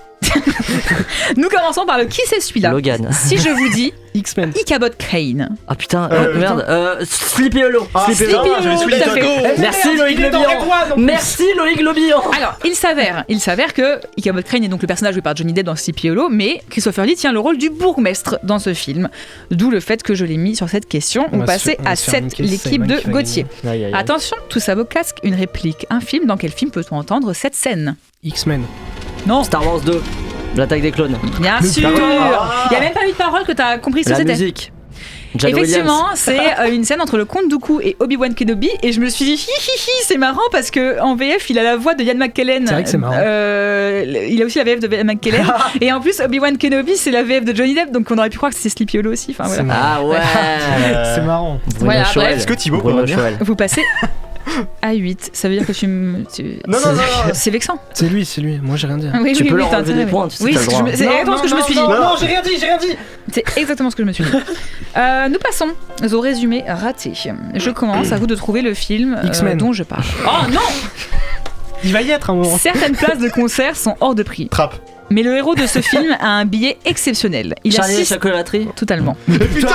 Nous commençons par le qui c'est celui-là. Logan. Si je vous dis X-Men. Ichabod Crane. Ah putain, merde. Sleepy Hollow. Sleepy Hollow, tout à fait. Merci Loïc Le Bihan. Merci Loïc Le Bihan. Alors, il s'avère que Ichabod Crane est donc le personnage joué par Johnny Depp dans Sleepy Hollow, mais Christopher Lee tient le rôle du bourgmestre dans ce film. D'où le fait que je l'ai mis sur cette question. On passait à 7, l'équipe de Gauthier. Attention, tout ça vaut casque, une réplique, un film. Dans quel film peut-on entendre cette scène? X-Men. Non. Star Wars 2. L'attaque des clones. Bien sûr. Il n'y a même pas eu de parole que tu as compris ce que c'était. La musique. Effectivement, c'est une scène entre le comte Dooku et Obi-Wan Kenobi, et je me suis dit c'est marrant parce que en VF il a la voix de Ian McKellen. C'est vrai que c'est marrant. Il a aussi la VF de Ian McKellen et en plus Obi-Wan Kenobi c'est la VF de Johnny Depp, donc on aurait pu croire que c'était Sleepy Hollow aussi. Enfin, voilà. Ah ouais. C'est marrant. Voilà, bref. Est-ce que Thibaut peut revenir? Vous passez à 8, ça veut dire que Non. c'est vexant. C'est lui. Moi j'ai rien dit. Oui, tu peux leur enlever des oui. points, tu sais, Oui, t'as le droit. c'est exactement ce que je me suis dit. Non, j'ai rien dit. C'est exactement ce que je me suis dit. Nous passons au résumé raté. Je commence, à vous de trouver le film X-Men. dont je parle. Oh non. Il va y être un moment. Certaines places de concert sont hors de prix. Trappe. Mais le héros de ce film a un billet exceptionnel. Il Charlie la assiste... chocolaterie. Totalement. Putain.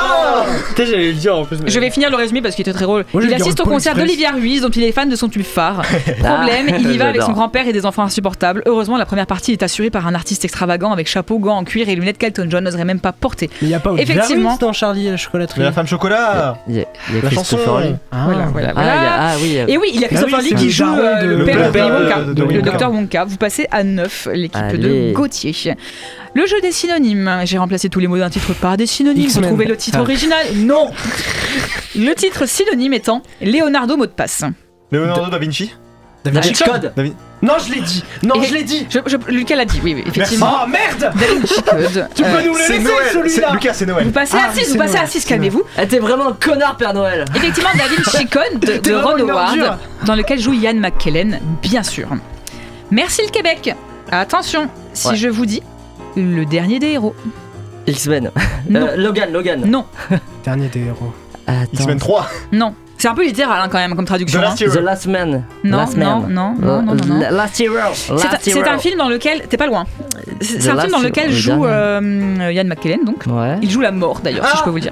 J'allais le dire en plus. Je vais finir le résumé parce qu'il était très drôle. Moi, Il assiste au Pôle concert Express. d'Olivia Ruiz dont il est fan de son tube phare. Problème, il y va avec son J'adore. grand-père et des enfants insupportables. Heureusement, la première partie est assurée par un artiste extravagant avec chapeau, gants en cuir et lunettes qu'Elton John n'oserait même pas porter. Mais il n'y a pas Effectivement. dans Charlie et la chocolaterie. Mais la femme chocolat. Il y a La Christopher chanson. Lee. Voilà. Ah oui. Et oui, il y a Christopher oui, Lee c'est qui le joue daron de- le père de Willy Wonka, de le Wonka. docteur Wonka. Vous passez à 9, l'équipe Allez. de Gauthier. Le jeu des synonymes. J'ai remplacé tous les mots d'un titre par des synonymes. Vous X-Men. trouvez le titre original? Non. Le titre synonyme étant Leonardo mot de passe. Leonardo da Vinci. Da Vinci Code. Non, je l'ai dit. Lucas l'a dit, oui, effectivement. Oh merde. Da Vinci Code. Tu peux nous le C'est laisser Noël. celui-là. Lucas, c'est Noël. Vous passez à 6, calmez-vous. T'es vraiment un connard, Père Noël. Effectivement, Da Vinci Code de T'es Ron vraiment une Howard, ordure. dans lequel joue Ian McKellen, bien sûr. Merci le Québec. Attention, si Ouais. je vous dis le dernier des héros. X-Men. Non. Logan. Non, Dernier des héros. Attends. X-Men 3. non. C'est un peu littéral hein, quand même comme traduction. The hein. Last Hero. The Last Man. Non, Last non, Man. non. Last Hero. C'est un film dans lequel t'es pas loin. C'est The un film Last dans lequel Hero, joue le Ian McKellen donc. Ouais. Il joue la mort d'ailleurs, si je peux vous le dire.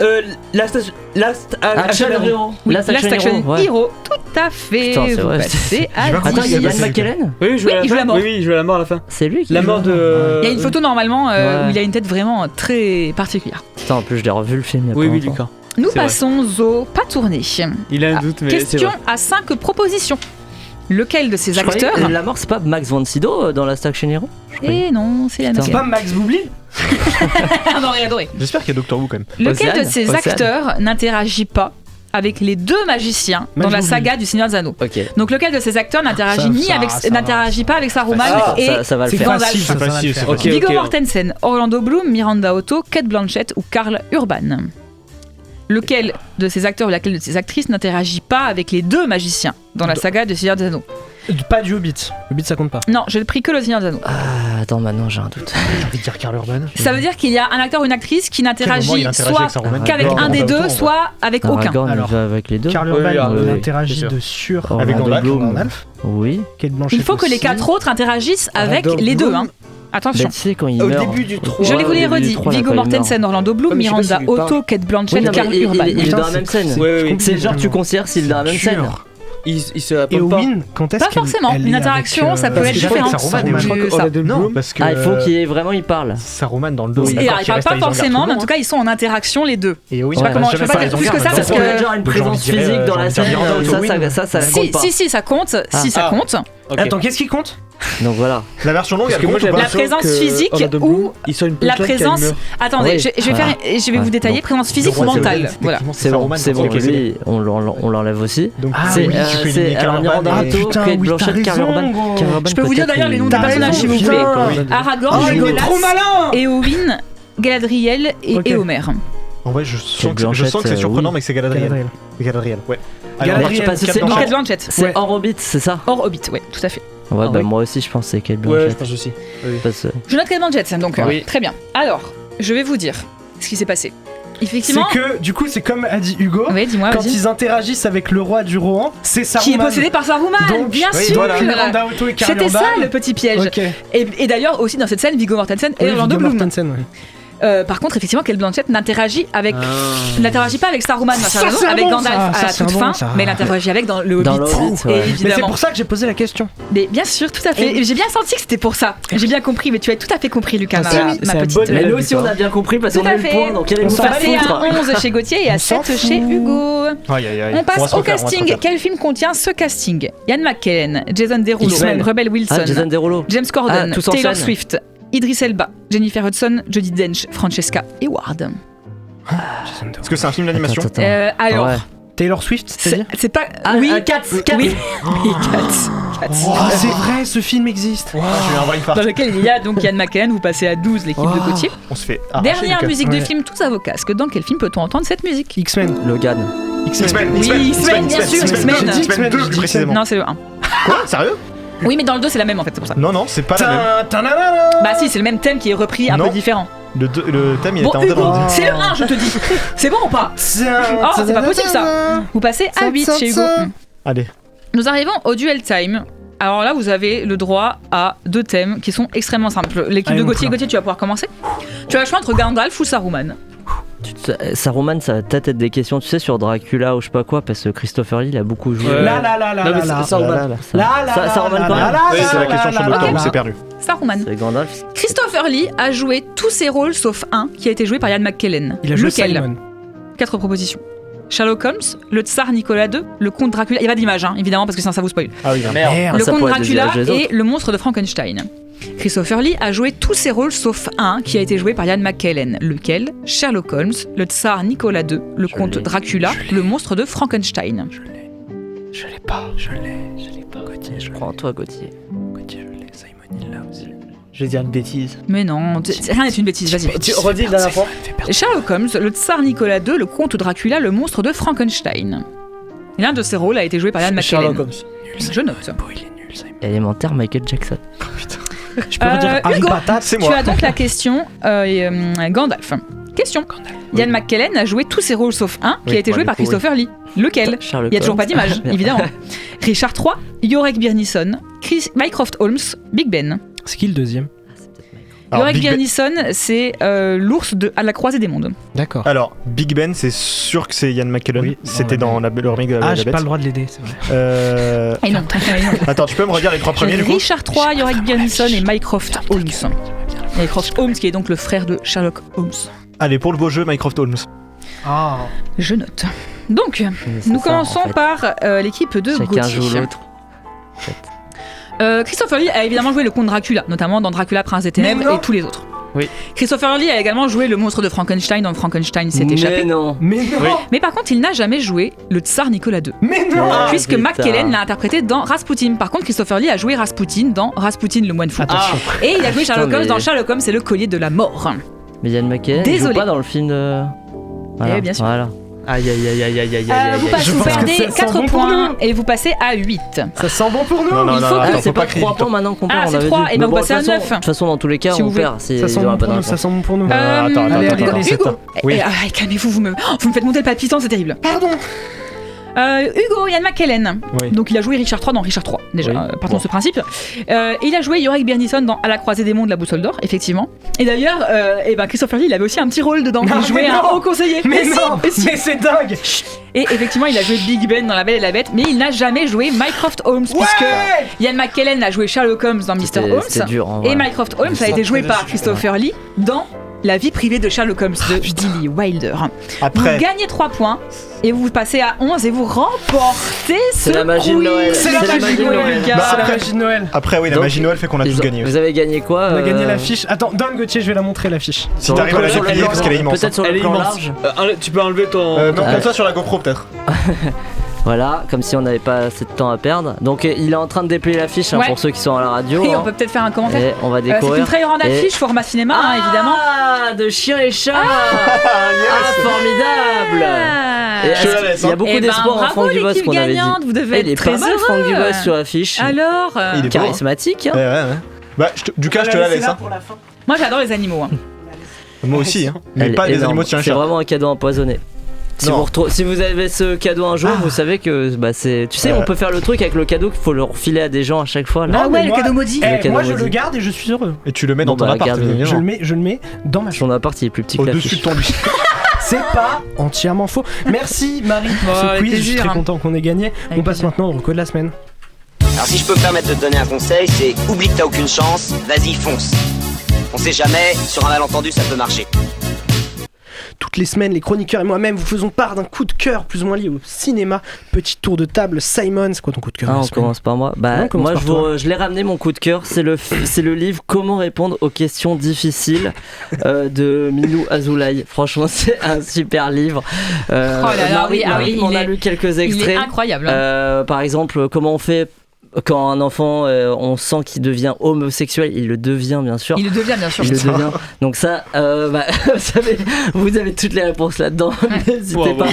Last Action Hero. Oui, Last Last Action Hero. Ouais. Hero, tout à fait. Putain, c'est Vous vrai. passez à Attends, 10. il y a Ian McKellen. Oui, il joue à il joue la mort. Oui, il joue à la mort à la fin. C'est lui qui La joue. mort de. Il y a une photo normalement Ouais. où il a une tête vraiment très particulière. Putain, en plus, je l'ai revu le film il y a Oui, pas oui, longtemps. Lucas. Nous C'est vrai. passons au pas tourné. Il a un doute, mais c'est Question vrai. à 5 propositions. Lequel de ces Je croyais acteurs que la mort, c'est pas Max von Sydow dans Last Action Hero? Eh non, c'est Ian Putain. C'est McKellen. pas Max Boublil? Adoré. J'espère qu'il y a Doctor Who quand même. Lequel de Océane. ces acteurs n'interagit pas avec les deux magiciens dans Max la Boublil. saga du Seigneur des Anneaux? Ok. Donc lequel de ces acteurs n'interagit Ça, ni ça, avec ça n'interagit pas avec Saruman Ah, et ça va le C'est faire. Gandalf. facile, ça va le faire. Ok, Viggo ok. Mortensen, Orlando Bloom, Miranda Otto, Cate Blanchett ou Karl Urban? Lequel de ces acteurs ou laquelle de ces actrices n'interagit pas avec les deux magiciens dans la saga du Seigneur des Anneaux? Pas du Hobbit. Le Hobbit ça compte pas. Non, j'ai pris que le Seigneur des Anneaux. Ah, attends, maintenant j'ai un doute. J'ai envie de dire Karl Urban. Ça veut dire qu'il y a un acteur ou une actrice qui Quel moment n'interagit il interagit soit avec Saruman qu'avec un des deux, soit avec aucun. Aragorn, il Alors, va avec les deux. Karl Oui, Urban, oui, il oui, interagit c'est sûr. de sûr Avec Gandalf. Gandalf. Oui. Kate Blanchett Il faut que les aussi. 4 autres interagissent avec Aragorn, les deux. Bloom. Hein. Attention. Bah, tu sais, quand il Au meurt. début du 3. Je les vous les redis. Viggo quand il meurt. Mortensen, Orlando Bloom, Ouais, mais je sais pas Miranda si lui parle. Otto, Cate Blanchett, Oui, non, mais Karl il Urban. est Putain, dans la même scène. Oui, oui, oui. C'est genre tu considères s'il est dans la même scène. Il se Et rappelle pas. Owen, quand est-ce Pas qu'elle forcément. elle Une est interaction, avec, ça peut être parce que différent. avec Saruman, Je crois Du- que ça. Orlando Non, Bloom. parce que. Ah, il faut qu'il vraiment il parle. Saruman dans le dos. Et alors, ils parlent pas forcément, mais en tout cas, ils sont en interaction les deux. Et oui, Je sais pas comment- je peux pas dire plus que ça, parce Parce qu'il y a que. déjà une présence physique dans la scène. Ça compte pas. Si, ça compte. Si, ça compte. Ok. Attends, qu'est-ce qui compte? Donc voilà. La version longue, Parce elle que moi, compte ou j'avais pas La présence que physique Orlando ou Bloom, il sort une la punchline quand il présence. meurt. Attendez, Oui. je vais vous Ouais. détailler. Donc, Présence physique le roi, mentale. c'est Voilà. C'est bon, c'est bon. Ok, c'est Lui, on l'enlève aussi. Donc, Ah C'est oui, tu peux c'est éliminer alors Karl Miranda Urban et- Otto, putain, Cate oui, Blanchett, t'as Karl raison, Urban. gros. Karl Urban, Je peux vous dire peut-être d'ailleurs les noms des qu'il- personnages s'il vous plaît. Aragorn, Oh, il est Legolas, trop malin! Éowyn, Galadriel et Ok. Éomer. En vrai, je sens que Blanchett, c'est surprenant, oui. mais que c'est Galadriel. Galadriel. C'est Galadriel, ouais. Galadriel, Alors, parce que Cate c'est- Blanchett. Cate Blanchett. C'est hors Hobbit, c'est ça? Hors Hobbit, ouais, tout à fait. Ouais, Ah bah oui. moi aussi je pense que c'est Cate Ouais, je Blanchett. pense aussi. Parce que- Je note Cate Blanchett, donc Oui. très bien. Alors, je vais vous dire ce qui s'est passé. effectivement. C'est que, du coup, c'est comme a dit Hugo. Oui, dis-moi, quand vas-y. ils interagissent avec le roi du Rohan, c'est Saruman. Qui est possédé par Saruman, Donc, bien sûr. voilà. Miranda Otto et Carl C'était ça Urban. le petit piège. Ok. Et d'ailleurs aussi dans cette scène, Viggo Mortensen et Oui, Orlando Viggo Bloom. Mortensen, ouais. Par contre, effectivement, Cate Blanchett n'interagit pas avec Saruman dans Ça, sa raison, c'est un avec bon, Gandalf ça. à Ça, la c'est un toute bon, fin, ça. mais elle interagit avec dans le Hobbit. Dans le Hobbit, ouais. Et Mais évidemment. c'est pour ça que j'ai posé la question. Mais bien sûr, tout à fait. Et j'ai bien senti que c'était pour ça. J'ai bien compris, mais tu as tout à fait compris, Lucas, ma petite. Mais nous aussi, on a bien compris parce qu'on a eu le point, donc allez On vous faire passait foutre. à 11 chez Gauthier et à 7 chez Hugo. Aïe, aïe, aïe. On passe se au refaire, on va se casting. refaire. Quel film contient ce casting? Ian McKellen, Jason Derulo, X-Men. Rebel Wilson, Ah, Jason Derulo. James Corden, Ah, tous en Taylor scène. Swift, Idris Elba, Jennifer Hudson, Judi Dench, Francesca Eward. Est-ce que c'est un film d'animation? Alors, Ouais. Taylor Swift, c'est-à-dire c'est pas. Ah, oui, Cats. oui, Cats. Oh, c'est vrai, ce film existe. J'ai eu un vrai infarct. Dans lequel il y a donc Ian McKellen, vous passez à 12 l'équipe de Gauthier. On se fait arracher, Dernière Lucas. musique de Ouais. film, tous à vos casques. Dans quel film peut-on entendre cette musique? X-Men. Logan. X-Men, Oui, X-Men, bien sûr, X-Men. J'ai dit X-Men 2 plus précisément. Non, c'est le 1. Quoi? Sérieux? Oui, mais dans le 2, c'est la même en fait, c'est pour ça. Non, non, c'est pas la même. Bah si, c'est le même thème qui est repris un Non. peu différent. Le thème, il Bon, était en Hugo, demande. c'est le 1, je te dis. C'est bon ou pas? Oh, c'est pas possible ça. Vous passez à 8 chez Hugo. Allez. Nous arrivons au duel time. Alors là, vous avez le droit à 2 thèmes qui sont extrêmement simples. L'équipe Allez, de mon Gauthier, poulain. Gauthier, tu vas pouvoir commencer. Tu as le choix entre Gandalf ou Saruman. Saruman, ça va peut-être être des questions, tu sais, sur Dracula ou je sais pas quoi, parce que Christopher Lee, il a beaucoup joué. Là, là, là, là, Non, mais là, là. Saruman. Là, là, Saruman là, pas. là, là, Oui, c'est la là, question là, sur là, Doctor là, Who, là. c'est perdu. Saruman. C'est Gandalf. Christopher Lee a joué tous ses rôles sauf un qui a été joué par Ian McKellen. Il a joué Lequel? Simon. 4 propositions. Sherlock Holmes, le tsar Nicolas II, le comte Dracula. Il y a pas d'image, hein, évidemment, parce que sinon ça vous spoil. Ah oui, Merde. Le Ça comte pourrait être des Dracula images des et autres. le monstre de Frankenstein. Christopher Lee a joué tous ses rôles sauf un qui a été joué par Ian McKellen. Lequel? Sherlock Holmes, le tsar Nicolas II, le comte Dracula, le monstre de Frankenstein. Je l'ai pas. Gauthier, je crois en toi, Gauthier. Gauthier, je l'ai. Simon, il l'a aussi. Je vais dire une bêtise. Mais non, rien n'est une bêtise, vas-y. Tu redis la dernière fois. Sherlock Holmes, le tsar Nicolas II, le comte Dracula, le monstre de Frankenstein. Et l'un de ces rôles a été joué par Ian McKellen. Sherlock Holmes. Je note. Élémentaire, Michael Jackson. Je peux redire Harry Hugo, Patate, c'est tu moi. as donc la question Gandalf. Question. Ian McKellen a joué tous ses rôles sauf un qui Oui, a été bon, joué du par coup, oui. Christopher Lee. Lequel? Sherlock Il n'y a toujours Holmes. pas d'image, Merde. évidemment. Richard III, Yorick Byrnison, Mycroft Holmes, Big Ben. C'est qui le deuxième? Alors, Yorick Big Ben- Byrnison, c'est l'ours à la croisée des mondes. D'accord. Alors, Big Ben, c'est sûr que c'est Ian McKellen. Oui, C'était non, dans le remake de la Ah, Belle et j'ai la pas Bête. le droit de l'aider, c'est vrai. Et non. Attends, tu peux me redire les 3 premiers du coup? Richard III, Yorick Byrnison et Mycroft Holmes. Mycroft Holmes qui est donc le frère de Sherlock Holmes. Allez, pour le beau jeu, Mycroft Holmes. Ah. Je note. Donc, nous ça, commençons en fait. par l'équipe de Chacun Gauthier. joue l'autre. Christopher Lee a évidemment joué le comte Dracula, notamment dans Dracula, Prince des Ténèbres et tous les autres. Oui. Christopher Lee a également joué le monstre de Frankenstein dans Frankenstein s'est Mais échappé. non. Mais non. Oui. Mais par contre, il n'a jamais joué le tsar Nicolas II. Mais non. Ah, Puisque putain. McKellen l'a interprété dans Rasputin. Par contre, Christopher Lee a joué Rasputin dans Rasputin le moine fou. Attention. Et il a joué Sherlock Putain, Holmes mais- dans Sherlock Holmes et le collier de la mort. Mais Ian McKellen, il joue Désolé. pas dans le film de. Voilà. bien sûr. Voilà. Aïe aïe aïe aïe aïe aïe Vous, aïe. Je vous pense que perdez ça sent 4 bon pour points nous. et vous passez à 8. Ça sent bon pour nous. Non, non, il non, faut que- attends, c'est faut pas pas crier 3 du tout. points maintenant qu'on perd, Ah, on c'est avait 3, dit. et ben Mais vous bon, passez à de toute façon- 9. De toute façon, dans tous les cas, Si on vous voulez. perd. C'est Ça sent il y aura bon pas pour de nous, ça réponse. sent bon pour nous. Attends, Allez, attends, allez, attends. Hugo, Oui. calmez-vous, vous me faites monter le palpitant, c'est terrible. Pardon. Hugo, Ian McKellen. Oui. Donc il a joué Richard III dans Richard III, déjà, Oui. partons Bon. de ce principe. Il a joué Yorick Byrnison dans À la croisée des mondes, la boussole d'or, effectivement. Et d'ailleurs, Christopher Lee, il avait aussi un petit rôle dedans. Non, Il jouait mais un non. haut conseiller. Mais si, non. mais si. Mais c'est dingue. Et effectivement, il a joué Big Ben dans La Belle et la Bête, mais il n'a jamais joué Mycroft Holmes, puisque Ian McKellen a joué Sherlock Holmes dans Mr. Holmes. C'était dur, en Et vrai. Mycroft Holmes a été joué par Christopher Lee dans La vie privée de Sherlock Holmes de Billy Wilder. Après. Vous gagnez 3 points et vous passez à 11 et vous remportez C'est ce la magie de quiz. Noël. C'est la magie de Noël. Lucas. Bah, C'est la après- magie de Noël. Après, oui, la Donc, magie de Noël fait qu'on a tous gagné. Vous avez gagné quoi On a gagné euh, l'affiche. Attends, donne Gauthier, je vais la montrer l'affiche. Si t'arrives à la sur le déplier plan- parce qu'elle est immense. Peut-être sur Elle le est plan immense. large. Tu peux enlever ton. Non, comme ça sur la GoPro peut-être. Voilà, comme si on n'avait pas assez de temps à perdre. Donc il est en train de déplier l'affiche hein, Ouais. pour ceux qui sont à la radio. Et hein. on peut peut-être faire un commentaire. Et on va C'est découvrir. une très grande affiche, format cinéma, hein, évidemment. Ah, de chien et chat. Ah, formidable. Ah. Et Je te la est-ce- laisse, Il y a hein. beaucoup Eh ben, d'espoir en bravo, Franck Dubosc l'équipe qu'on avait dit. gagnante, vous devez Il est être très pas mal heureux. Franck Dubosc sur l'affiche. Alors Il est beau, hein. Charismatique. hein. Ouais. Bah, Ducas, je te la laisse. Hein. Moi j'adore les animaux. Hein. Moi aussi, hein. Mais Elle pas est des énorme. animaux de chien et C'est chat. vraiment un cadeau empoisonné. Si vous avez ce cadeau un jour, vous savez que c'est. Tu sais, on peut faire le truc avec le cadeau qu'il faut le refiler à des gens à chaque fois. Là. Ah ouais, le cadeau maudit. Moi je le garde et je suis heureux. Et tu le mets dans ton appart. Je le mets dans ma chambre. Ton appart il est plus petit que la Au-dessus fiche. de ton lit. C'est pas entièrement faux. Merci Marie pour ce quiz. Je suis très content qu'on ait gagné. On passe maintenant au reco de la semaine. Alors si je peux me permettre de te donner un conseil, c'est oublie que t'as aucune chance, vas-y fonce. On sait jamais, sur un malentendu ça peut marcher. Toutes les semaines, les chroniqueurs et moi-même vous faisons part d'un coup de cœur plus ou moins lié au cinéma. Petit tour de table. Simon, c'est quoi ton coup de cœur? On commence par moi. Je l'ai ramené mon coup de cœur. C'est le livre Comment répondre aux questions difficiles de Milou Azoulay. Franchement, c'est un super livre. Marie m'en a lu quelques extraits. Il est incroyable. Par exemple, comment on fait quand un enfant, on sent qu'il devient homosexuel, il le devient bien sûr. Il le devient bien sûr. Donc ça, vous avez toutes les réponses là-dedans. N'hésitez pas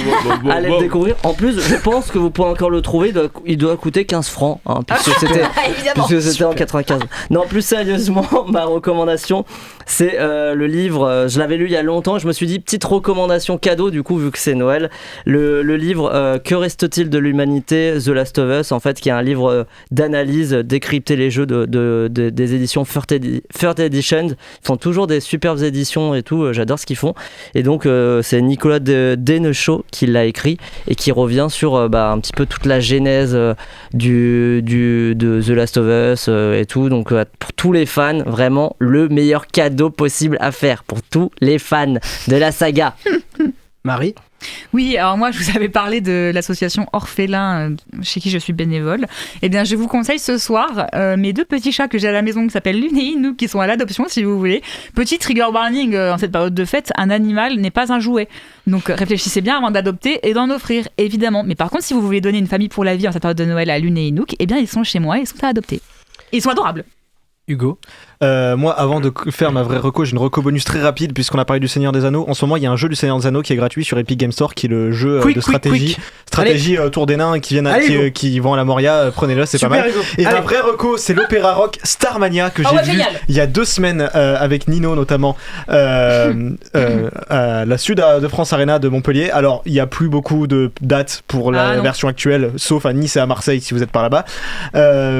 à aller le découvrir. En plus, je pense que vous pouvez encore le trouver. Il doit coûter 15 francs, hein, puisque c'était en 95. Non, plus sérieusement, ma recommandation, c'est le livre. Je l'avais lu il y a longtemps. Je me suis dit petite recommandation cadeau du coup vu que c'est Noël. Le livre Que reste-t-il de l'humanité, The Last of Us, en fait, qui est un livre d'analyse, décrypter les jeux des éditions Third Edition. Ils font toujours des superbes éditions et tout, j'adore ce qu'ils font. Et donc c'est Nicolas Denechaud qui l'a écrit et qui revient sur un petit peu toute la genèse de The Last of Us et tout. Donc pour tous les fans, vraiment le meilleur cadeau possible à faire pour tous les fans de la saga. Marie? Oui, alors moi je vous avais parlé de l'association Orphelin chez qui je suis bénévole. Eh bien je vous conseille ce soir mes deux petits chats que j'ai à la maison qui s'appellent Lune et Inouk qui sont à l'adoption si vous voulez. Petit trigger warning en cette période de fête, un animal n'est pas un jouet. Donc réfléchissez bien avant d'adopter et d'en offrir évidemment. Mais par contre si vous voulez donner une famille pour la vie en cette période de Noël à Lune et Inouk, eh bien ils sont chez moi et ils sont à adopter. Et ils sont adorables. Hugo? Moi, avant de faire ma vraie reco, j'ai une reco bonus très rapide puisqu'on a parlé du Seigneur des Anneaux. En ce moment, il y a un jeu du Seigneur des Anneaux qui est gratuit sur Epic Games Store, qui est le jeu de stratégie, Tour des Nains qui viennent qui vont à la Moria. Prenez-le, c'est super pas mal. Hugo. Et ma vraie reco, c'est l'opéra rock Starmania que j'ai vu il y a 2 semaines avec Nino notamment à la Sud de France Arena de Montpellier. Alors, il y a plus beaucoup de dates pour la version actuelle, sauf à Nice et à Marseille si vous êtes par là-bas.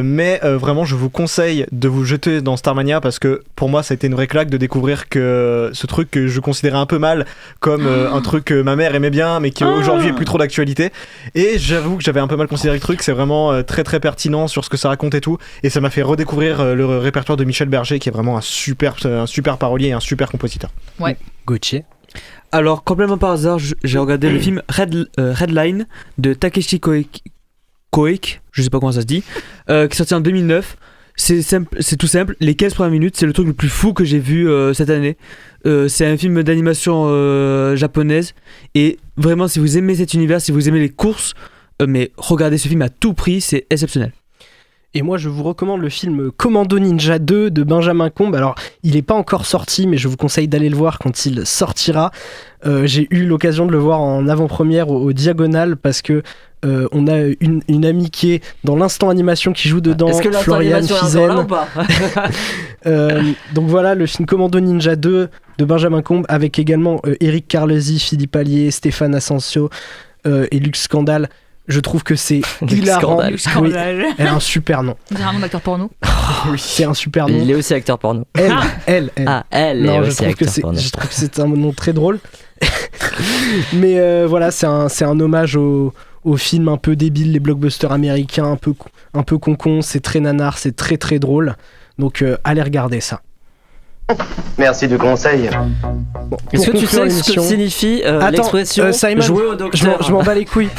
Mais vraiment, je vous conseille de vous jeter dans Starmania parce que pour moi ça a été une vraie claque de découvrir que ce truc que je considérais un peu mal comme un truc que ma mère aimait bien mais qui aujourd'hui est plus trop d'actualité, et j'avoue que j'avais un peu mal considéré le truc. C'est vraiment très très pertinent sur ce que ça raconte et tout, et ça m'a fait redécouvrir le répertoire de Michel Berger qui est vraiment un super parolier et un super compositeur. Ouais. Gauthier? Alors complètement par hasard j'ai regardé le film Redline de Takeshi Koike, je sais pas comment ça se dit, qui est sorti en 2009. C'est simple, c'est tout simple. Les 15 premières minutes, c'est le truc le plus fou que j'ai vu cette année. C'est un film d'animation japonaise. Et vraiment, si vous aimez cet univers, si vous aimez les courses, mais regardez ce film à tout prix, c'est exceptionnel. Et moi, je vous recommande le film Commando Ninja 2 de Benjamin Combe. Alors, il n'est pas encore sorti, mais je vous conseille d'aller le voir quand il sortira. J'ai eu l'occasion de le voir en avant-première au Diagonal parce que on a une amie qui est dans l'instant animation qui joue dedans. Est-ce que l'instant animation est encore là ou pas? Donc voilà, le film Commando Ninja 2 de Benjamin Combe avec également Eric Carlesi, Philippe Allier, Stéphane Asensio et Luc Scandale. Je trouve que c'est hilarant. Luc Scandale. Oui, elle a un super nom. On dirait un nom d'acteur porno. Oui, c'est un super nom. Il est aussi acteur porno. Elle. Ah, elle non, est je aussi trouve acteur que porno. je trouve que c'est un nom très drôle. Mais voilà, c'est un hommage au film un peu débile, les blockbusters américains, un peu con. C'est très nanar, c'est très très drôle. Donc allez regarder ça. Merci du conseil. Bon, est-ce que tu sais ce que signifie l'expression Simon, jouer au docteur? Je m'en bats les couilles.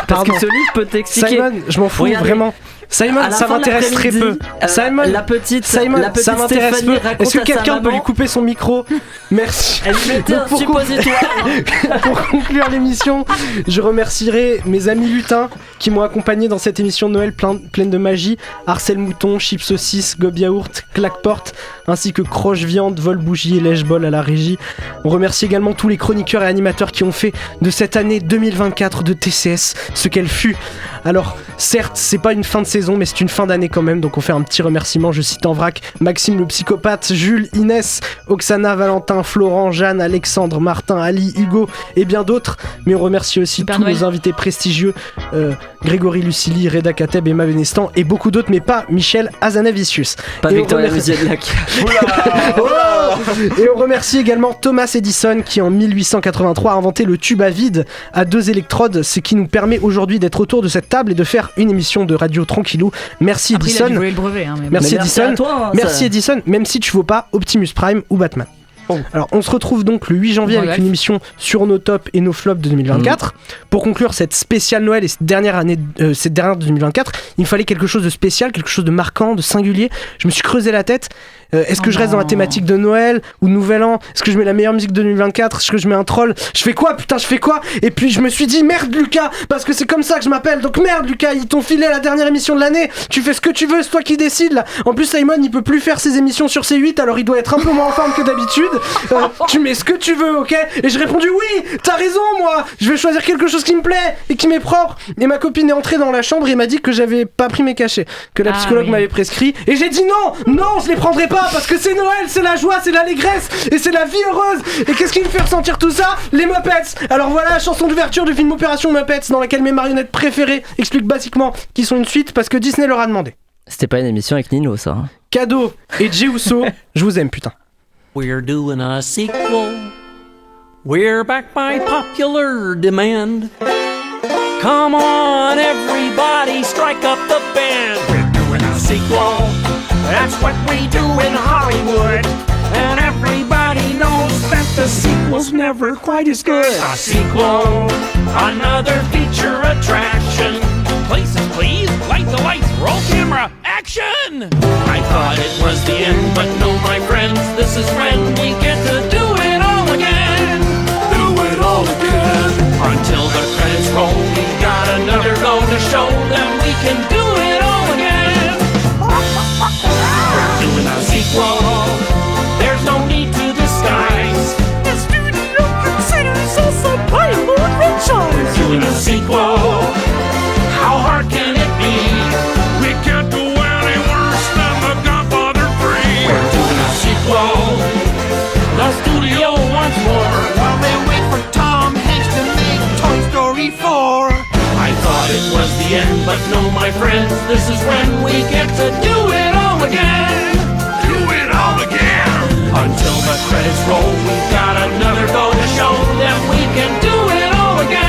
Parce que ce livre peut t'expliquer. Simon, je m'en fous. Regardez. Vraiment. Simon, ça m'intéresse très peu. Simon, la petite ça m'intéresse peu. Est-ce que quelqu'un peut lui couper son micro? Merci. Elle lui mettait un suppositoire. Pour conclure l'émission, je remercierai mes amis lutins qui m'ont accompagné dans cette émission de Noël pleine de magie. Arcel Mouton, Chips Saucisse, Gob Yaourt, Claqueporte, ainsi que Croche Viande, Vol Bougie et Lèche Bol à la régie. On remercie également tous les chroniqueurs et animateurs qui ont fait de cette année 2024 de TCS ce qu'elle fut. Alors, certes, c'est pas une fin de saison, mais c'est une fin d'année quand même, donc on fait un petit remerciement. Je cite en vrac Maxime le psychopathe, Jules, Inès, Oksana, Valentin, Florent, Jeanne, Alexandre, Martin, Ali, Hugo et bien d'autres. Mais on remercie aussi tous nos invités prestigieux, Grégory Lucili, Reda Kateb, Emma Benestan et beaucoup d'autres, mais pas Michel Hazanavicius. Pas Victoria Luziac. Et on remercie également Thomas Edison qui en 1883 a inventé le tube à vide à 2 électrodes, ce qui nous permet aujourd'hui d'être autour de cette table et de faire une émission de radio tranquillou. Merci Après, Edison. il a dû voler le brevet, hein, mais merci bon. Edison. Merci à toi, merci ça. Edison, même si tu vaux pas Optimus Prime ou Batman. Alors on se retrouve donc le 8 janvier avec une émission sur nos tops et nos flops de 2024. Pour conclure cette spéciale Noël et cette dernière de 2024, il me fallait quelque chose de spécial, quelque chose de marquant, de singulier. Je me suis creusé la tête. Est-ce que je reste dans la thématique de Noël ou Nouvel An? Est-ce que je mets la meilleure musique de 2024? Est-ce que je mets un troll? Je fais quoi? Putain, je fais quoi? Et puis je me suis dit merde Lucas, parce que c'est comme ça que je m'appelle. Donc merde Lucas, ils t'ont filé la dernière émission de l'année. Tu fais ce que tu veux, c'est toi qui décides là. En plus Simon, il peut plus faire ses émissions sur C8, alors il doit être un peu moins en forme que d'habitude. Tu mets ce que tu veux, ok? Et j'ai répondu oui, t'as raison moi. Je vais choisir quelque chose qui me plaît et qui m'est propre. Et ma copine est entrée dans la chambre et m'a dit que j'avais pas pris mes cachets, que la psychologue m'avait prescrit. Et j'ai dit non, je les prendrai pas parce que c'est Noël. C'est la joie, c'est l'allégresse et c'est la vie heureuse. Et qu'est-ce qui me fait ressentir tout ça? Les Muppets. Alors voilà la chanson d'ouverture du film Opération Muppets, dans laquelle mes marionnettes préférées expliquent basiquement qu'ils sont une suite parce que Disney leur a demandé. C'était pas une émission avec Nino, ça. Hein. Cadeau et Jey Uso, je vous aime putain. We're doing a sequel. We're back by popular demand. Come on, everybody, strike up the band. We're doing a sequel. That's what we do in Hollywood. And everybody knows that the sequel's never quite as good. A sequel, another feature attraction. Places, please, light the lights, roll camera, action! I thought it was the end, but no, my friends, this is when we get to do it all again. Do it all again. Until the credits roll, we've got another go to show them we can do it all again. We're doing a sequel. There's no need to disguise. The studio considers us a Bible franchise. We're doing a sequel. How hard can it be? We can't do any worse than The Godfather 3. We're doing a sequel. The studio wants more. While they wait for Tom Hanks to make Toy Story 4. I thought it was the end, but no, my friends, this is when we get to do it all again. Do it all again. Until the credits roll, we've got another go to show that we can do it all again.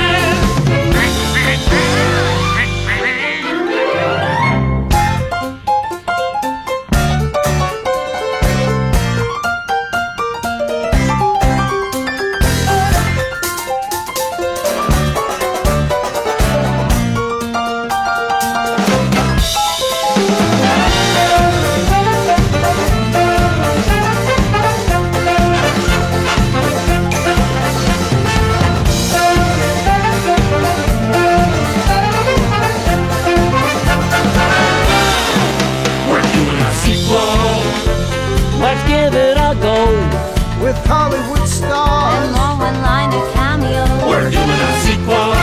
With Hollywood stars and more one-liner cameos. We're doing a sequel.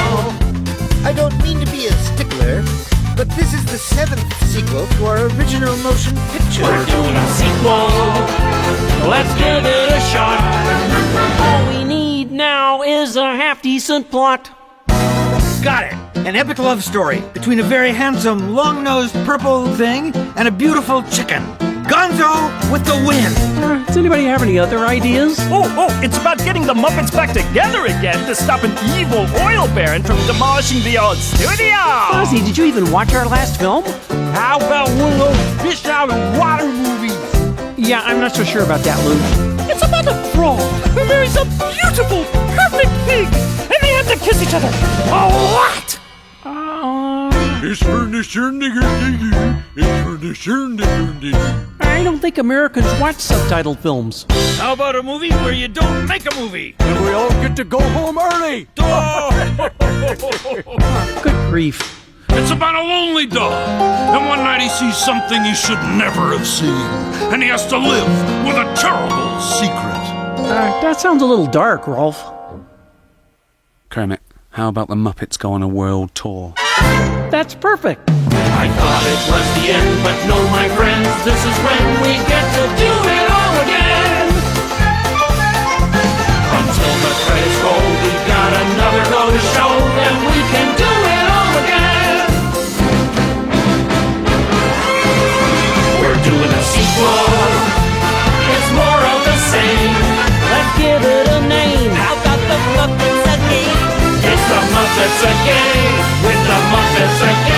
I don't mean to be a stickler, but this is the 7th sequel to our original motion picture. We're doing a sequel. Let's give it a shot. All we need now is a half-decent plot. Got it! An epic love story between a very handsome, long-nosed purple thing and a beautiful chicken. Gonzo with the win! Does anybody have any other ideas? Oh, it's about getting the Muppets back together again to stop an evil oil baron from demolishing the old studio! Fozzie, did you even watch our last film? How about one of those fish out of water movies? Yeah, I'm not so sure about that, Lou. It's about a frog who marries a beautiful, perfect pig, and they have to kiss each other a lot! It's for the nigger. It's for the nigger. I don't think Americans watch subtitled films. How about a movie where you don't make a movie? And we all get to go home early. Good grief. It's about a lonely dog, and one night he sees something he should never have seen, and he has to live with a terrible secret. That sounds a little dark, Rolf. Kermit, how about the Muppets go on a world tour? That's perfect. I thought it was the end, but no, my friends, this is when we get to do it all again. Until the credits roll, we've got another go to show that we can do it all again. We're doing a sequel. It's more of the same. Let's give it a name. How about the Muppets again? It's the Muppets again, with the Muppets again.